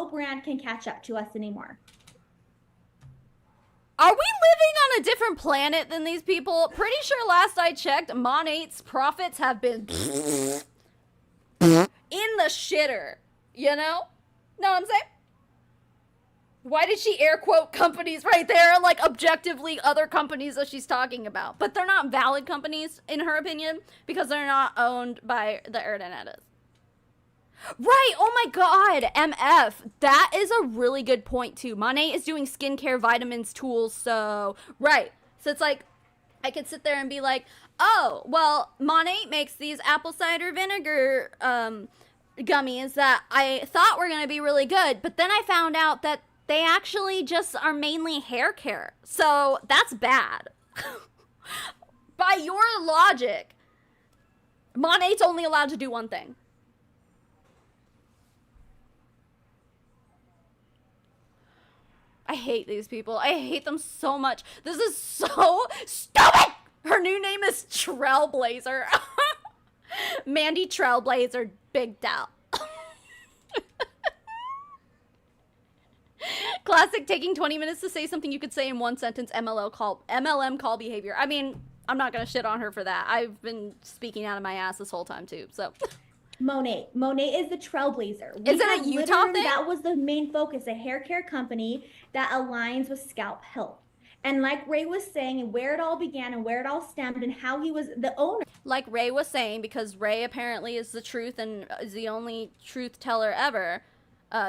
brand can catch up to us anymore. Are we living on a different planet than these people? Pretty sure last I checked, Monat's profits have been in the shitter. You know? Know what I'm saying? Why did she air quote companies right there? Like, objectively other companies that she's talking about. But they're not valid companies, in her opinion, because they're not owned by the Erdenettes. Right, oh my god, MF. That is a really good point, too. Monat is doing skincare, vitamins, tools, so... Right. So it's like, I could sit there and be like, oh, well, Monat makes these apple cider vinegar, gummies that I thought were going to be really good, but then I found out that they actually just are mainly hair care. So that's bad. By your logic, Monat's only allowed to do one thing. I hate these people. I hate them so much. This is so stupid. Her new name is Trailblazer. Mandy Trailblazer Big Doll. Classic taking 20 minutes to say something you could say in one sentence. MLM call behavior. I mean, I'm not gonna shit on her for that. I've been speaking out of my ass this whole time too. So Monet is the trailblazer. Is it a Utah thing? That was the main focus, a hair care company that aligns with scalp health. And like Ray was saying, and where it all began and where it all stemmed and how he was the owner. Like Ray was saying, because Ray apparently is the truth and is the only truth teller ever,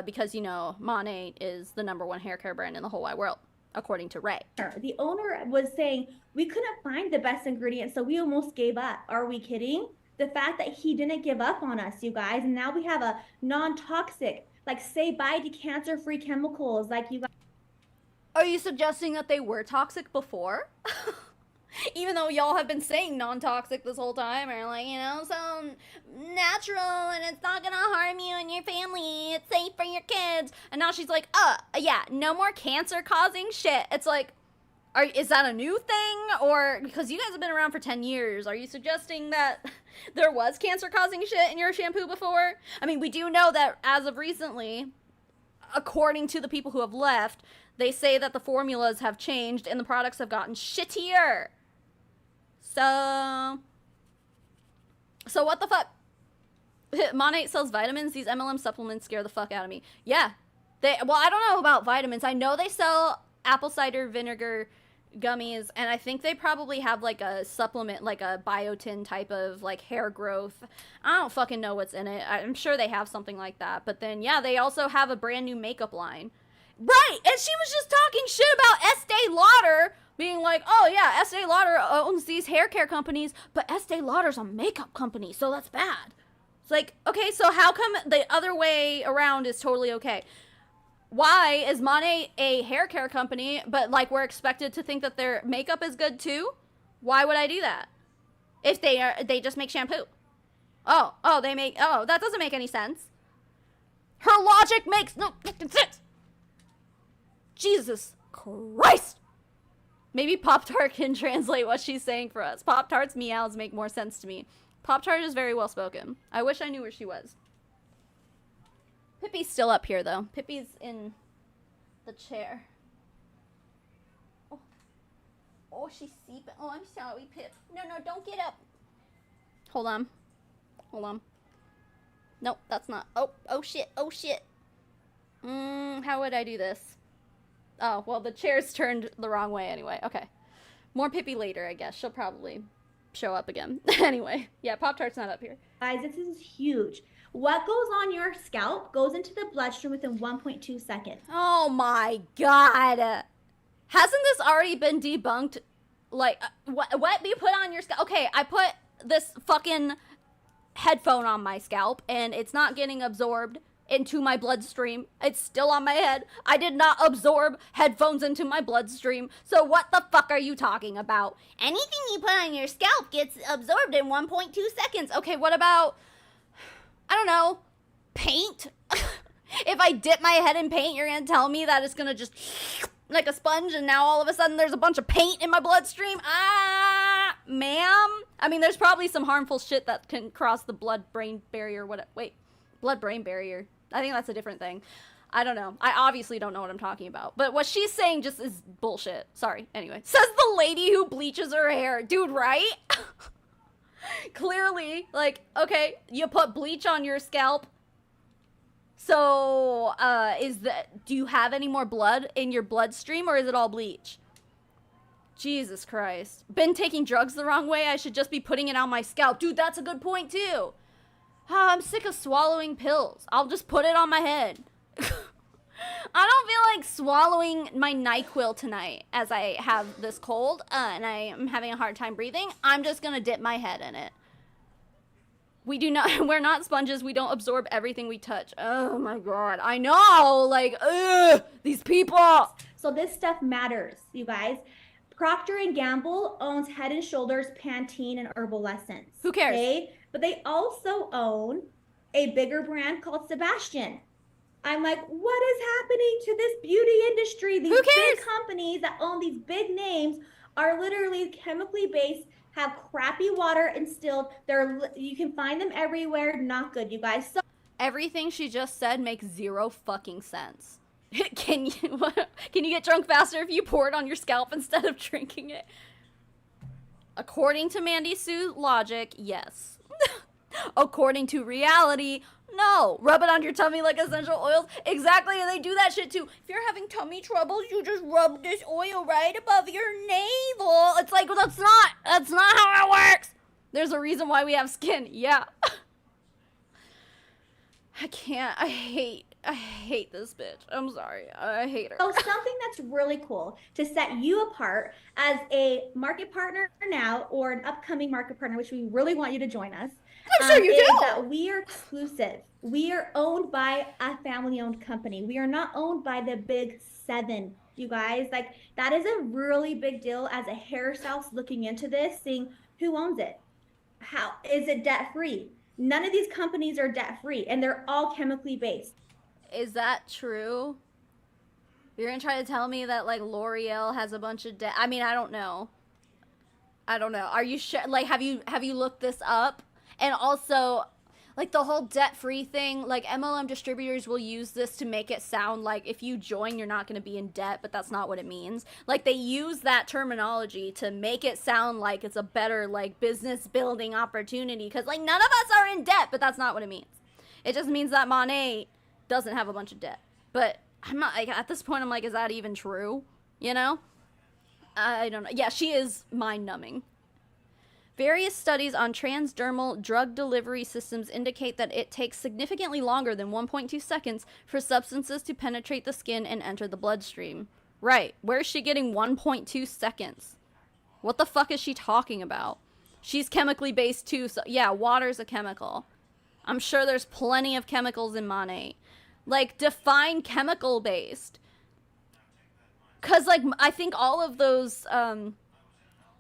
because, you know, Monet is the #1 hair care brand in the whole wide world, according to Ray. The owner was saying, we couldn't find the best ingredients, so we almost gave up. Are we kidding? The fact that he didn't give up on us, you guys, and now we have a non-toxic, like, say bye to cancer-free chemicals, like you guys. Are you suggesting that they were toxic before? Even though y'all have been saying non-toxic this whole time, or like, you know, so natural and it's not gonna harm you and your family, it's safe for your kids. And now she's like, yeah, no more cancer-causing shit. It's like, is that a new thing? Or, because you guys have been around for 10 years, are you suggesting that there was cancer-causing shit in your shampoo before? I mean, we do know that as of recently, according to the people who have left, they say that the formulas have changed and the products have gotten shittier. So what the fuck? Monate sells vitamins. These MLM supplements scare the fuck out of me. Yeah. Well, I don't know about vitamins. I know they sell apple cider vinegar gummies, and I think they probably have like a supplement, like a biotin type of like hair growth. I don't fucking know what's in it. I'm sure they have something like that. But then, yeah, they also have a brand new makeup line. Right, and she was just talking shit about Estee Lauder, being like, oh yeah, Estee Lauder owns these hair care companies, but Estee Lauder's a makeup company, so that's bad. It's like, okay, so how come the other way around is totally okay? Why is Monet a hair care company, but like we're expected to think that their makeup is good too? Why would I do that? If they just make shampoo. Oh, that doesn't make any sense. Her logic makes no fucking sense. Jesus Christ! Maybe Pop-Tart can translate what she's saying for us. Pop-Tart's meows make more sense to me. Pop-Tart is very well spoken. I wish I knew where she was. Pippi's still up here, though. Pippi's in the chair. Oh, she's sleeping. Oh, I'm sorry, Pip. No, don't get up. Hold on. Nope, that's not. Oh, shit. How would I do this? Oh, well, the chair's turned the wrong way anyway. Okay. More Pippi later, I guess. She'll probably show up again. Anyway, yeah, Pop-Tart's not up here. Guys, this is huge. What goes on your scalp goes into the bloodstream within 1.2 seconds. Oh my god. Hasn't this already been debunked? Like, what you put on your scalp? Okay, I put this fucking headphone on my scalp, and it's not getting absorbed into my bloodstream. It's still on my head. I did not absorb headphones into my bloodstream. So what the fuck are you talking about? Anything you put on your scalp gets absorbed in 1.2 seconds. Okay, what about, I don't know, paint? If I dip my head in paint, you're gonna tell me that it's gonna just like a sponge and now all of a sudden there's a bunch of paint in my bloodstream? Ma'am? I mean, there's probably some harmful shit that can cross the blood-brain barrier. Blood-brain barrier. I think that's a different thing. I don't know. I obviously don't know what I'm talking about. But what she's saying just is bullshit. Sorry. Anyway. Says the lady who bleaches her hair. Dude, right? Clearly, like, okay, you put bleach on your scalp. So, do you have any more blood in your bloodstream, or is it all bleach? Jesus Christ. Been taking drugs the wrong way? I should just be putting it on my scalp. Dude, that's a good point, too. I'm sick of swallowing pills. I'll just put it on my head. I don't feel like swallowing my NyQuil tonight as I have this cold and I am having a hard time breathing. I'm just gonna dip my head in it. We're not sponges. We don't absorb everything we touch. Oh my God. I know. Like, ugh, these people. So this stuff matters, you guys. Procter & Gamble owns Head & Shoulders, Pantene, and Herbal Essence. Who cares? Okay? But they also own a bigger brand called Sebastian. I'm like, what is happening to this beauty industry? These Who big cares? companies that own these big names are literally chemically based, have crappy water instilled. You can find them everywhere. Not good, you guys. So Everything she just said makes zero fucking sense. Can you can you get drunk faster if you pour it on your scalp instead of drinking it? According to Mandy Sue logic, yes. According to reality, no. Rub it on your tummy like essential oils. Exactly, and they do that shit too. If you're having tummy troubles, you just rub this oil right above your navel. It's like, that's not how it works. There's a reason why we have skin. Yeah. I can't. I hate this bitch. I'm sorry. I hate her. So something that's really cool to set you apart as a market partner now or an upcoming market partner, which we really want you to join us. I'm sure you is do. that we are exclusive. We are owned by a family-owned company. We are not owned by the big seven, you guys. Like that is a really big deal as a hairstylist looking into this, seeing who owns it. How is it debt-free? None of these companies are debt-free, and they're all chemically based. Is that true? You're gonna try to tell me that like L'Oreal has a bunch of debt? I mean, I don't know. Are you sure? Like, have you looked this up? And also, like the whole debt-free thing. Like MLM distributors will use this to make it sound like if you join, you're not gonna be in debt, but that's not what it means. Like they use that terminology to make it sound like it's a better like business building opportunity. Because like none of us are in debt, but that's not what it means. It just means that Monet doesn't have a bunch of debt. But I'm not like at this point I'm like, is that even true? You know? I don't know. Yeah, she is mind numbing. Various studies on transdermal drug delivery systems indicate that it takes significantly longer than 1.2 seconds for substances to penetrate the skin and enter the bloodstream. Right. Where's she getting 1.2 seconds? What the fuck is she talking about? She's chemically based too, so yeah, water's a chemical. I'm sure there's plenty of chemicals in Monet. Like, define chemical based. Cause like I think all of those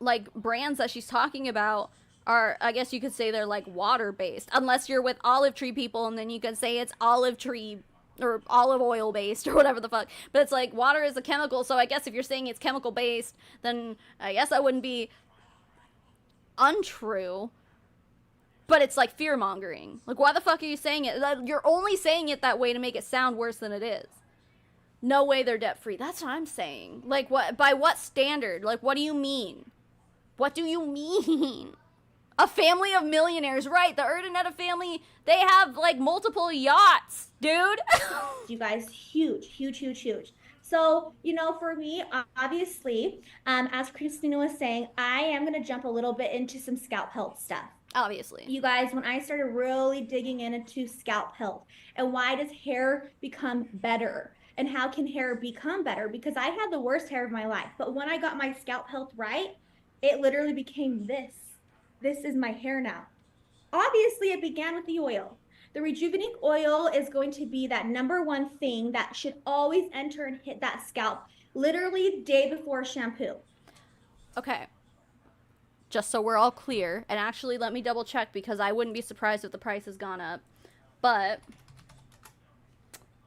like brands that she's talking about are, I guess you could say they're like water based, unless you're with olive tree people, and then you could say it's olive tree or olive oil based or whatever the fuck. But it's like water is a chemical, so I guess if you're saying it's chemical based, then I guess that wouldn't be untrue. But it's like fear mongering. Like, why the fuck are you saying it? You're only saying it that way to make it sound worse than it is. No way they're debt free. That's what I'm saying. Like, what? By what standard? Like, what do you mean? What do you mean? A family of millionaires, right? The Urdaneta family, they have like multiple yachts, dude. You guys, huge. So, you know, for me, obviously, as Christina was saying, I am going to jump a little bit into some scalp health stuff. Obviously. You guys, when I started really digging into scalp health and why does hair become better and how can hair become better? Because I had the worst hair of my life, but when I got my scalp health right, it literally became this. This is my hair now. Obviously, it began with the oil. The Rejuvenate oil is going to be that number one thing that should always enter and hit that scalp, literally day before shampoo. Okay. Just so we're all clear, and actually let me double check because I wouldn't be surprised if the price has gone up. But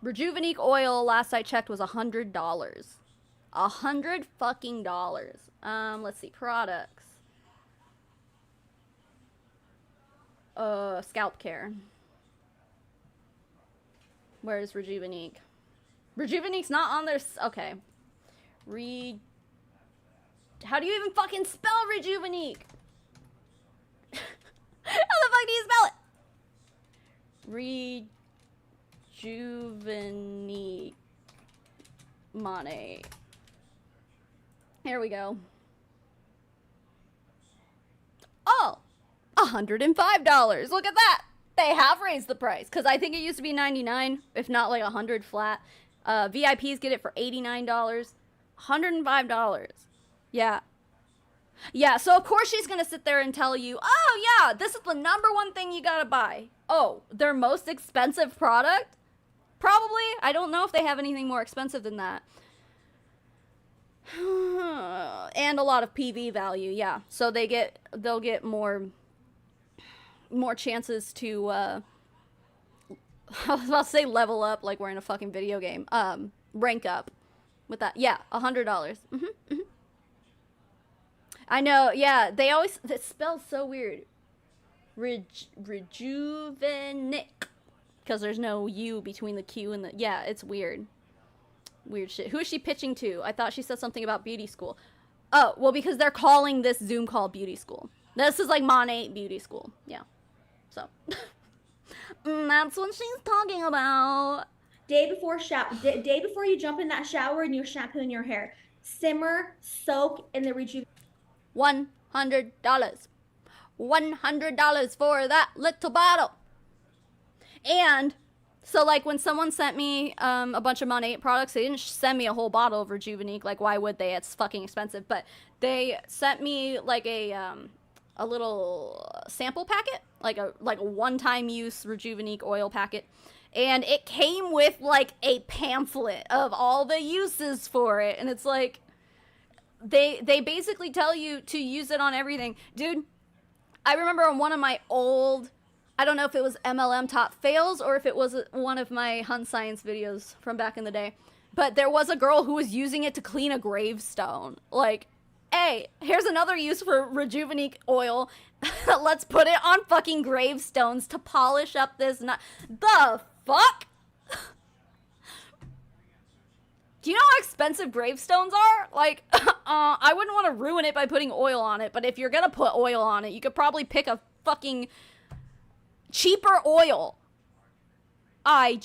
Rejuvenate oil, last I checked, was $100. $100 fucking dollars. Let's see, products. Scalp care. Where's Rejuvenate? Rejuvenate's not on there. Okay. How do you even fucking spell Rejuvenate? How the fuck do you spell it? Rejuvenate Monet. Here we go. Oh, $105. Look at that. They have raised the price because I think it used to be $99, if not like $100 flat. VIPs get it for $89. $105. Yeah. Yeah, so of course she's gonna sit there and tell you, oh yeah, this is the number one thing you gotta buy. Oh, their most expensive product? Probably. I don't know if they have anything more expensive than that. And a lot of PV value, yeah. So they'll get more chances to I was about to say level up like we're in a fucking video game. Rank up with that. Yeah, $100. I know, yeah, it spells so weird. Rejuvenic. Because there's no U between the Q and the, yeah, it's weird. Weird shit. Who is she pitching to? I thought she said something about beauty school. Oh, well, because they're calling this Zoom call beauty school. This is like Monet beauty school. Yeah. So. That's what she's talking about. Day before you jump in that shower and you're shampooing your hair, simmer, soak in the rejuvenate. $100. $100 for that little bottle. And so, like, when someone sent me a bunch of Monat products, they didn't send me a whole bottle of Rejuvenique. Like, why would they? It's fucking expensive. But they sent me like a little sample packet, like a one-time use Rejuvenique oil packet, and it came with like a pamphlet of all the uses for it, and it's like they basically tell you to use it on everything, dude. I remember on one of my old, I don't know if it was MLM top fails or if it was one of my Hunt Science videos from back in the day, but there was a girl who was using it to clean a gravestone. Like, hey, here's another use for Rejuvenique oil. Let's put it on fucking gravestones to polish up this the fuck? Do you know how expensive gravestones are? Like, I wouldn't want to ruin it by putting oil on it, but if you're gonna put oil on it, you could probably pick a fucking cheaper oil. I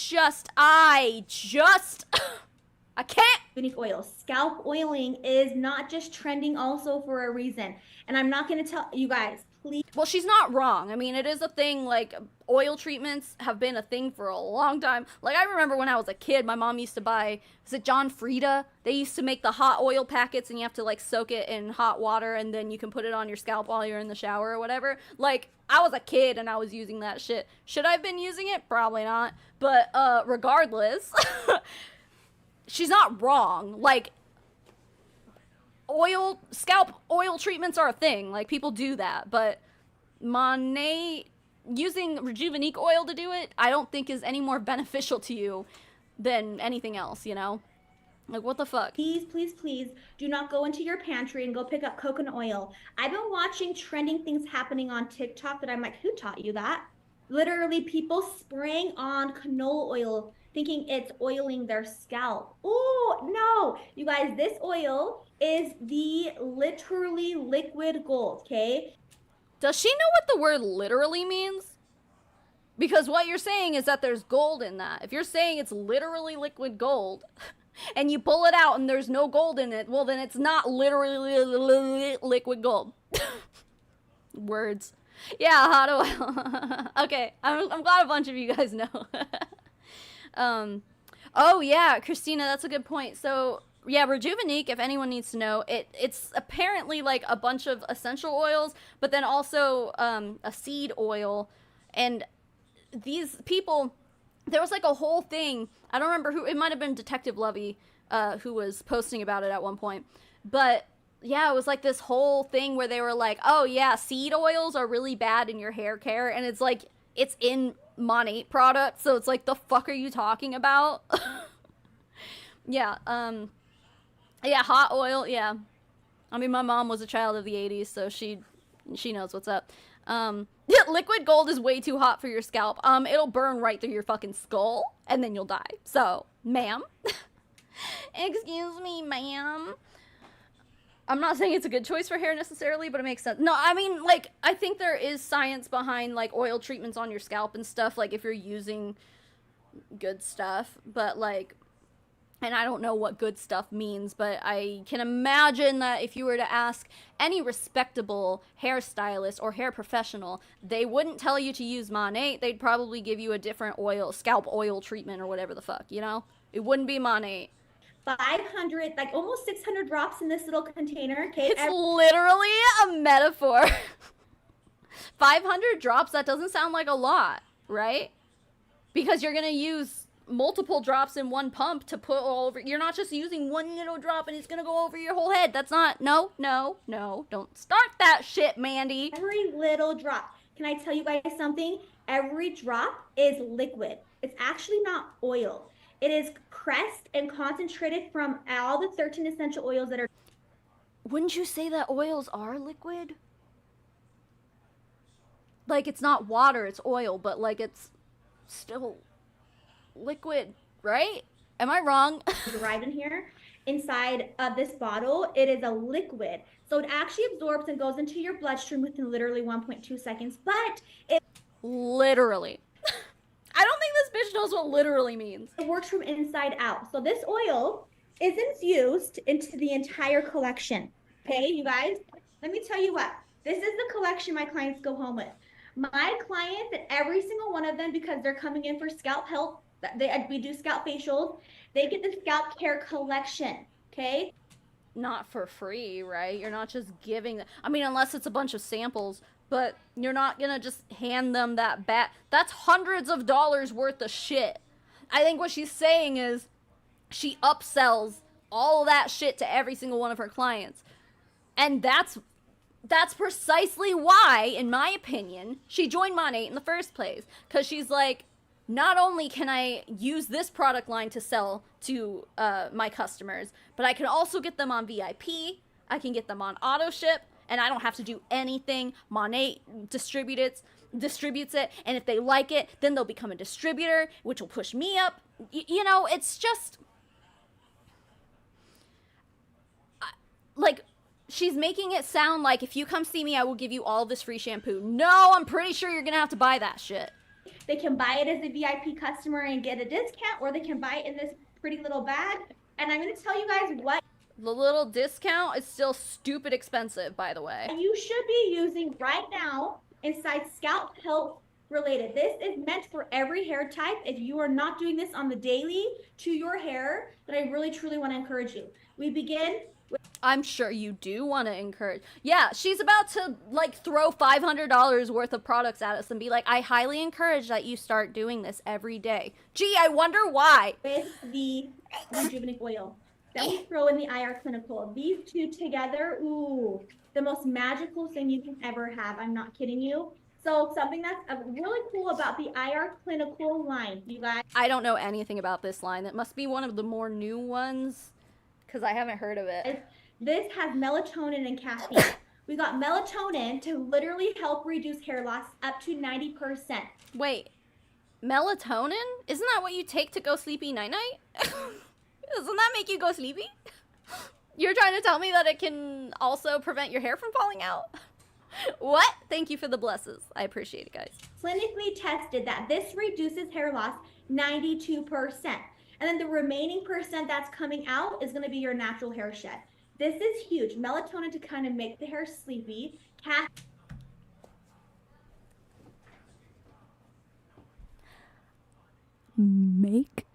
can't. Rejuvenique oil. Scalp oiling is not just trending also for a reason. And I'm not going to tell you guys, please. Well, she's not wrong. I mean, it is a thing. Like, oil treatments have been a thing for a long time. Like, I remember when I was a kid, my mom used to buy, was it John Frieda? They used to make the hot oil packets and you have to, like, soak it in hot water and then you can put it on your scalp while you're in the shower or whatever. Like, I was a kid and I was using that shit. Should I have been using it? Probably not. But, regardless... She's not wrong. Like, scalp oil treatments are a thing. Like, people do that. But Monet, using Rejuvenique oil to do it, I don't think is any more beneficial to you than anything else, you know? Like, what the fuck? Please, please, please do not go into your pantry and go pick up coconut oil. I've been watching trending things happening on TikTok that I'm like, who taught you that? Literally, people spraying on canola oil thinking it's oiling their scalp. Oh, no. You guys, this oil is the literally liquid gold, okay? Does she know what the word literally means? Because what you're saying is that there's gold in that. If you're saying it's literally liquid gold, and you pull it out and there's no gold in it, well, then it's not literally liquid gold. Words. Yeah, hot oil. Okay, I'm glad a bunch of you guys know. Oh yeah, Christina, that's a good point. So yeah, Rejuvenique, if anyone needs to know, it's apparently like a bunch of essential oils, but then also a seed oil. And these people, there was like a whole thing. I don't remember who, it might have been Detective Lovey who was posting about it at one point. But yeah, it was like this whole thing where they were like, oh yeah, seed oils are really bad in your hair care. And it's like, it's in Monat products, so it's like, the fuck are you talking about? Yeah, yeah, hot oil, yeah. I mean, my mom was a child of the 80s, so she knows what's up. Yeah, liquid gold is way too hot for your scalp. It'll burn right through your fucking skull, and then you'll die. So, ma'am. Excuse me, ma'am. I'm not saying it's a good choice for hair necessarily, but it makes sense. No, I mean, like, I think there is science behind, like, oil treatments on your scalp and stuff, like, if you're using good stuff, but, like, and I don't know what good stuff means, but I can imagine that if you were to ask any respectable hairstylist or hair professional, they wouldn't tell you to use Monat. They'd probably give you a different oil, scalp oil treatment or whatever the fuck, you know? It wouldn't be Monat. 500, like almost 600 drops in this little container. Okay, it's literally a metaphor. 500 drops, that doesn't sound like a lot, right? Because you're gonna use multiple drops in one pump to put all over. You're not just using one little drop and it's gonna go over your whole head. That's not, no, don't start that shit, Mandy. Every little drop. Can I tell you guys something? Every drop is liquid. It's actually not oil. It is pressed and concentrated from all the 13 essential oils that are. Wouldn't you say that oils are liquid? Like, it's not water, it's oil, but like it's still liquid, right? Am I wrong? Derived in here. Inside of this bottle, it is a liquid. So it actually absorbs and goes into your bloodstream within literally 1.2 seconds. But Literally. I don't think this bitch knows what literally means. it works from inside out. So this oil is infused into the entire collection. Okay, you guys? Let me tell you what. This is the collection my clients go home with. My clients, every single one of them, because they're coming in for scalp health, we do scalp facials, they get the scalp care collection. Okay? Not for free, right? You're not just giving I mean, unless it's a bunch of samples, but you're not gonna just hand them that bat. That's hundreds of dollars worth of shit. I think what she's saying is she upsells all that shit to every single one of her clients. And that's precisely why, in my opinion, she joined Monat in the first place. Because she's like, not only can I use this product line to sell to my customers, but I can also get them on VIP, I can get them on auto ship, and I don't have to do anything. Monat distributes it, and if they like it, then they'll become a distributor, which will push me up. You know, it's just like, she's making it sound like if you come see me, I will give you all this free shampoo. No, I'm pretty sure you're gonna have to buy that shit. They can buy it as a VIP customer and get a discount, or they can buy it in this pretty little bag. And I'm going to tell you guys what The little discount is still stupid expensive, by the way. you should be using right now inside scalp health related. This is meant for every hair type. If you are not doing this on the daily to your hair, then I really truly want to encourage you. We begin with I'm sure you do want to encourage. Yeah, she's about to like throw $500 worth of products at us and be like, I highly encourage that you start doing this every day. Gee, I wonder why. the rejuvenate oil. Then we throw in the IR Clinical. These two together, ooh, the most magical thing you can ever have. I'm not kidding you. So something that's really cool about the IR Clinical line, you guys. I don't know anything about this line. It must be one of the more new ones because I haven't heard of it. This has melatonin and caffeine. We got melatonin to literally help reduce hair loss up to 90%. Wait, melatonin? Isn't that what you take to go sleepy night-night? Doesn't that make you go sleepy? You're trying to tell me that it can also prevent your hair from falling out? What? Thank you for the blesses. I appreciate it, guys. Clinically tested that this reduces hair loss 92%. And then the remaining percent that's coming out is going to be your natural hair shed. This is huge. Melatonin to kind of make the hair sleepy. Make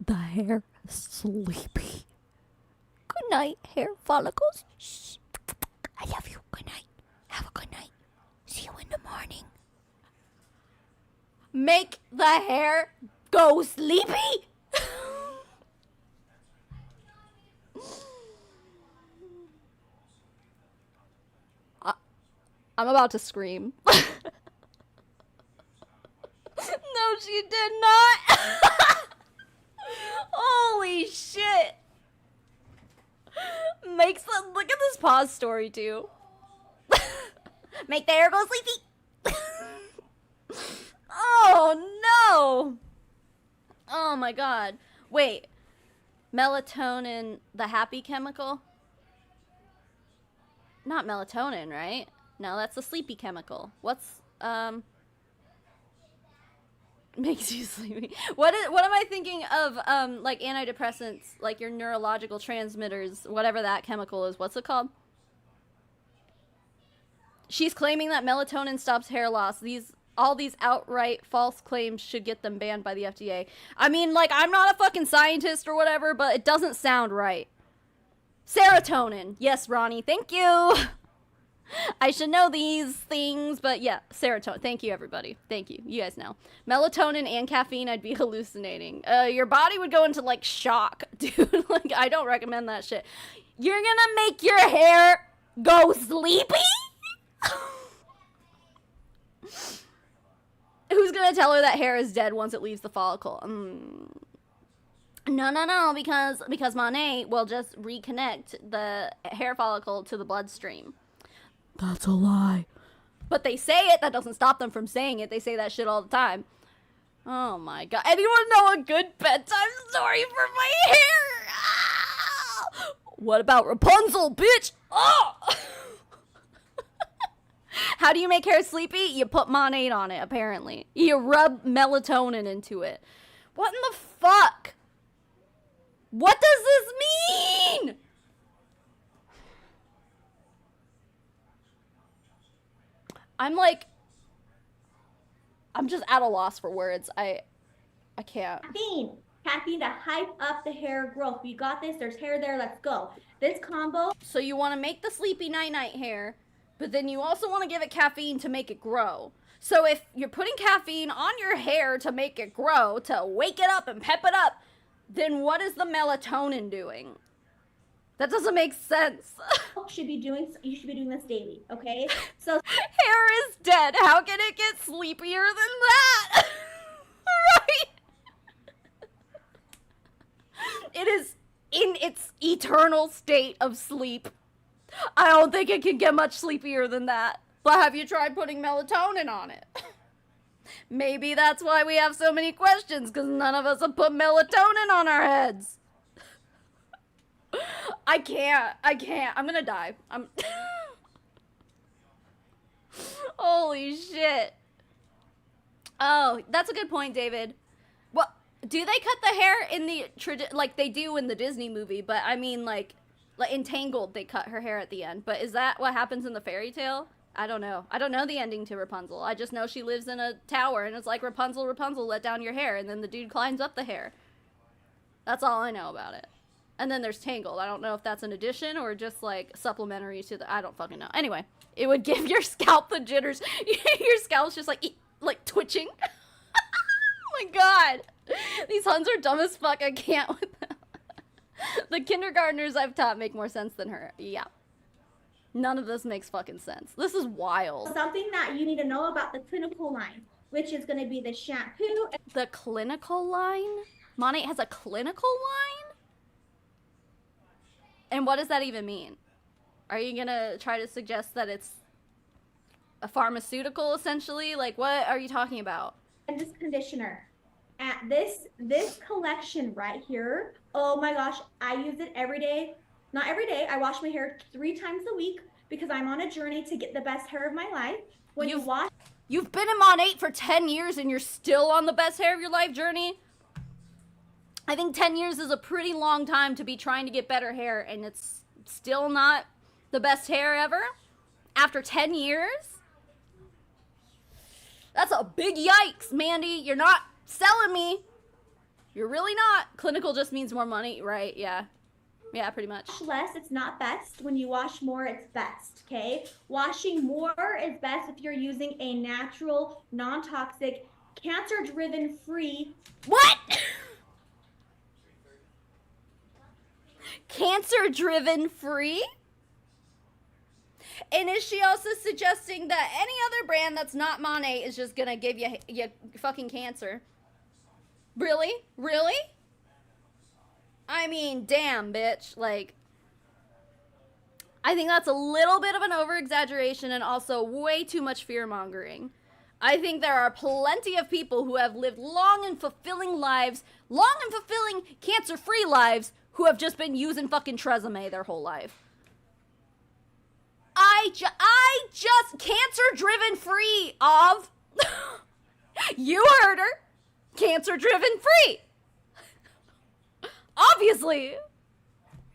the hair sleepy. Good night, hair follicles. Shh. I love you. Good night. Have a good night. See you in the morning. Make the hair go sleepy. I'm about to scream. No, she did not. Holy shit. Makes the look at this pause story too. Make the hair go sleepy. Oh no. Oh my god. Wait. Melatonin, the happy chemical? Not melatonin, right? No, that's the sleepy chemical. What's makes you sleepy? What am I thinking of? Like antidepressants, like your neurological transmitters, whatever that chemical is. What's it called? She's claiming that melatonin stops hair loss. All these outright false claims should get them banned by the FDA. I mean, like, I'm not a fucking scientist or whatever, but it doesn't sound right. Serotonin. Yes, Ronnie. Thank you. I should know these things, but yeah, serotonin. Thank you, everybody. Thank you. You guys know. Melatonin and caffeine, I'd be hallucinating. Your body would go into, like, shock, dude. Like, I don't recommend that shit. You're gonna make your hair go sleepy? Who's gonna tell her that hair is dead once it leaves the follicle? No, because Monet will just reconnect the hair follicle to the bloodstream. That's a lie. But they say it. That doesn't stop them from saying it. They say that shit all the time. Oh my god. Anyone know a good bedtime story for my hair? Ah! What about Rapunzel, bitch? Oh! How do you make hair sleepy? You put Monate on it, apparently. You rub melatonin into it. What in the fuck? What does this mean? I'm just at a loss for words. I can't. Caffeine to hype up the hair growth. We got this. There's hair there. Let's go. This combo. So you want to make the sleepy night-night hair, but then you also want to give it caffeine to make it grow. So if you're putting caffeine on your hair to make it grow, to wake it up and pep it up, then what is the melatonin doing? That doesn't make sense. You should be doing this daily, okay? So hair is dead. How can it get sleepier than that? Right? It is in its eternal state of sleep. I don't think it can get much sleepier than that. But have you tried putting melatonin on it? Maybe that's why we have so many questions, because none of us have put melatonin on our heads. I can't. I'm gonna die. Holy shit. Oh, that's a good point, David. Well, do they cut the hair in the like they do in the Disney movie? But I mean, like in Tangled, they cut her hair at the end. But is that what happens in the fairy tale? I don't know. I don't know the ending to Rapunzel. I just know she lives in a tower, and it's like, Rapunzel, Rapunzel, let down your hair, and then the dude climbs up the hair. That's all I know about it. And then there's Tangled. I don't know if that's an addition or just like supplementary to the. I don't fucking know. Anyway, it would give your scalp the jitters. Your scalp's just like twitching. Oh my god, these Huns are dumb as fuck. I can't with them. The kindergartners I've taught make more sense than her. Yeah, none of this makes fucking sense. This is wild. Something that you need to know about the clinical line, which is going to be the shampoo. The clinical line? Monate has a clinical line? And what does that even mean? Are you gonna try to suggest that it's a pharmaceutical, essentially? Like, what are you talking about? And this conditioner. At this collection right here, oh my gosh, I use it every day. Not every day. I wash my hair 3 times a week because I'm on a journey to get the best hair of my life. When you wash... You've been in Monate for 10 years and you're still on the best hair of your life journey? I think 10 years is a pretty long time to be trying to get better hair, and it's still not the best hair ever? After 10 years? That's a big yikes, Mandy. You're not selling me. You're really not. Clinical just means more money, right? Yeah. Yeah, pretty much. Wash less, it's not best. When you wash more, it's best, okay? Washing more is best if you're using a natural, non-toxic, cancer-driven free... What? Cancer-driven free? And is she also suggesting that any other brand that's not Monat is just gonna give you fucking cancer? Really? Really? I mean, damn, bitch. Like, I think that's a little bit of an over-exaggeration and also way too much fear-mongering. I think there are plenty of people who have lived long and fulfilling lives, long and fulfilling cancer-free lives, who have just been using fucking Tresemme their whole life. I just cancer-driven free of... You heard her. Cancer-driven free. Obviously.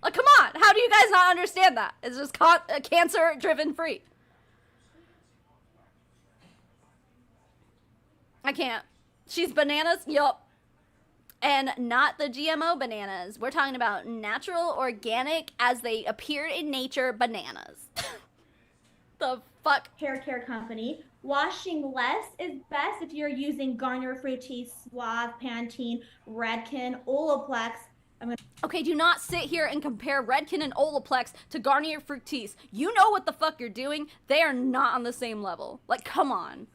Like, come on. How do you guys not understand that? It's just cancer-driven free. I can't. She's bananas? Yup. And not the GMO bananas. We're talking about natural, organic, as they appeared in nature bananas. The fuck? Hair care company. Washing less is best if you're using Garnier Fructis, Suave, Pantene, Redken, Olaplex. Okay, do not sit here and compare Redken and Olaplex to Garnier Fructis. You know what the fuck you're doing. They are not on the same level. Like, come on.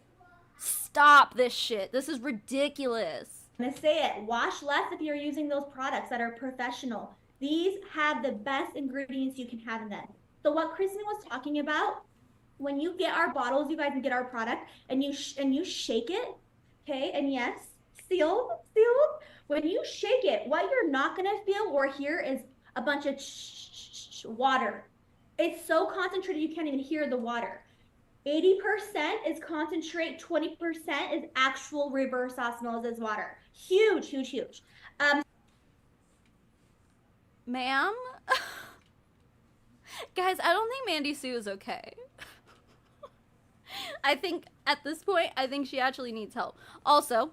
Stop this shit. This is ridiculous. I'm gonna say it. Wash less if you're using those products that are professional. These have the best ingredients you can have in them. So what Kristen was talking about, when you get our bottles, you guys can get our product, and you shake it, okay? And yes, sealed. When you shake it, what you're not gonna feel or hear is a bunch of water. It's so concentrated you can't even hear the water. 80% is concentrate, 20% is actual reverse osmosis water. Huge. Ma'am? Guys, I don't think Mandy Sue is okay. I think at this point, I think she actually needs help. Also,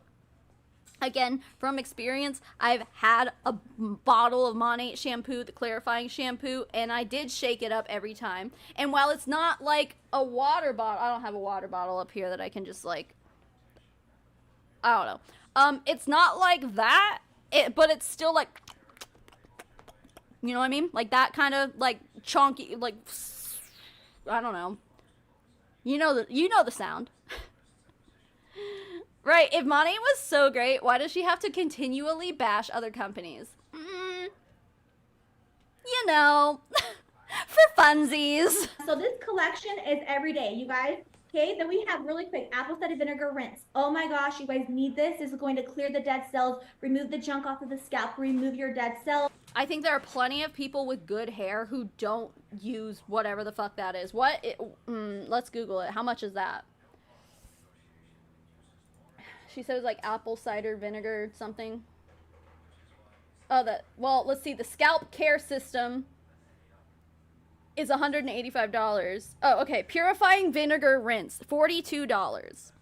again, from experience, I've had a bottle of Monate shampoo, the clarifying shampoo, and I did shake it up every time. And while it's not like a water bottle, I don't have a water bottle up here that I can just like, I don't know. It's not like that, but it's still like, you know what I mean? Like that kind of like chunky, like, I don't know. You know the sound. Right, if Monate was so great, why does she have to continually bash other companies? You know, for funsies. So this collection is every day, you guys. Okay, then we have really quick apple cider vinegar rinse. Oh my gosh, you guys need this. This is going to clear the dead cells, remove the junk off of the scalp, remove your dead cells. I think there are plenty of people with good hair who don't use whatever the fuck that is. Let's Google it. How much is that? She says like apple cider vinegar something. Oh, well, let's see. The Scalp Care System is $185. Oh, okay. Purifying vinegar rinse, $42.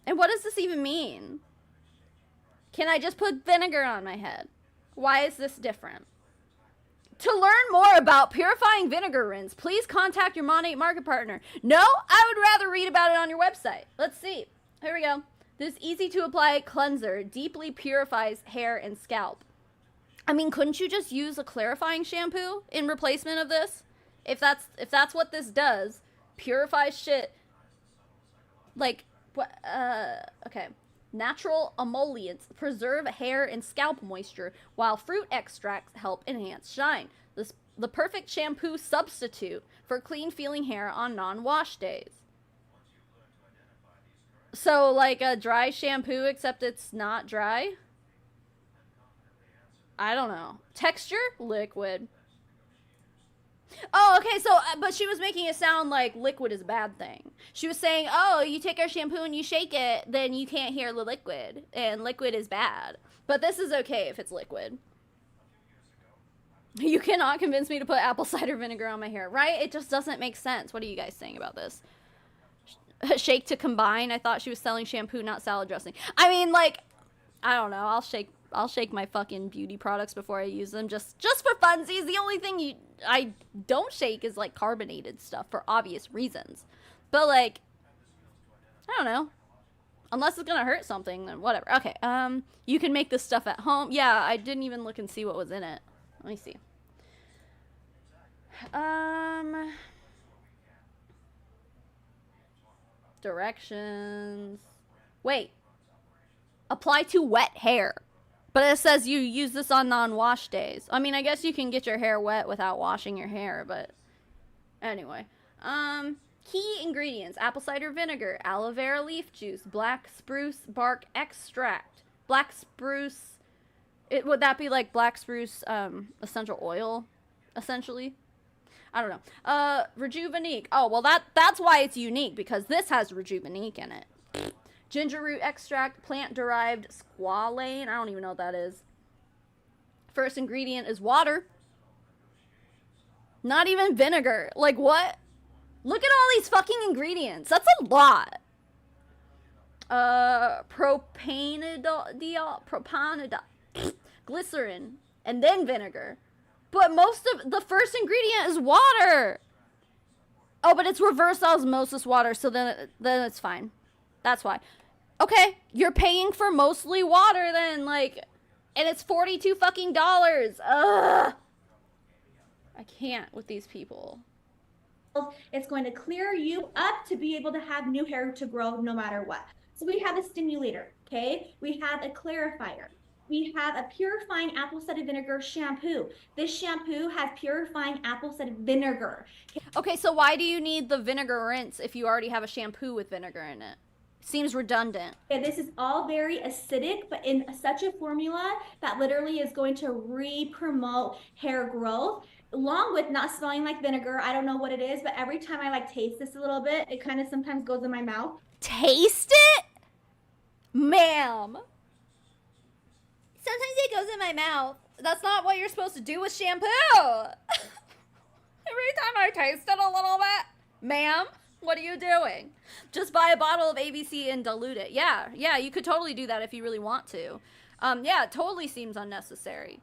And what does this even mean? Can I just put vinegar on my head? Why is this different? To learn more about purifying vinegar rinse, please contact your Monate market partner. No, I would rather read about it on your website. Let's see. Here we go. This easy to apply cleanser deeply purifies hair and scalp. I mean, couldn't you just use a clarifying shampoo in replacement of this? If that's what this does, purifies shit. Like what? Okay. Natural emollients preserve hair and scalp moisture, while fruit extracts help enhance shine. The perfect shampoo substitute for clean feeling hair on non-wash days. So like a dry shampoo, except it's not dry? I don't know. Texture? Liquid. Oh, okay, so, but she was making it sound like liquid is a bad thing. She was saying, oh, you take our shampoo and you shake it, then you can't hear the liquid, and liquid is bad. But this is okay if it's liquid. You cannot convince me to put apple cider vinegar on my hair, right? It just doesn't make sense. What are you guys saying about this? Shake to combine? I thought she was selling shampoo, not salad dressing. I mean, like, I don't know. I'll shake my fucking beauty products before I use them, just for funsies. The only thing I don't shake is like carbonated stuff for obvious reasons. But like, I don't know. Unless it's gonna hurt something, then whatever. Okay, you can make this stuff at home. Yeah, I didn't even look and see what was in it. Let me see. Directions. Wait. Apply to wet hair. But it says you use this on non-wash days. I mean, I guess you can get your hair wet without washing your hair, but anyway. Key ingredients: apple cider vinegar, aloe vera leaf juice, black spruce bark extract. Black spruce, would that be like black spruce essential oil, essentially? I don't know. Rejuvenique. Oh, well that's why it's unique, because this has Rejuvenique in it. Ginger root extract, plant-derived squalane. I don't even know what that is. First ingredient is water. Not even vinegar. Like, what? Look at all these fucking ingredients. That's a lot. Propanidol, glycerin, and then vinegar. But most of the first ingredient is water. Oh, but it's reverse osmosis water, so then it's fine. That's why. Okay, you're paying for mostly water then, like, and it's $42 fucking dollars. Ugh. I can't with these people. It's going to clear you up to be able to have new hair to grow no matter what. So we have a stimulator, okay? We have a clarifier. We have a purifying apple cider vinegar shampoo. This shampoo has purifying apple cider vinegar. Okay, so why do you need the vinegar rinse if you already have a shampoo with vinegar in it? Seems redundant. Okay, this is all very acidic, but in such a formula that literally is going to re-promote hair growth, along with not smelling like vinegar. I don't know what it is, but every time I like taste this a little bit, it kind of sometimes goes in my mouth. Taste it? Ma'am. Sometimes it goes in my mouth. That's not what you're supposed to do with shampoo. Every time I taste it a little bit, ma'am, what are you doing? Just buy a bottle of ABC and dilute it. Yeah, you could totally do that if you really want to. Yeah, it totally seems unnecessary.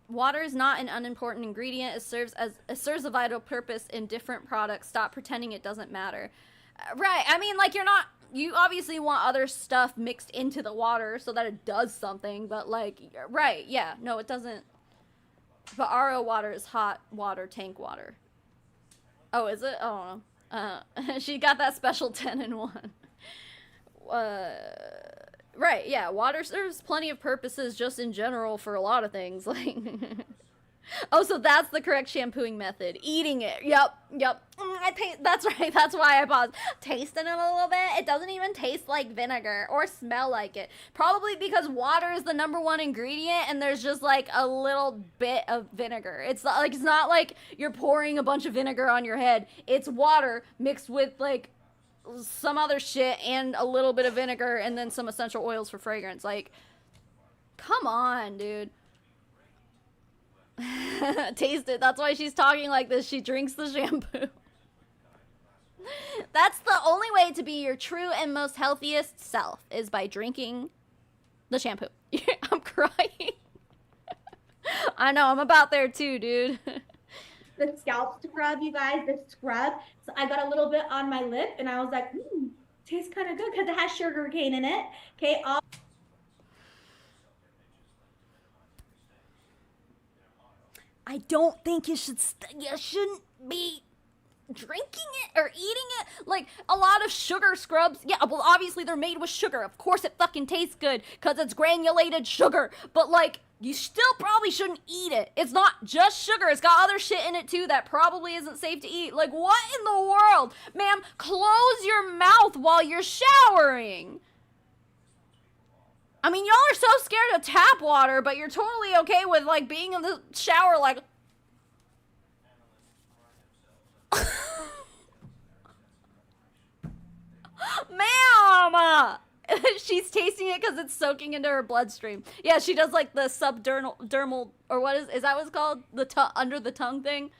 Water is not an unimportant ingredient. It serves a vital purpose in different products. Stop pretending it doesn't matter. Right. I mean, like, you obviously want other stuff mixed into the water so that it does something, but like, right. Yeah. No, it doesn't. But RO water is hot water, tank water. Oh, is it? Oh, she got that special 10-in-1. Right, yeah, water serves plenty of purposes just in general for a lot of things. Like, oh, so that's the correct shampooing method. Eating it. Yep. That's right. That's why I paused. Tasting it a little bit. It doesn't even taste like vinegar or smell like it. Probably because water is the #1 ingredient and there's just like a little bit of vinegar. It's not like you're pouring a bunch of vinegar on your head. It's water mixed with like some other shit and a little bit of vinegar and then some essential oils for fragrance. Like, come on, dude. Taste it. That's why she's talking like this. She drinks the shampoo. That's the only way to be your true and most healthiest self, is by drinking the shampoo. I'm crying. I know, I'm about there too, dude. The scalp scrub, you guys, the scrub. So I got a little bit on my lip and I was like, tastes kind of good because it has sugar cane in it. Okay, I don't think you shouldn't be drinking it or eating it. Like, a lot of sugar scrubs, yeah, well, obviously they're made with sugar. Of course it fucking tastes good because it's granulated sugar. But, like, you still probably shouldn't eat it. It's not just sugar. It's got other shit in it, too, that probably isn't safe to eat. Like, what in the world? Ma'am, close your mouth while you're showering. I mean, y'all are so scared of tap water, but you're totally okay with, like, being in the shower, like... Ma'am! She's tasting it because it's soaking into her bloodstream. Yeah, she does, like, the subdermal, or what is that what it's called? The under the tongue thing?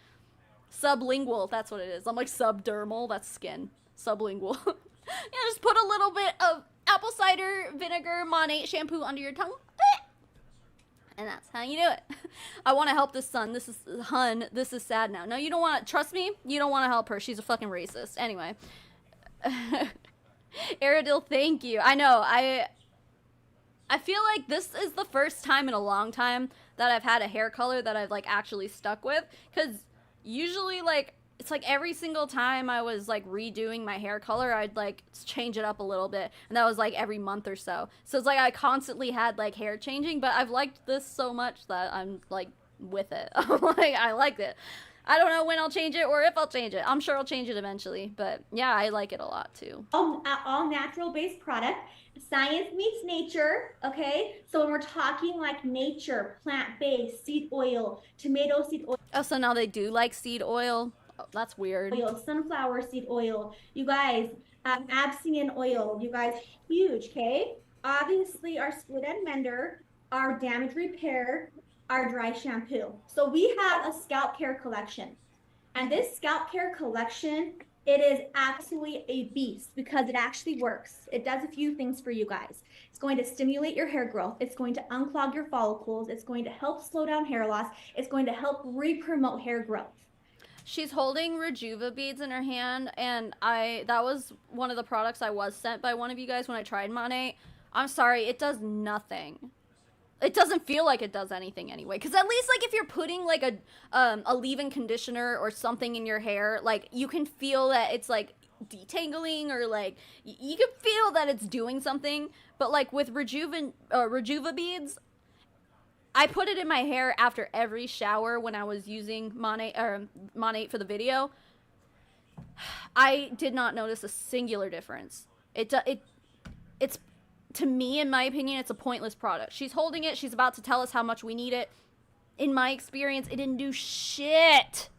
Sublingual, that's what it is. I'm like, subdermal, that's skin. Sublingual. Yeah, just put a little bit of apple cider vinegar Monate shampoo under your tongue. And that's how you do it. I want to help this this is sad now. No, you don't want to, trust me, you don't want to help her. She's a fucking racist. Anyway. Aradil, thank you. I know, I feel like this is the first time in a long time that I've had a hair color that I've, like, actually stuck with. Because usually, like, it's like every single time I was, like, redoing my hair color, I'd, like, change it up a little bit. And that was, like, every month or so. So it's like I constantly had, like, hair changing. But I've liked this so much that I'm, like, with it. Like, I like it. I don't know when I'll change it or if I'll change it. I'm sure I'll change it eventually. But, yeah, I like it a lot, too. All natural-based product. Science meets nature, okay? So when we're talking, like, nature, plant-based, seed oil, tomato seed oil. Oh, so now they do like seed oil? Oh, that's weird. Sunflower seed oil. You guys, absinthe oil. You guys, huge, okay? Obviously, our split end mender, our damage repair, our dry shampoo. So we have a scalp care collection. And this scalp care collection, it is absolutely a beast because it actually works. It does a few things for you guys. It's going to stimulate your hair growth. It's going to unclog your follicles. It's going to help slow down hair loss. It's going to help re-promote hair growth. She's holding Rejuva beads in her hand, and that was one of the products I was sent by one of you guys when I tried Monate. I'm sorry, it does nothing. It doesn't feel like it does anything anyway. Because at least, like, if you're putting, like, a leave-in conditioner or something in your hair, like, you can feel that it's, like, detangling or, like, you can feel that it's doing something. But, like, with Rejuva beads, I put it in my hair after every shower when I was using Monate for the video. I did not notice a singular difference. It's, to me, in my opinion, it's a pointless product. She's holding it. She's about to tell us how much we need it. In my experience, it didn't do shit.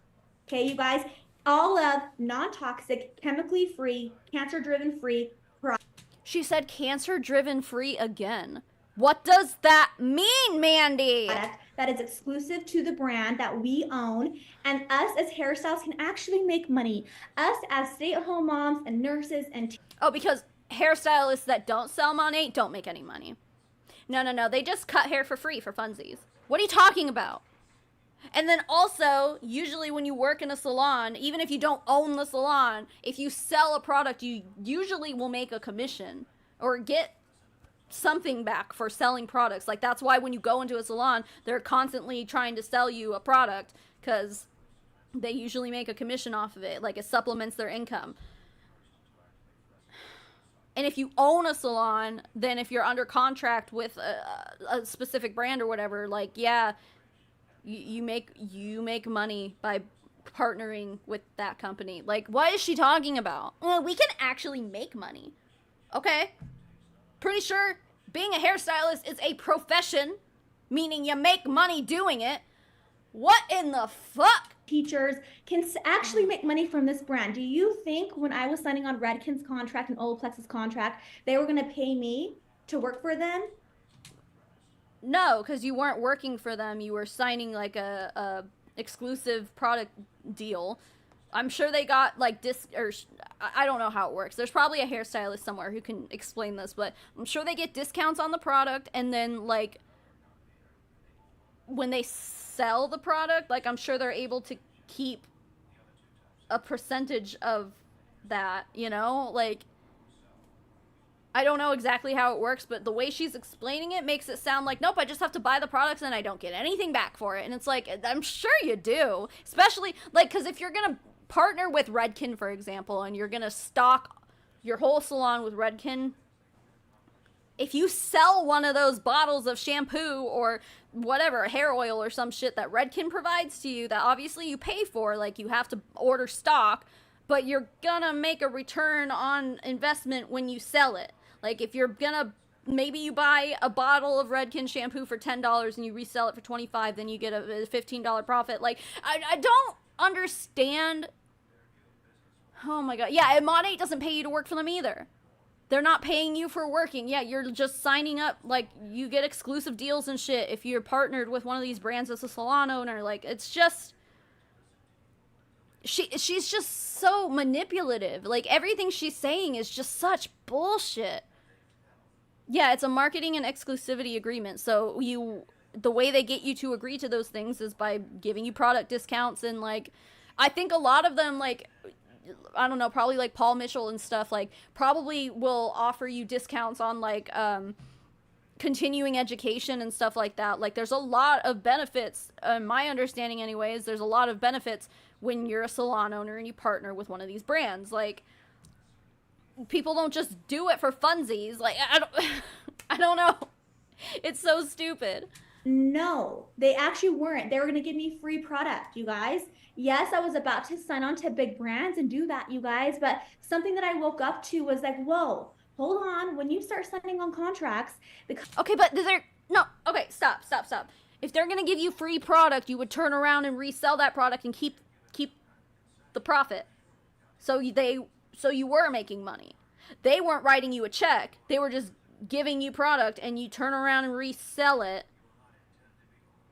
Okay, you guys, all of non-toxic, chemically free, cancer-driven free She said cancer-driven free again. What does that mean, Mandy? product that is exclusive to the brand that we own, and us as hairstylists can actually make money. Us as stay-at-home moms and nurses and Oh, because hairstylists that don't sell Monate don't make any money. No. They just cut hair for free for funsies. What are you talking about? And then also, usually when you work in a salon, even if you don't own the salon, if you sell a product, you usually will make a commission or get something back for selling products. Like, that's why when you go into a salon, they're constantly trying to sell you a product because they usually make a commission off of it. Like, it supplements their income. And if you own a salon, then if you're under contract with a specific brand or whatever, like, yeah, you make money by partnering with that company. Like, what is she talking about? Well, we can actually make money. Okay. Pretty sure being a hairstylist is a profession, meaning you make money doing it. What in the fuck? teachers can actually make money from this brand. Do you think when I was signing on Redken's contract and Olaplex's contract, they were going to pay me to work for them? No, because you weren't working for them. You were signing like a exclusive product deal. I'm sure they got like I don't know how it works. There's probably a hairstylist somewhere who can explain this, but I'm sure they get discounts on the product, and then like when they sell the product, like I'm sure they're able to keep a percentage of that, you know? Like, I don't know exactly how it works, but the way she's explaining it makes it sound like, nope, I just have to buy the products and I don't get anything back for it. And it's like, I'm sure you do. Especially, like, because if you're going to partner with Redken, for example, and you're going to stock your whole salon with Redken, if you sell one of those bottles of shampoo or whatever, hair oil or some shit that Redken provides to you that obviously you pay for, like you have to order stock, but you're gonna make a return on investment when you sell it. Like if you're gonna, maybe you buy a bottle of Redken shampoo for $10 and you resell it for $25, then you get a $15 profit. Like, I don't understand. Oh my god. Yeah, and Monate doesn't pay you to work for them either. They're not paying you for working. Yeah, you're just signing up. Like, you get exclusive deals and shit if you're partnered with one of these brands as a salon owner. Like, it's just... She's just so manipulative. Like, everything she's saying is just such bullshit. Yeah, it's a marketing and exclusivity agreement. So, the way they get you to agree to those things is by giving you product discounts. And, like, I think a lot of them, like... I don't know, probably like Paul Mitchell and stuff, like probably will offer you discounts on like continuing education and stuff like that. Like there's a lot of benefits, my understanding anyways, there's a lot of benefits when you're a salon owner and you partner with one of these brands. Like people don't just do it for funsies. Like I don't know. It's so stupid. No, they actually weren't. They were going to give me free product, you guys. Yes, I was about to sign on to big brands and do that, you guys. But something that I woke up to was like, whoa, hold on. When you start signing on contracts. Okay, but okay, stop. If they're going to give you free product, you would turn around and resell that product and keep the profit. So you were making money. They weren't writing you a check. They were just giving you product and you turn around and resell it.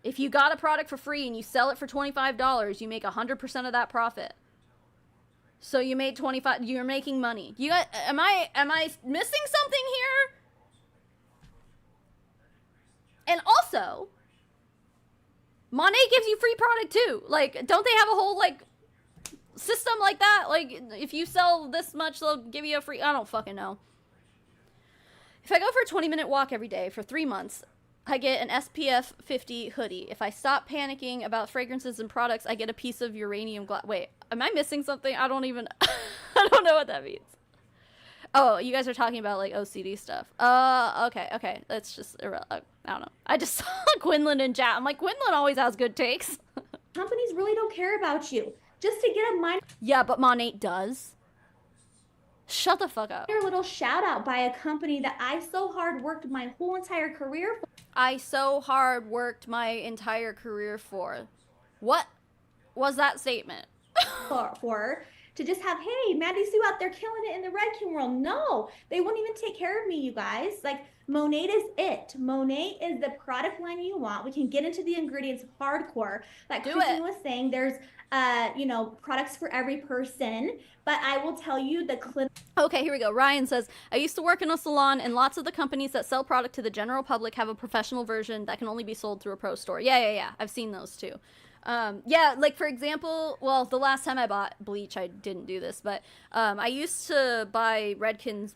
If you got a product for free and you sell it for $25, you make 100% of that profit. So you made $25. You're making money. You got? Am I missing something here? And also, Monate gives you free product too. Like, don't they have a whole like system like that? Like, if you sell this much, they'll give you a free. I don't fucking know. If I go for a 20-minute walk every day for 3 months, I get an SPF 50 hoodie. If I stop panicking about fragrances and products, I get a piece of uranium glass. Wait, am I missing something? I don't even, I don't know what that means. Oh, you guys are talking about like OCD stuff. Okay. That's just, I don't know. I just saw Quinlan in chat. I'm like, Quinlan always has good takes. Companies really don't care about you. Just to get a minor Yeah, but Monat does. Shut the fuck up. little shout out by a company that I so hard worked my whole entire career I so hard worked my entire career for. What was that statement? for to just have, hey, Mandy Sue out there killing it in the Redken world. No, they won't even take care of me, you guys. Like, Monat is it. Monat is the product line you want. We can get into the ingredients hardcore. Like Christine was saying, there's products for every person. But I will tell you the clinical. Okay, here we go. Ryan says, I used to work in a salon, and lots of the companies that sell product to the general public have a professional version that can only be sold through a pro store. Yeah. I've seen those too. Yeah, like for example, well, the last time I bought bleach, I didn't do this, but I used to buy Redken's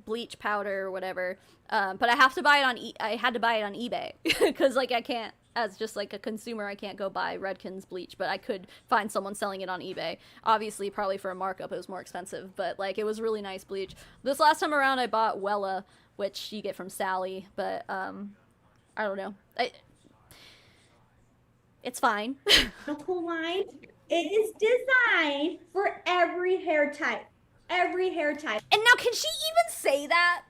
bleach powder or whatever, but I have to buy it on I had to buy it on eBay because like I can't, as just like a consumer, I can't go buy Redken's bleach, but I could find someone selling it on eBay. Obviously, probably for a markup, it was more expensive, but like it was really nice bleach. This last time around, I bought Wella, which you get from Sally, but I don't know. It's fine. Cool line. It is designed for every hair type. Every hair type. And now, can she even say that?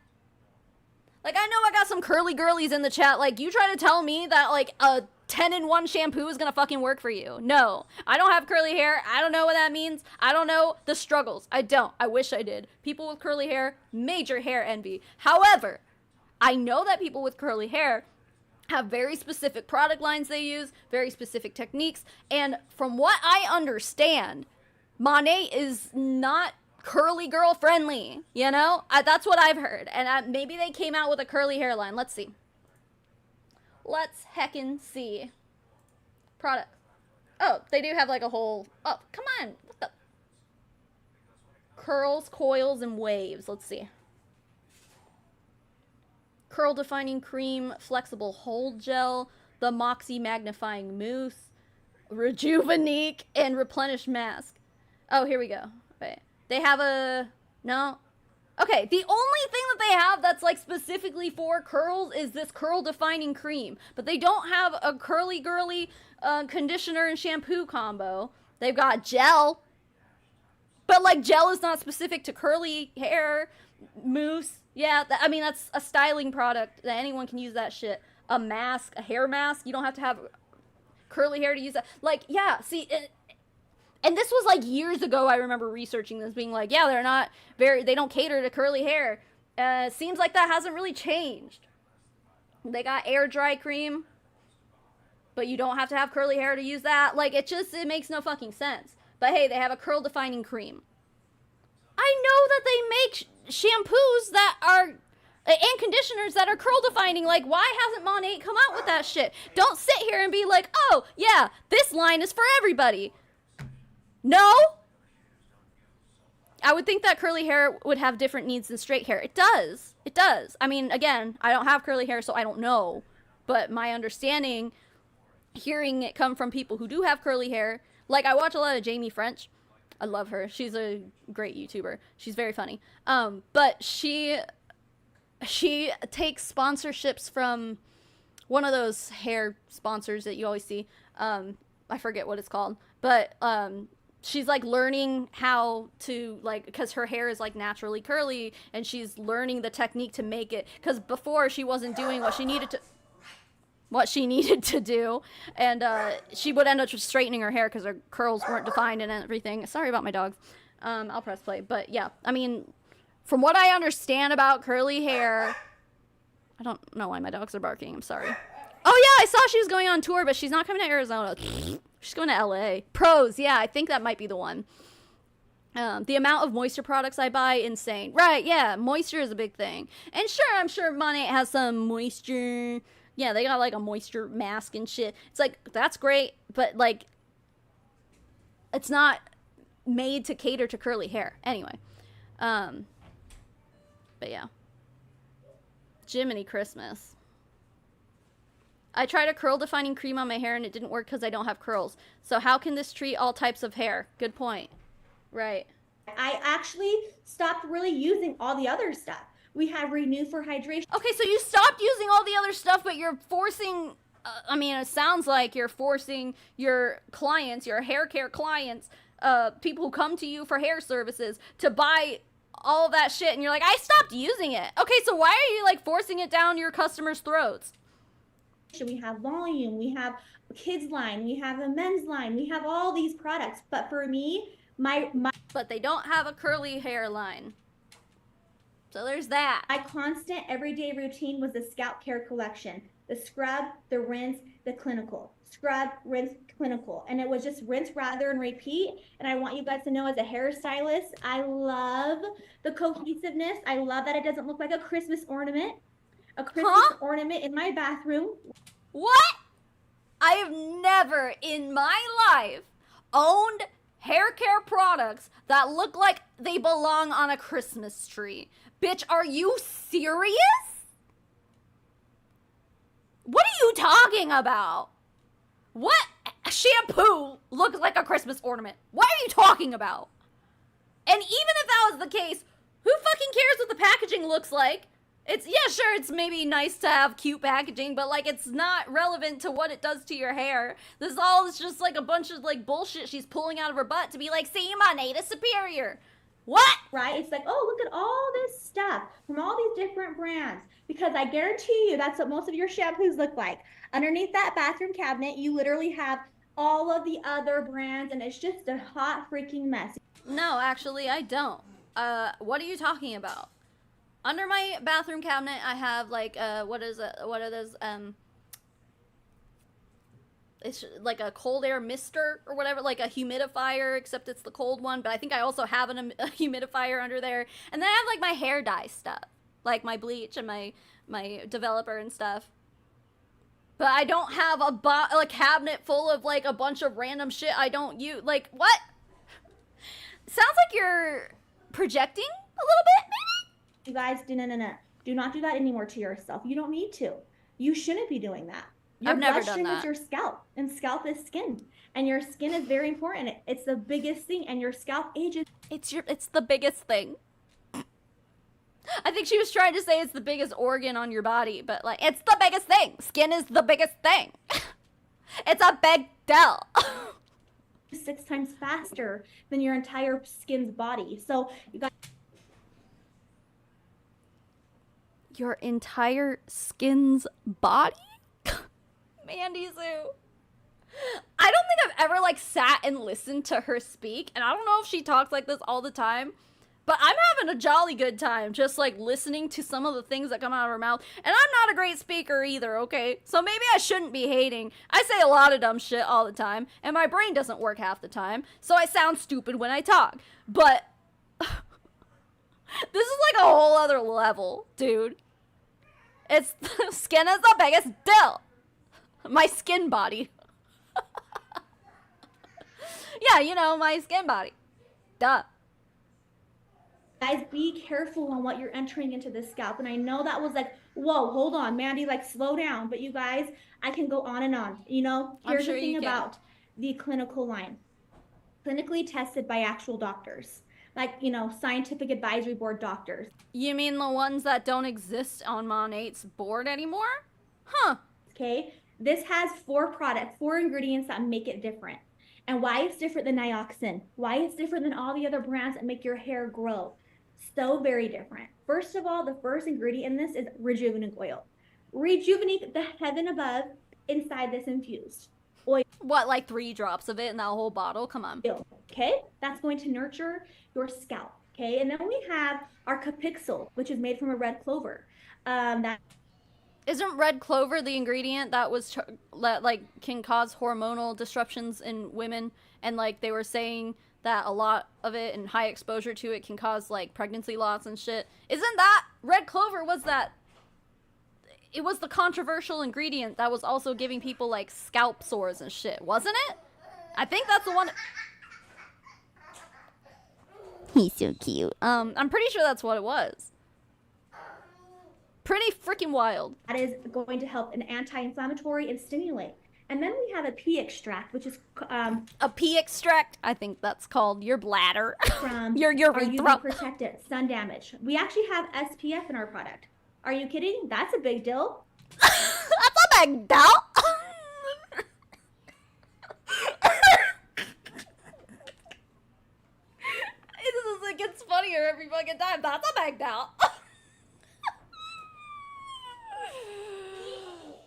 Like, I know I got some curly girlies in the chat. Like, you try to tell me that, like, a 10-in-1 shampoo is gonna fucking work for you. No. I don't have curly hair. I don't know what that means. I don't know the struggles. I don't. I wish I did. People with curly hair, major hair envy. However, I know that people with curly hair have very specific product lines they use, very specific techniques, and from what I understand, Monat is not curly girl friendly, you know? That's what I've heard, and maybe they came out with a curly hairline. Let's see. Let's heckin' see. Product. Oh, they do have like a whole, oh, come on. What the? Curls, coils, and waves. Let's see. Curl defining cream, flexible hold gel, the Moxie magnifying mousse, Rejuvenate, and replenish mask. Oh, here we go. Wait. They have a, no. Okay, the only thing that they have that's like specifically for curls is this curl defining cream, but they don't have a curly girly conditioner and shampoo combo. They've got gel, but like gel is not specific to curly hair. Mousse, yeah, I mean, that's a styling product that anyone can use that shit. A mask, a hair mask, you don't have to have curly hair to use that. Like, yeah, see, and this was like years ago. I remember researching this, being like, yeah, they don't cater to curly hair. Seems like that hasn't really changed. They got air dry cream, but you don't have to have curly hair to use that. Like, it makes no fucking sense. But hey, they have a curl defining cream. I know that they make shampoos that are and conditioners that are curl defining. Like, why hasn't Monat come out with that shit? Don't sit here and be like, oh yeah, this line is for everybody. No, I would think that curly hair would have different needs than straight hair. It does. I mean, again, I don't have curly hair, so I don't know, but my understanding, hearing it come from people who do have curly hair, like I watch a lot of Jamie French. I love her. She's a great YouTuber. She's very funny. But she takes sponsorships from one of those hair sponsors that you always see. I forget what it's called. But she's like learning how to, like, because her hair is like naturally curly, and she's learning the technique to make it. Because before she wasn't doing what she needed to do, and she would end up just straightening her hair because her curls weren't defined and everything. Sorry about my dogs. I'll press play, but yeah, I mean, from what I understand about curly hair, I don't know why my dogs are barking. I'm sorry. Oh yeah, I saw she was going on tour, but she's not coming to Arizona. She's going to LA. Pros, yeah, I think that might be the one. The amount of moisture products I buy, insane. Right, yeah, moisture is a big thing. And sure, I'm sure Monat has some moisture. Yeah, they got like a moisture mask and shit. It's like, that's great, but like, it's not made to cater to curly hair. Anyway. But yeah. Jiminy Christmas. I tried a curl defining cream on my hair and it didn't work because I don't have curls. So how can this treat all types of hair? Good point. Right. I actually stopped really using all the other stuff. We have Renew for hydration. Okay, so you stopped using all the other stuff, but you're forcing, I mean, it sounds like you're forcing your clients, your hair care clients, people who come to you for hair services to buy all that shit. And you're like, I stopped using it. Okay, so why are you like forcing it down your customers' throats? We have volume, we have a kids line, we have a men's line, we have all these products. But for me, But they don't have a curly hairline. So there's that. my constant everyday routine was the scalp care collection. The scrub, the rinse, the clinical. Scrub, rinse, clinical. And it was just rinse, rather, and repeat. And I want you guys to know, as a hairstylist, I love the cohesiveness. I love that it doesn't look like a Christmas ornament. A Christmas ornament in my bathroom. What? I have never in my life owned hair care products that look like they belong on a Christmas tree. Bitch, are you serious? What are you talking about? What shampoo looks like a Christmas ornament? What are you talking about? And even if that was the case, who fucking cares what the packaging looks like? It's, yeah, sure, it's maybe nice to have cute packaging, but, like, it's not relevant to what it does to your hair. This all is just, like, a bunch of, like, bullshit she's pulling out of her butt to be like, see, Moneta superior. What? Right? It's like, oh, look at all this stuff from all these different brands. Because I guarantee you that's what most of your shampoos look like. Underneath that bathroom cabinet, you literally have all of the other brands, and it's just a hot freaking mess. No, actually, I don't. What are you talking about? Under my bathroom cabinet, I have, like, what are those, it's like a cold air mister or whatever, like a humidifier, except it's the cold one, but I think I also have a humidifier under there. And then I have, like, my hair dye stuff, like my bleach and my developer and stuff. But I don't have a cabinet full of, like, a bunch of random shit I don't use. Like, what? Sounds like you're projecting a little bit, maybe? You guys, no. Do not do that anymore to yourself. You don't need to. You shouldn't be doing that. Your I've never done bloodstream that. is your scalp, and scalp is skin. And your skin is very important. It's the biggest thing, and your scalp ages. It's the biggest thing. I think she was trying to say it's the biggest organ on your body, but, like, it's the biggest thing. Skin is the biggest thing. It's a big deal. 6 times faster than your entire skin's body. So you got Your entire skin's body? Mandy Sue. I don't think I've ever, like, sat and listened to her speak, and I don't know if she talks like this all the time, but I'm having a jolly good time just, like, listening to some of the things that come out of her mouth. And I'm not a great speaker either, okay? So maybe I shouldn't be hating. I say a lot of dumb shit all the time, and my brain doesn't work half the time, so I sound stupid when I talk. But this is like a whole other level, dude. It's skin is the biggest deal. My skin body. Yeah, you know, my skin body. Duh. Guys, be careful on what you're entering into the scalp. And I know that was like, whoa, hold on, Mandy, like, slow down. But you guys, I can go on and on. You know, here's sure the you thing can. about the clinical line. Clinically tested by actual doctors. Like, you know, scientific advisory board doctors. You mean the ones that don't exist on Mon8's board anymore? Huh. Okay? This has 4 ingredients that make it different. And why it's different than Nioxin. Why it's different than all the other brands that make your hair grow. So very different. First of all, the first ingredient in this is rejuvenate oil. Rejuvenate the heaven above inside this infused oil. What, like 3 drops of it in that whole bottle? Come on. Okay? That's going to nurture your scalp. Okay? And then we have our Capixul, which is made from a red clover. That Isn't red clover the ingredient that was like can cause hormonal disruptions in women? And like they were saying that a lot of it and high exposure to it can cause like pregnancy loss and shit. Isn't that red clover? Was that? It was the controversial ingredient that was also giving people like scalp sores and shit, wasn't it? I think that's the one. He's so cute. I'm pretty sure that's what it was. Pretty freaking wild. That is going to help an anti-inflammatory and stimulate. And then we have a pea extract, which is A pea extract, I think that's called your bladder. from your our UV urethra. protected sun damage. We actually have SPF in our product. Are you kidding? That's a big deal. That's a big deal. It gets funnier every fucking time. That's a big deal.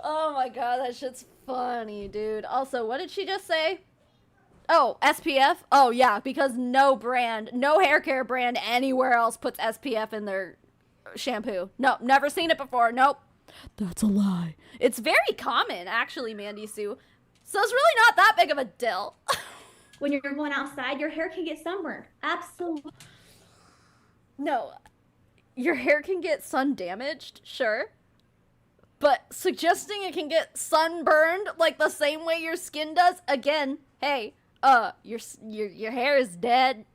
Oh my god, that shit's funny, dude. Also, what did she just say? Oh, SPF? Oh yeah, because no brand, no hair care brand anywhere else puts SPF in their shampoo. Nope, never seen it before. Nope. That's a lie. It's very common, actually, Mandy Sue. So it's really not that big of a deal. When you're going outside, your hair can get sunburned. Absolutely. No, your hair can get sun damaged, sure. But suggesting it can get sunburned like the same way your skin does, again, hey, your hair is dead,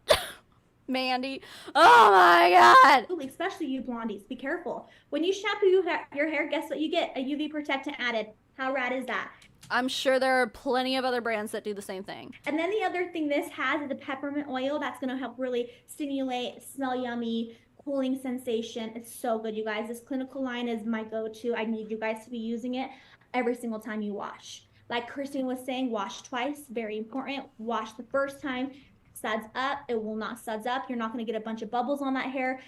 Mandy. Oh my god. Especially you blondies, be careful. When you shampoo your hair, guess what you get? A UV protectant added. How rad is that? I'm sure there are plenty of other brands that do the same thing. And then the other thing this has is the peppermint oil. That's going to help really stimulate, smell yummy, cooling sensation. It's so good, you guys. This clinical line is my go-to. I need you guys to be using it every single time you wash. Like Christine was saying, wash twice, very important. Wash the first time, suds up. It will not suds up. You're not going to get a bunch of bubbles on that hair.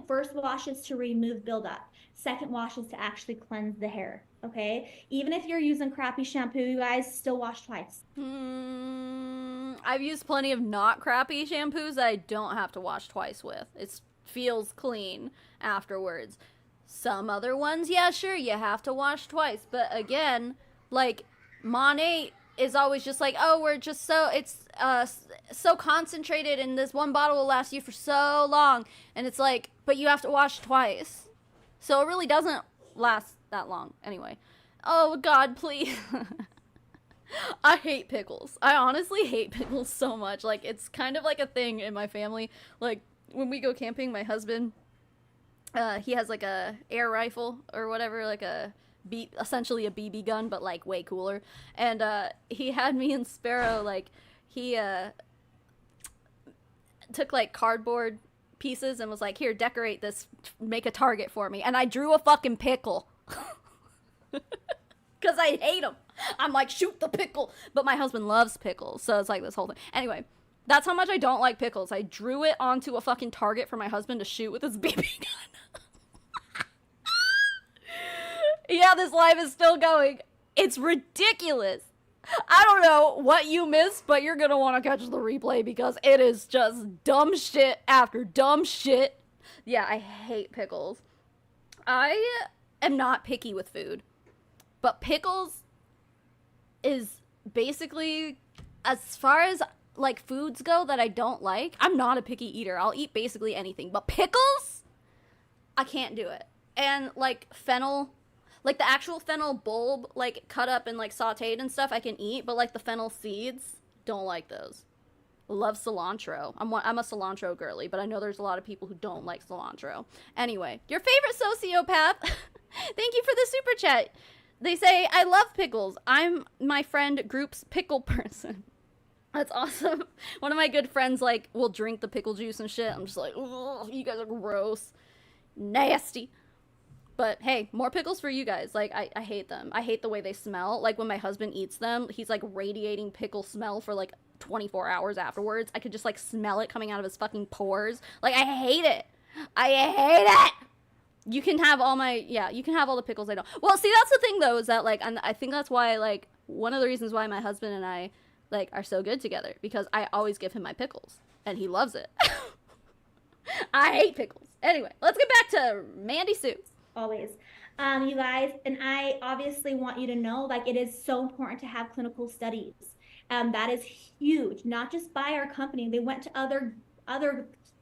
First wash is to remove buildup. Second wash is to actually cleanse the hair, okay? Even if you're using crappy shampoo, you guys, still wash twice. I've used plenty of not crappy shampoos that I don't have to wash twice with. It feels clean afterwards. Some other ones, yeah, sure, you have to wash twice. But again, like, Monat is always just like, oh, we're just so concentrated and this one bottle will last you for so long. And it's like, but you have to wash twice. So it really doesn't last that long. Anyway. Oh, God, please. I hate pickles. I honestly hate pickles so much. Like, it's kind of like a thing in my family. Like, when we go camping, my husband, he has like a air rifle or whatever, like essentially a BB gun, but like way cooler. And he had me and Sparrow, like, he took like cardboard pieces and was like, here, decorate this, make a target for me. And I drew a fucking pickle. Because I hate them. I'm like, shoot the pickle. But my husband loves pickles, so it's like this whole thing. Anyway, that's how much I don't like pickles. I drew it onto a fucking target for my husband to shoot with his BB gun. Yeah, this live is still going. It's ridiculous. I don't know what you missed, but you're gonna want to catch the replay because it is just dumb shit after dumb shit. Yeah, I hate pickles. I am not picky with food, but pickles is basically, as far as like foods go that I don't like, I'm not a picky eater. I'll eat basically anything, but pickles, I can't do it. And like fennel, like the actual fennel bulb, like cut up and like sauteed and stuff, I can eat, but like the fennel seeds, don't like those. Love cilantro. I'm a cilantro girly, but I know there's a lot of people who don't like cilantro. Anyway, your favorite sociopath. Thank you for the super chat. They say, I love pickles. I'm my friend group's pickle person. That's awesome. One of my good friends, like, will drink the pickle juice and shit. I'm just like, ugh, you guys are gross. Nasty. But hey, more pickles for you guys. Like, I hate them. I hate the way they smell. Like, when my husband eats them, he's like radiating pickle smell for like 24 hours afterwards. I could just like smell it coming out of his fucking pores. Like, I hate it. I hate it. You can have all you can have all the pickles I don't. Well, see, that's the thing though, is that like, and I think that's why, like, one of the reasons why my husband and I, like, are so good together, because I always give him my pickles and he loves it. I hate pickles. Anyway, let's get back to Mandy Sue. Always. You guys, and I obviously want you to know, like, it is so important to have clinical studies. That is huge, not just by our company. They went to other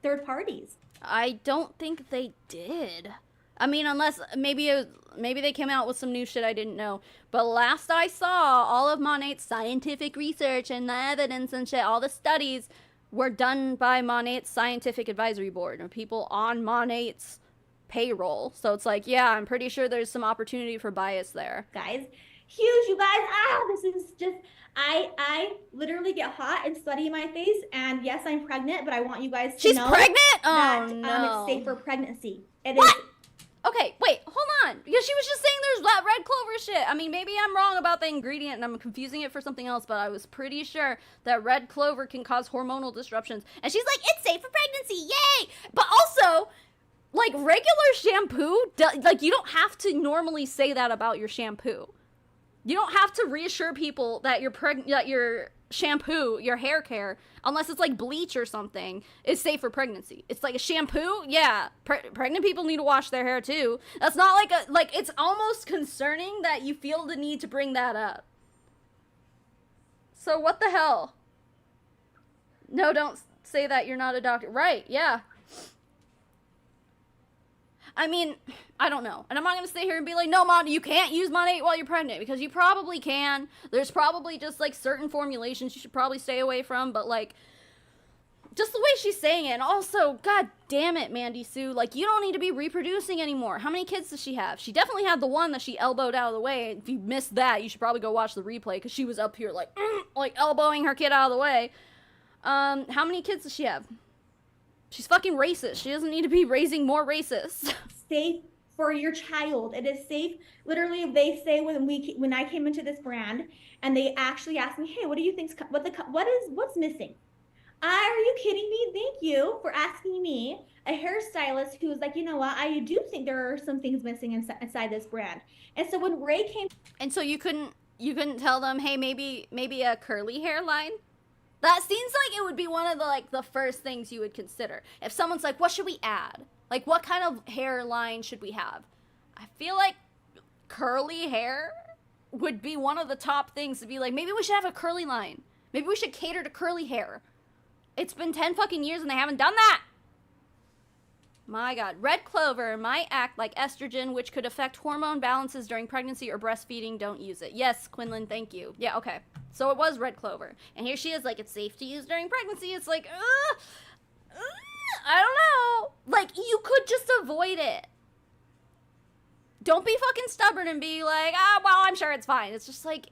third parties. I don't think they did. I mean, unless maybe they came out with some new shit I didn't know. But last I saw, all of Monat's scientific research and the evidence and shit, all the studies were done by Monat's scientific advisory board, and people on Monat's payroll. So it's like, yeah, I'm pretty sure there's some opportunity for bias there. Guys, huge, you guys. This is just, I literally get hot and sweaty in my face. And yes, I'm pregnant, but I want you guys to She's know pregnant? that Oh, no. it's safe for pregnancy. It What? is. Okay, wait, hold on. Because she was just saying there's that red clover shit. I mean, maybe I'm wrong about the ingredient and I'm confusing it for something else, but I was pretty sure that red clover can cause hormonal disruptions. And she's like, it's safe for pregnancy, yay! But also, like, regular shampoo, like, you don't have to normally say that about your shampoo. You don't have to reassure people that your shampoo, your hair care, unless it's like bleach or something, is safe for pregnancy. It's like a shampoo, yeah. Pregnant people need to wash their hair too. That's not like it's almost concerning that you feel the need to bring that up. So what the hell? No, don't say that you're not a doctor. Right, yeah. I mean, I don't know. And I'm not going to sit here and be like, no, Mom, you can't use Monate while you're pregnant. Because you probably can. There's probably just, like, certain formulations you should probably stay away from. But, like, just the way she's saying it. And also, god damn it, Mandy Sue. Like, you don't need to be reproducing anymore. How many kids does she have? She definitely had the one that she elbowed out of the way. If you missed that, you should probably go watch the replay. Because she was up here, like elbowing her kid out of the way. How many kids does she have? She's fucking racist. She doesn't need to be raising more racists. Safe for your child. It is safe. Literally, they say when I came into this brand and they actually asked me, hey, what do you think? What's missing? Are you kidding me? Thank you for asking me, a hairstylist who's like, you know what? I do think there are some things missing inside this brand. And so when Ray came, and so you couldn't tell them, hey, maybe a curly hairline. That seems like it would be one of the first things you would consider. If someone's like, what should we add? Like, what kind of hairline should we have? I feel like curly hair would be one of the top things to be like, maybe we should have a curly line. Maybe we should cater to curly hair. It's been 10 fucking years and they haven't done that. My god. Red clover might act like estrogen, which could affect hormone balances during pregnancy or breastfeeding. Don't use it. Yes, Quinlan, thank you. Yeah, okay. So it was red clover. And here she is like, it's safe to use during pregnancy. It's like, I don't know. Like, you could just avoid it. Don't be fucking stubborn and be like, well, I'm sure it's fine. It's just like,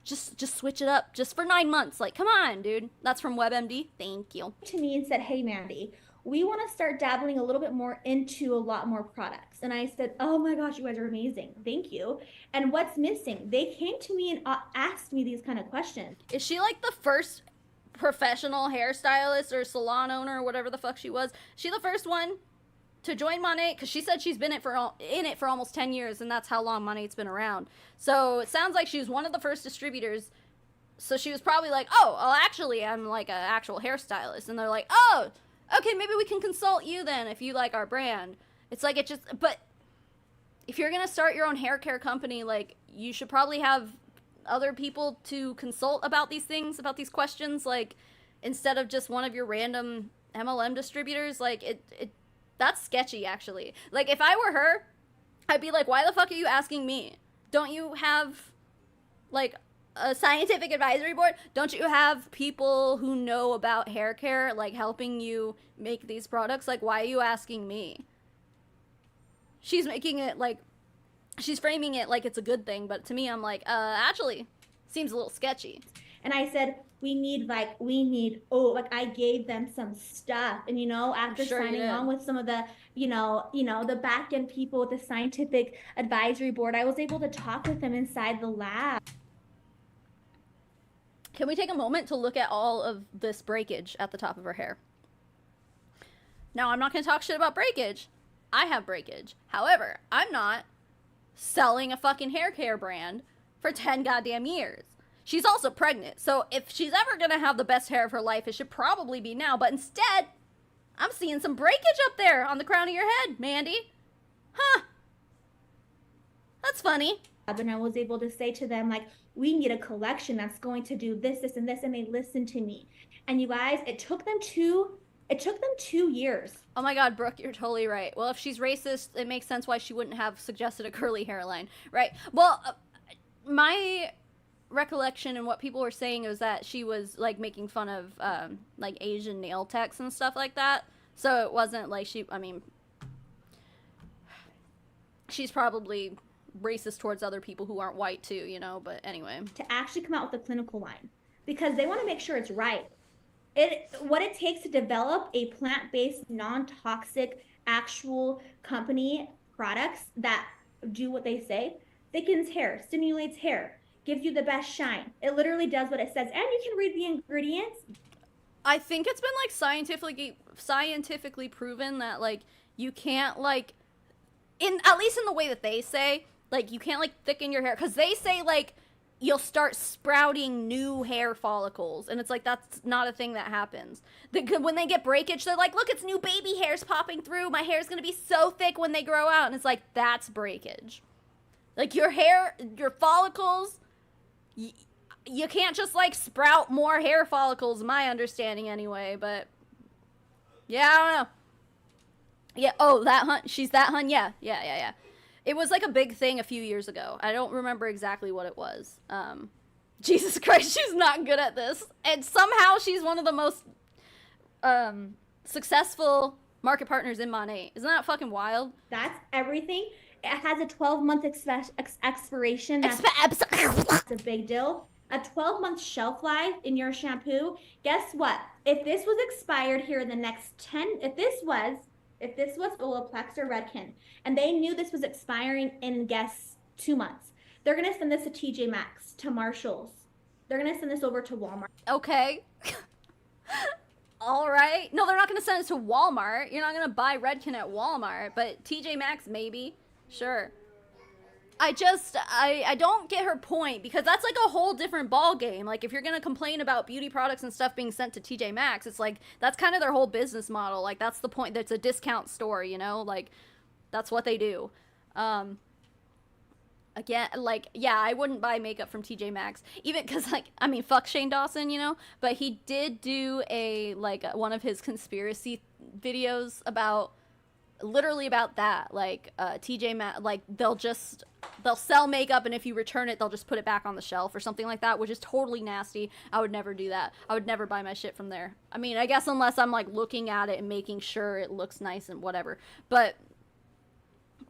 just switch it up just for 9 months. Like, come on, dude. That's from WebMD. Thank you. to me and said, hey, Mandy, we want to start dabbling a little bit more into a lot more products. And I said, oh my gosh, you guys are amazing. Thank you. And what's missing? They came to me and asked me these kind of questions. Is she like the first professional hairstylist or salon owner or whatever the fuck she was? She the first one to join Monate? Because she said she's been in it for almost 10 years, and that's how long Monate's been around. So it sounds like she was one of the first distributors. So she was probably like, oh, well, actually, I'm like an actual hairstylist. And they're like, oh, okay, maybe we can consult you then if you like our brand. It's like, but if you're going to start your own hair care company, like, you should probably have other people to consult about these things, about these questions, like, instead of just one of your random MLM distributors. Like, that's sketchy, actually. Like, if I were her, I'd be like, why the fuck are you asking me? Don't you have, like, a scientific advisory board? Don't you have people who know about hair care, like, helping you make these products? Like, why are you asking me? She's making it like, she's framing it like it's a good thing, but to me, I'm like, actually, seems a little sketchy. And I said, I gave them some stuff. And, after Sure you signing did. on with some of the, the back end people with the scientific advisory board, I was able to talk with them inside the lab. Can we take a moment to look at all of this breakage at the top of her hair? Now, I'm not going to talk shit about breakage. I have breakage. However, I'm not selling a fucking hair care brand for 10 goddamn years. She's also pregnant, so if she's ever going to have the best hair of her life, it should probably be now. But instead, I'm seeing some breakage up there on the crown of your head, Mandy. Huh. That's funny. And I was able to say to them, like, we need a collection that's going to do this, this, and this, and they listened to me. And you guys, it took them 2 years. Oh my god, Brooke, you're totally right. Well, if she's racist, it makes sense why she wouldn't have suggested a curly hairline, right? Well, my recollection and what people were saying was that she was, like, making fun of, like, Asian nail techs and stuff like that. So it wasn't like she's probably racist towards other people who aren't white too, you know, but anyway. To actually come out with a clinical line because they want to make sure it's right. What it takes to develop a plant-based, non-toxic, actual company products that do what they say, thickens hair, stimulates hair, gives you the best shine. It literally does what it says, and you can read the ingredients. I think it's been like scientifically proven that like you can't like at least in the way that they say, like you can't like thicken your hair because they say like you'll start sprouting new hair follicles, and it's like that's not a thing that happens. When they get breakage, they're like, look, it's new baby hairs popping through. My hair's gonna be so thick when they grow out, and it's like that's breakage. Like your hair, your follicles, you can't just like sprout more hair follicles, my understanding anyway, but yeah, I don't know. Yeah, oh, that hun, she's that hun, yeah. It was like a big thing a few years ago. I don't remember exactly what it was. Jesus Christ, she's not good at this. And somehow she's one of the most successful market partners in Monet. Isn't that fucking wild? That's everything. It has a 12-month expiration. That's a big deal. A 12-month shelf life in your shampoo. Guess what? If this was expired here in the next 10, if this was Olaplex or Redken, and they knew this was expiring in, guess, 2 months, they're going to send this to TJ Maxx, to Marshalls. They're going to send this over to Walmart. Okay. All right. No, they're not going to send it to Walmart. You're not going to buy Redken at Walmart, but TJ Maxx maybe. Sure. I don't get her point because that's like a whole different ball game. Like if you're going to complain about beauty products and stuff being sent to TJ Maxx, it's like that's kind of their whole business model. Like that's the point. That's a discount store, you know? Like that's what they do. Again, like yeah, I wouldn't buy makeup from TJ Maxx even cuz like I mean fuck Shane Dawson, you know, but he did do one of his conspiracy videos about literally about that, like TJ Maxx, like they'll sell makeup and if you return it they'll just put it back on the shelf or something like that, which is totally nasty. I would never do that. I would never buy my shit from there. I mean, I guess unless I'm like looking at it and making sure it looks nice and whatever, but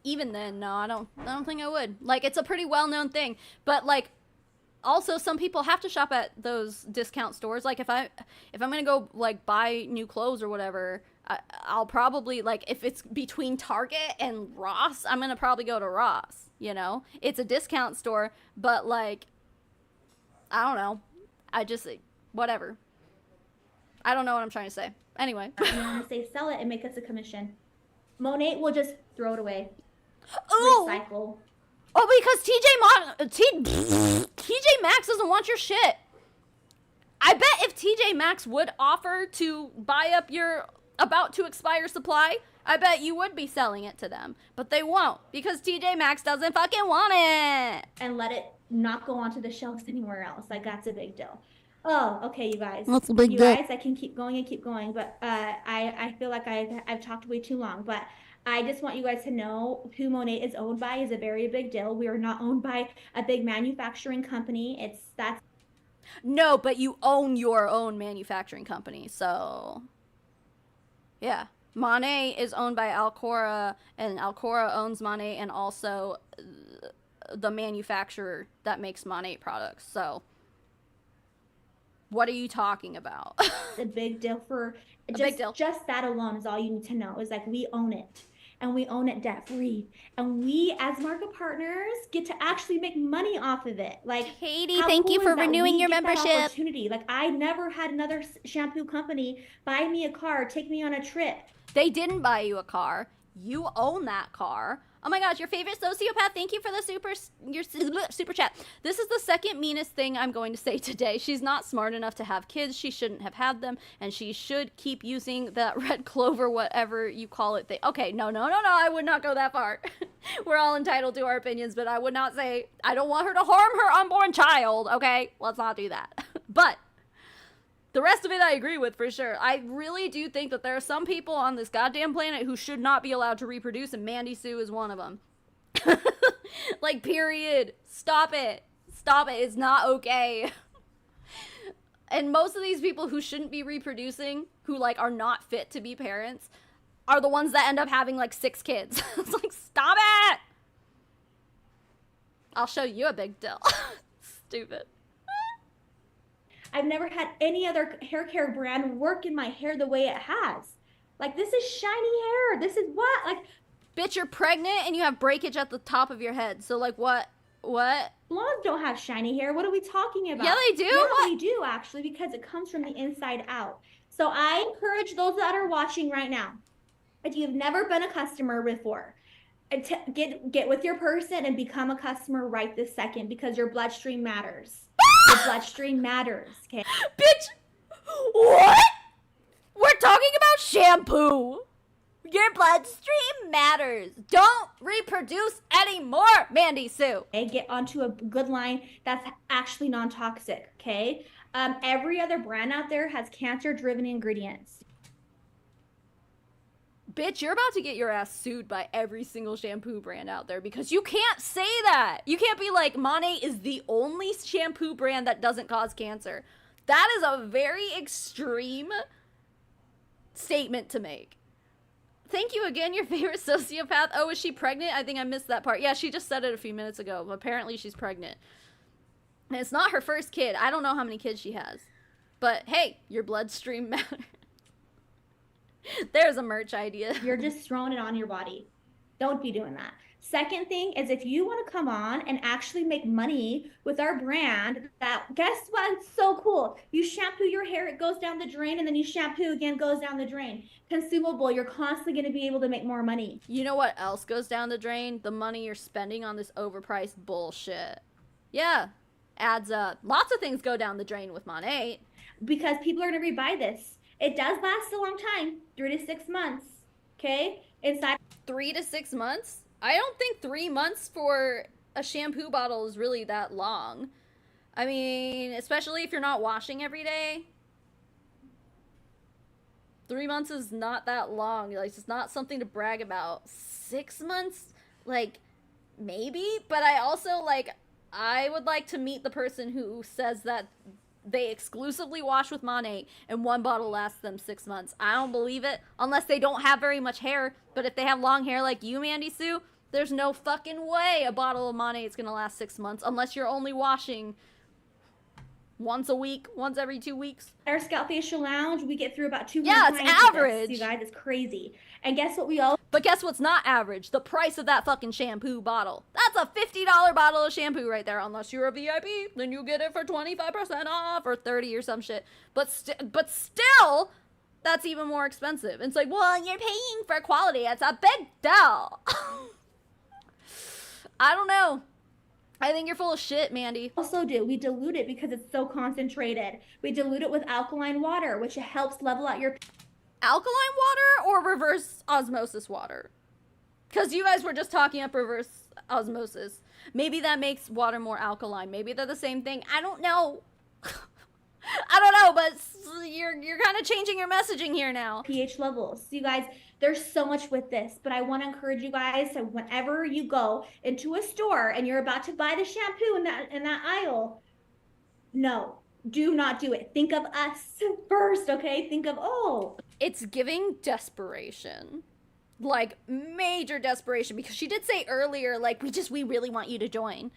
even then, no, I don't think I would. Like it's a pretty well-known thing, but like also some people have to shop at those discount stores. Like if I'm gonna go like buy new clothes or whatever, I'll probably like if it's between Target and Ross, I'm gonna probably go to Ross, you know. It's a discount store, but like I don't know, I just whatever, I don't know what I'm trying to say. Anyway. You want to say sell it and make us a commission. Monet will just throw it away. Ooh. Recycle. Oh, because TJ Maxx doesn't want your shit. I bet if TJ Maxx would offer to buy up your about to expire supply, I bet you would be selling it to them. But they won't because TJ Maxx doesn't fucking want it. And let it not go onto the shelves anywhere else. Like that's a big deal. Oh, okay, you guys. That's a big deal. You guys, I can keep going, but I feel like I've talked way too long. But I just want you guys to know who Monet is owned by is a very big deal. We are not owned by a big manufacturing company. No, but you own your own manufacturing company, so yeah. Monet is owned by Alcora, and Alcora owns Monet and also the manufacturer that makes Monet products. So what are you talking about? A big deal for big deal. Just that alone is all you need to know is like we own it. And we own it debt free. And we, as market partners, get to actually make money off of it. Like, Katie, thank you for renewing your membership. Opportunity. Like, I never had another shampoo company buy me a car, take me on a trip. They didn't buy you a car. You own that car. Oh my gosh, your favorite sociopath. Thank you for the super chat. This is the second meanest thing I'm going to say today. She's not smart enough to have kids. She shouldn't have had them, and she should keep using that red clover, whatever you call it. Okay, no. I would not go that far. We're all entitled to our opinions, but I would not say I don't want her to harm her unborn child. Okay, let's not do that. But the rest of it I agree with for sure. I really do think that there are some people on this goddamn planet who should not be allowed to reproduce, and Mandy Sue is one of them. Like, period. Stop it. It's not okay. And most of these people who shouldn't be reproducing, who, like, are not fit to be parents, are the ones that end up having, like, 6 kids. It's like, stop it! I'll show you a big deal. Stupid. I've never had any other hair care brand work in my hair the way it has. Like, this is shiny hair. This is what? Like, Bitch, you're pregnant and you have breakage at the top of your head. So, like, what? What? blondes don't have shiny hair. What are we talking about? Yeah, they do. Yeah, What? they do, actually, because it comes from the inside out. So I encourage those that are watching right now, if you've never been a customer before, get with your person and become a customer right this second, because your bloodstream matters. Your bloodstream matters, okay? Bitch! What? We're talking about shampoo! Your bloodstream matters. Don't reproduce anymore, Mandy Sue. Okay, get onto a good line that's actually non-toxic, okay? Every other brand out there has cancer-driven ingredients. Bitch, you're about to get your ass sued by every single shampoo brand out there because you can't say that. You can't be like, Monat is the only shampoo brand that doesn't cause cancer. That is a very extreme statement to make. Thank you again, your favorite sociopath. Oh, is she pregnant? I think I missed that part. Yeah, she just said it a few minutes ago. Apparently she's pregnant. And it's not her first kid. I don't know how many kids she has. But hey, your bloodstream matters. There's a merch idea. You're just throwing it on your body. Don't be doing that. Second thing is, if you want to come on and actually make money with our brand, that, guess what? It's so cool. You shampoo your hair, it goes down the drain, and then you shampoo again, goes down the drain. Consumable, you're constantly going to be able to make more money. You know what else goes down the drain? The money you're spending on this overpriced bullshit. Yeah, adds up. Lots of things go down the drain with Monat. Because people are going to rebuy this. It does last a long time, 3 to 6 months, okay? Inside 3 to 6 months? I don't think 3 months for a shampoo bottle is really that long. I mean, especially if you're not washing every day. 3 months is not that long. Like, it's not something to brag about. 6 months? Like, maybe? But I also, like, I would like to meet the person who says that they exclusively wash with Monat and one bottle lasts them 6 months. I don't believe it unless they don't have very much hair. But if they have long hair like you, Mandy Sue, there's no fucking way a bottle of Monat is gonna last 6 months unless you're only washing once a week, once every 2 weeks. our Scalp Facial Lounge, we get through about 200 Yeah, it's clients with this, average. you guys, it's crazy. And guess what we all But guess what's not average? The price of that fucking shampoo bottle. That's a $50 bottle of shampoo right there. Unless you're a VIP, then you get it for 25% off or 30 or some shit. But still, that's even more expensive. It's like, well, you're paying for quality. It's a big deal. I don't know. I think you're full of shit, Mandy. also do. We dilute it because it's so concentrated. We dilute it with alkaline water, which helps level out your Alkaline water or reverse osmosis water? Because you guys were just talking up reverse osmosis. Maybe that makes water more alkaline. Maybe they're the same thing. I don't know. I don't know, but you're kind of changing your messaging here now. pH levels. So you guys, there's so much with this, but I want to encourage you guys, so whenever you go into a store and you're about to buy the shampoo in that aisle, no, do not do it. Think of us first, okay? Think of, oh, It's giving desperation. Like, major desperation. Because she did say earlier, like, we really want you to join.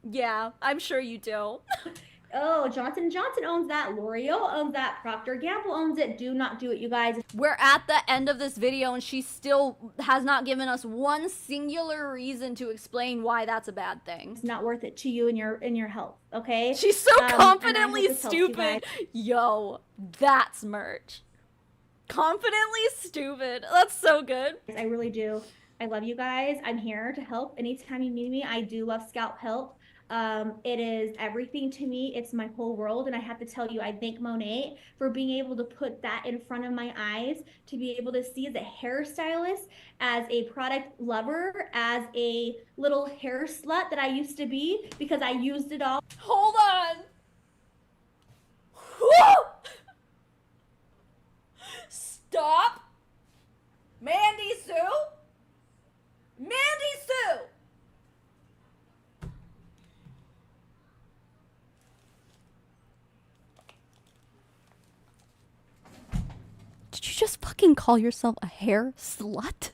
Yeah, I'm sure you do. oh, Johnson & Johnson owns that. L'Oreal owns that. Procter & Gamble owns it. Do not do it, you guys. We're at the end of this video and she still has not given us one singular reason to explain why that's a bad thing. It's not worth it to you and your health, okay? She's so And I confidently hope this helps you stupid. guys. Yo, that's merch. Confidently stupid. That's so good. I really do. I love you guys. I'm here to help. Anytime you need me, I do love Scalp Help. It is everything to me. It's my whole world. And I have to tell you, I thank Monat for being able to put that in front of my eyes, to be able to see as a hairstylist, as a product lover, as a little hair slut that I used to be, because I used it all. Hold on. Whew! Stop. Mandy Sue? Mandy Sue! Did you just fucking call yourself a hair slut?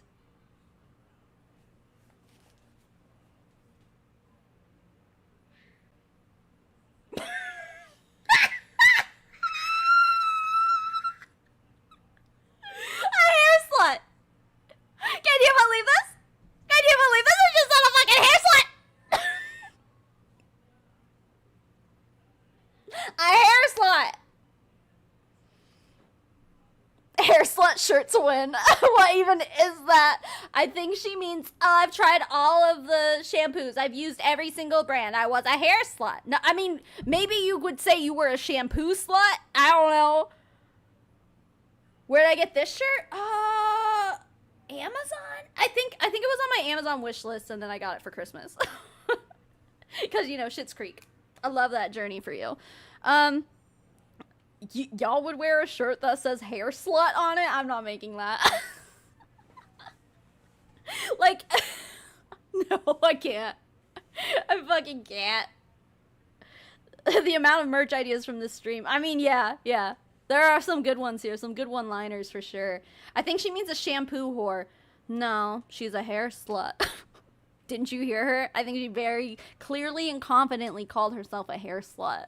A hair slut. Hair slut shirt to win. What even is that? I think she means, I've tried all of the shampoos. I've used every single brand. I was a hair slut. No, I mean, maybe you would say you were a shampoo slut. I don't know. Where did I get this shirt? Amazon? I think it was on my Amazon wish list, and then I got it for Christmas. Because, you know, Schitt's Creek. I love that journey for you. Y'all would wear a shirt that says hair slut on it? I'm not making that. Like, no, I can't. I fucking can't. The amount of merch ideas from this stream. I mean, yeah. There are some good ones here, some good one-liners for sure. I think she means a shampoo whore. No, she's a hair slut. Didn't you hear her? I think she very clearly and confidently called herself a hair slut.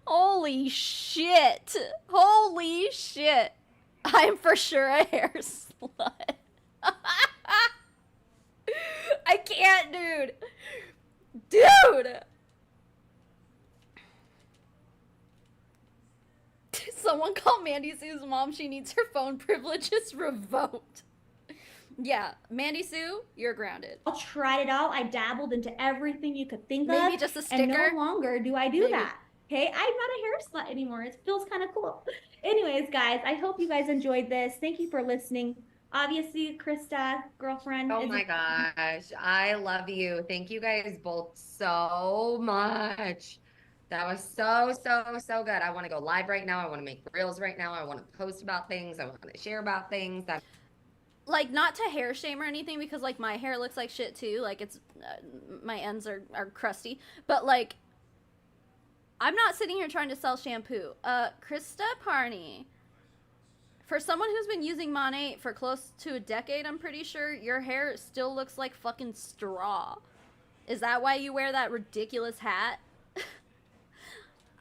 Holy shit. Holy shit. I'm for sure a hair slut. I can't, dude. Dude. Someone called Mandy Sue's mom. She needs her phone privileges revoked. Yeah, Mandy Sue, you're grounded. I tried it out. I dabbled into everything you could think of. Maybe just a sticker. And no longer do I do Maybe. that. Okay, I'm not a hair slut anymore. It feels kind of cool. Anyways, guys, I hope you guys enjoyed this. Thank you for listening. Obviously, Krista, girlfriend. Oh my gosh, I love you. Thank you guys both so much. That was so good. I want to go live right now. I want to make reels right now. I want to post about things. I want to share about things. Like, not to hair shame or anything, because, like, my hair looks like shit, too. Like, it's, my ends are crusty. But, like, I'm not sitting here trying to sell shampoo. Krista Parney, for someone who's been using Monat for close to a decade, I'm pretty sure, your hair still looks like fucking straw. Is that why you wear that ridiculous hat?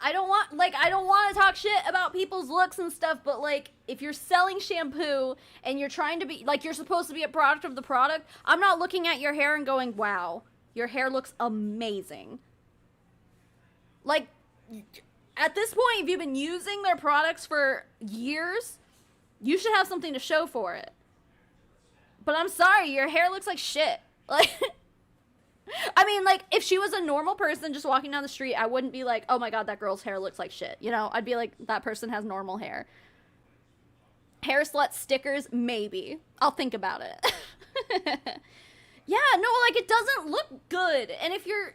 I don't want to talk shit about people's looks and stuff, but, like, if you're selling shampoo and you're trying to be, like, you're supposed to be a product of the product, I'm not looking at your hair and going, wow, your hair looks amazing. Like, at this point, if you've been using their products for years, you should have something to show for it. But I'm sorry, your hair looks like shit. Like, I mean, like, if she was a normal person just walking down the street, I wouldn't be like, oh my god, that girl's hair looks like shit. You know, I'd be like, that person has normal hair. Hair slut stickers, maybe. I'll think about it. Yeah, no, like, it doesn't look good. And if you're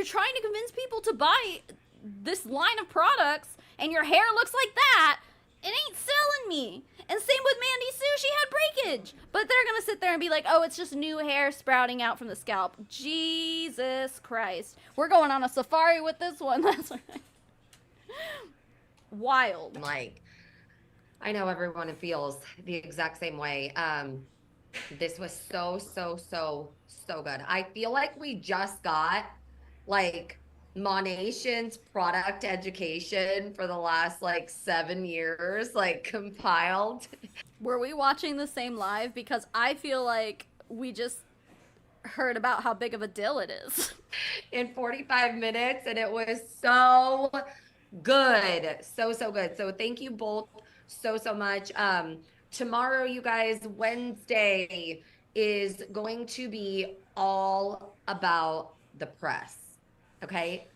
trying to convince people to buy this line of products and your hair looks like that, it ain't selling me. And same with Mandy Sue, she had breakage. But they're gonna sit there and be like, oh, it's just new hair sprouting out from the scalp. Jesus Christ. We're going on a safari with this one. That's right. Wild. Like, I know everyone feels the exact same way. This was so good. I feel like we just got, like, Monation's product education for the last, like, 7 years, like, compiled. Were we watching the same live? Because I feel like we just heard about how big of a deal it is. In 45 minutes, and it was so good. So good. So thank you both so much. Tomorrow, you guys, Wednesday, is going to be all about the press. Okay.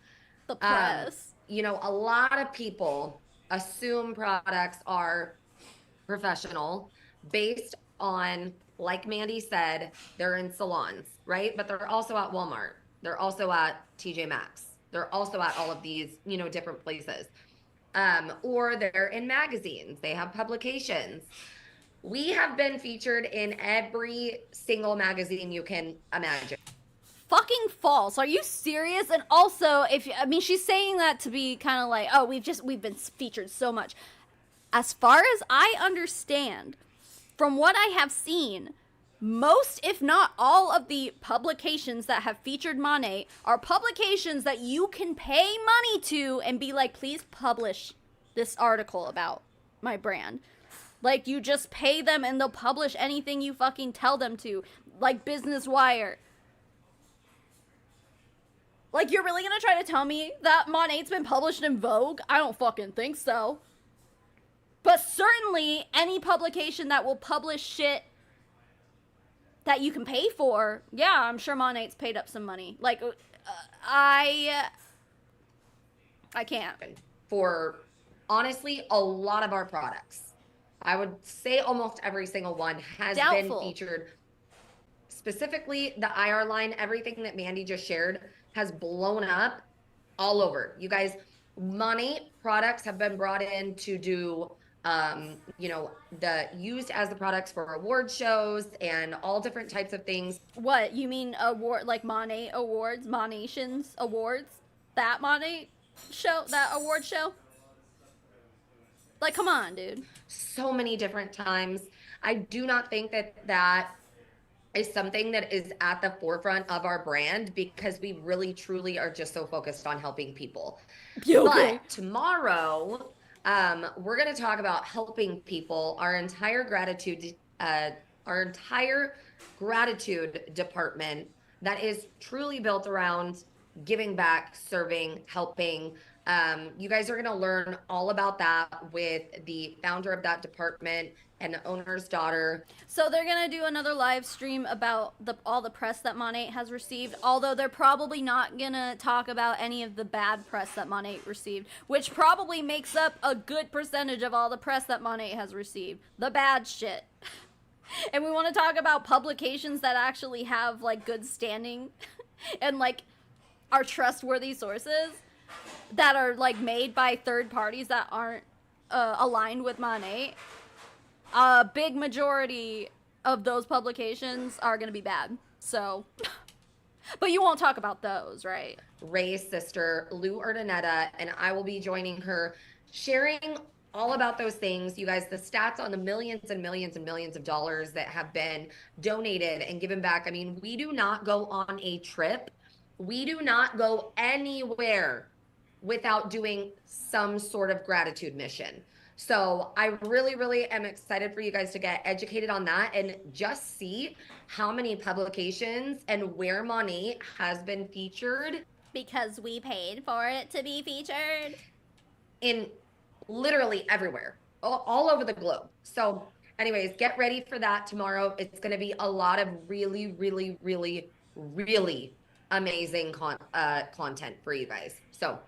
The press. You know, a lot of people assume products are professional based on, like Mandy said, they're in salons, right? But they're also at Walmart. They're also at TJ Maxx. They're also at all of these, you know, different places. Or they're in magazines. They have publications. We have been featured in every single magazine you can imagine. Fucking false. Are you serious? And also, she's saying that to be kind of like, oh, we've been featured so much. As far as I understand, from what I have seen, most, if not all, of the publications that have featured Monat are publications that you can pay money to and be like, please publish this article about my brand. Like, you just pay them and they'll publish anything you fucking tell them to. Like Business Wire. Like, you're really gonna try to tell me that Monat's been published in Vogue? I don't fucking think so. But certainly, any publication that will publish shit that you can pay for, yeah, I'm sure Monat's paid up some money. Like, I can't. For honestly, a lot of our products, I would say almost every single one has Doubtful. been featured. Specifically, the IR line, everything that Mandy just shared has blown up all over. You guys, money products have been brought in to do, you know, used as the products for award shows and all different types of things. What, you mean award, like Monet Awards, Monations Awards? That Monet show, that award show? Like, come on, dude. So many different times. I do not think that that is something that is at the forefront of our brand because we really truly are just so focused on helping people. Yeah, okay. But tomorrow, we're going to talk about helping people. Our entire gratitude department that is truly built around giving back, serving, helping. You guys are going to learn all about that with the founder of that department and the owner's daughter. So they're gonna do another live stream about all the press that Monet has received, although they're probably not gonna talk about any of the bad press that Monet received, which probably makes up a good percentage of all the press that Monet has received. The bad shit. And we want to talk about publications that actually have like good standing and like are trustworthy sources that are like made by third parties that aren't aligned with Monet. A big majority of those publications are going to be bad. So, but you won't talk about those, right? Ray's sister, Lou Urdaneta, and I will be joining her, sharing all about those things. You guys, the stats on the millions and millions and millions of dollars that have been donated and given back. I mean, we do not go on a trip. We do not go anywhere without doing some sort of gratitude mission. So I really, really am excited for you guys to get educated on that and just see how many publications and where Monet has been featured. Because we paid for it to be featured. In literally everywhere, all over the globe. So anyways, get ready for that tomorrow. It's going to be a lot of really, really, really, really amazing content for you guys. So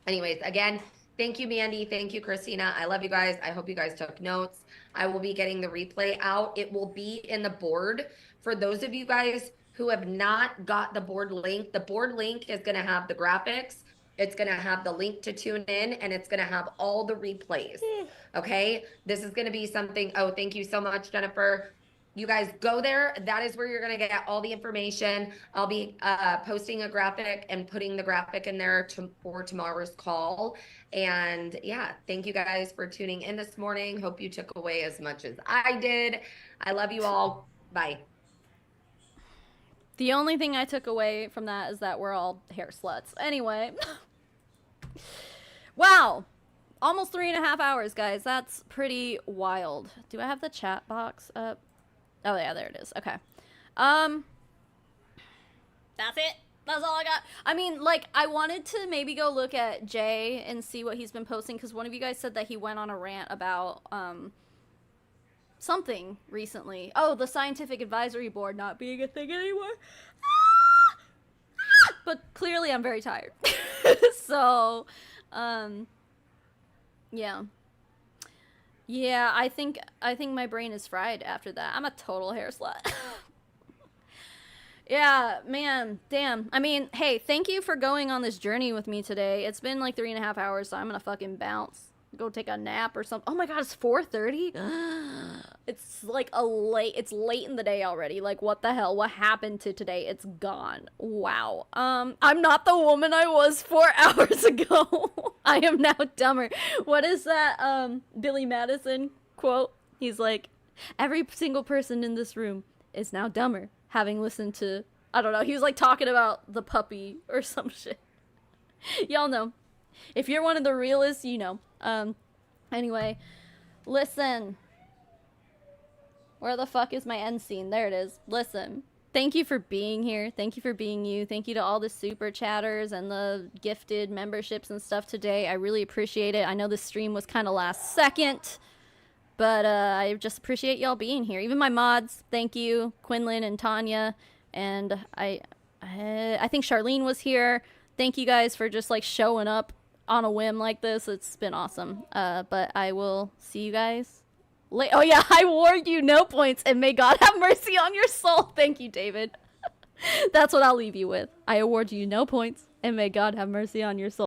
anyways, again, thank you, Mandy. Thank you, Christina. I love you guys. I hope you guys took notes. I will be getting the replay out. It will be in the board. For those of you guys who have not got the board link is going to have the graphics. It's going to have the link to tune in, and it's going to have all the replays. Okay? This is going to be something. Oh, thank you so much, Jennifer. You guys go there. That is where you're going to get all the information. I'll be posting a graphic and putting the graphic in there for tomorrow's call. And yeah, thank you guys for tuning in this morning. Hope you took away as much as I did. I love you all. Bye. The only thing I took away from that is that we're all hair sluts. Anyway. Wow. Almost 3.5 hours, guys. That's pretty wild. Do I have the chat box up? Oh, yeah, there it is. Okay. That's it. That's all I got. I mean, like, I wanted to maybe go look at Jay and see what he's been posting, because one of you guys said that he went on a rant about, something recently. Oh, the Scientific Advisory Board not being a thing anymore. But clearly I'm very tired. So, yeah. Yeah, I think my brain is fried after that. I'm a total hair slut. Yeah, man, damn. I mean, hey, thank you for going on this journey with me today. It's been like 3.5 hours, so I'm gonna fucking bounce. Go take a nap or something. Oh my god, it's 4:30? It's like it's late in the day already. Like, what the hell? What happened to today? It's gone. Wow. I'm not the woman I was 4 hours ago. I am now dumber. What is that, Billy Madison quote? He's like, every single person in this room is now dumber, having listened to, I don't know, he was like talking about the puppy or some shit. Y'all know. If you're one of the realists, you know. Anyway, listen. Where the fuck is my end scene? There it is. Listen. Thank you for being here. Thank you for being you. Thank you to all the super chatters and the gifted memberships and stuff today. I really appreciate it. I know this stream was kind of last second, but I just appreciate y'all being here. Even my mods, thank you, Quinlan and Tanya, and I think Charlene was here. Thank you guys for just like showing up on a whim like this. It's been awesome. But I will see you guys. Oh yeah, I award you no points, and may God have mercy on your soul. Thank you, David. That's what I'll leave you with. I award you no points, and may God have mercy on your soul.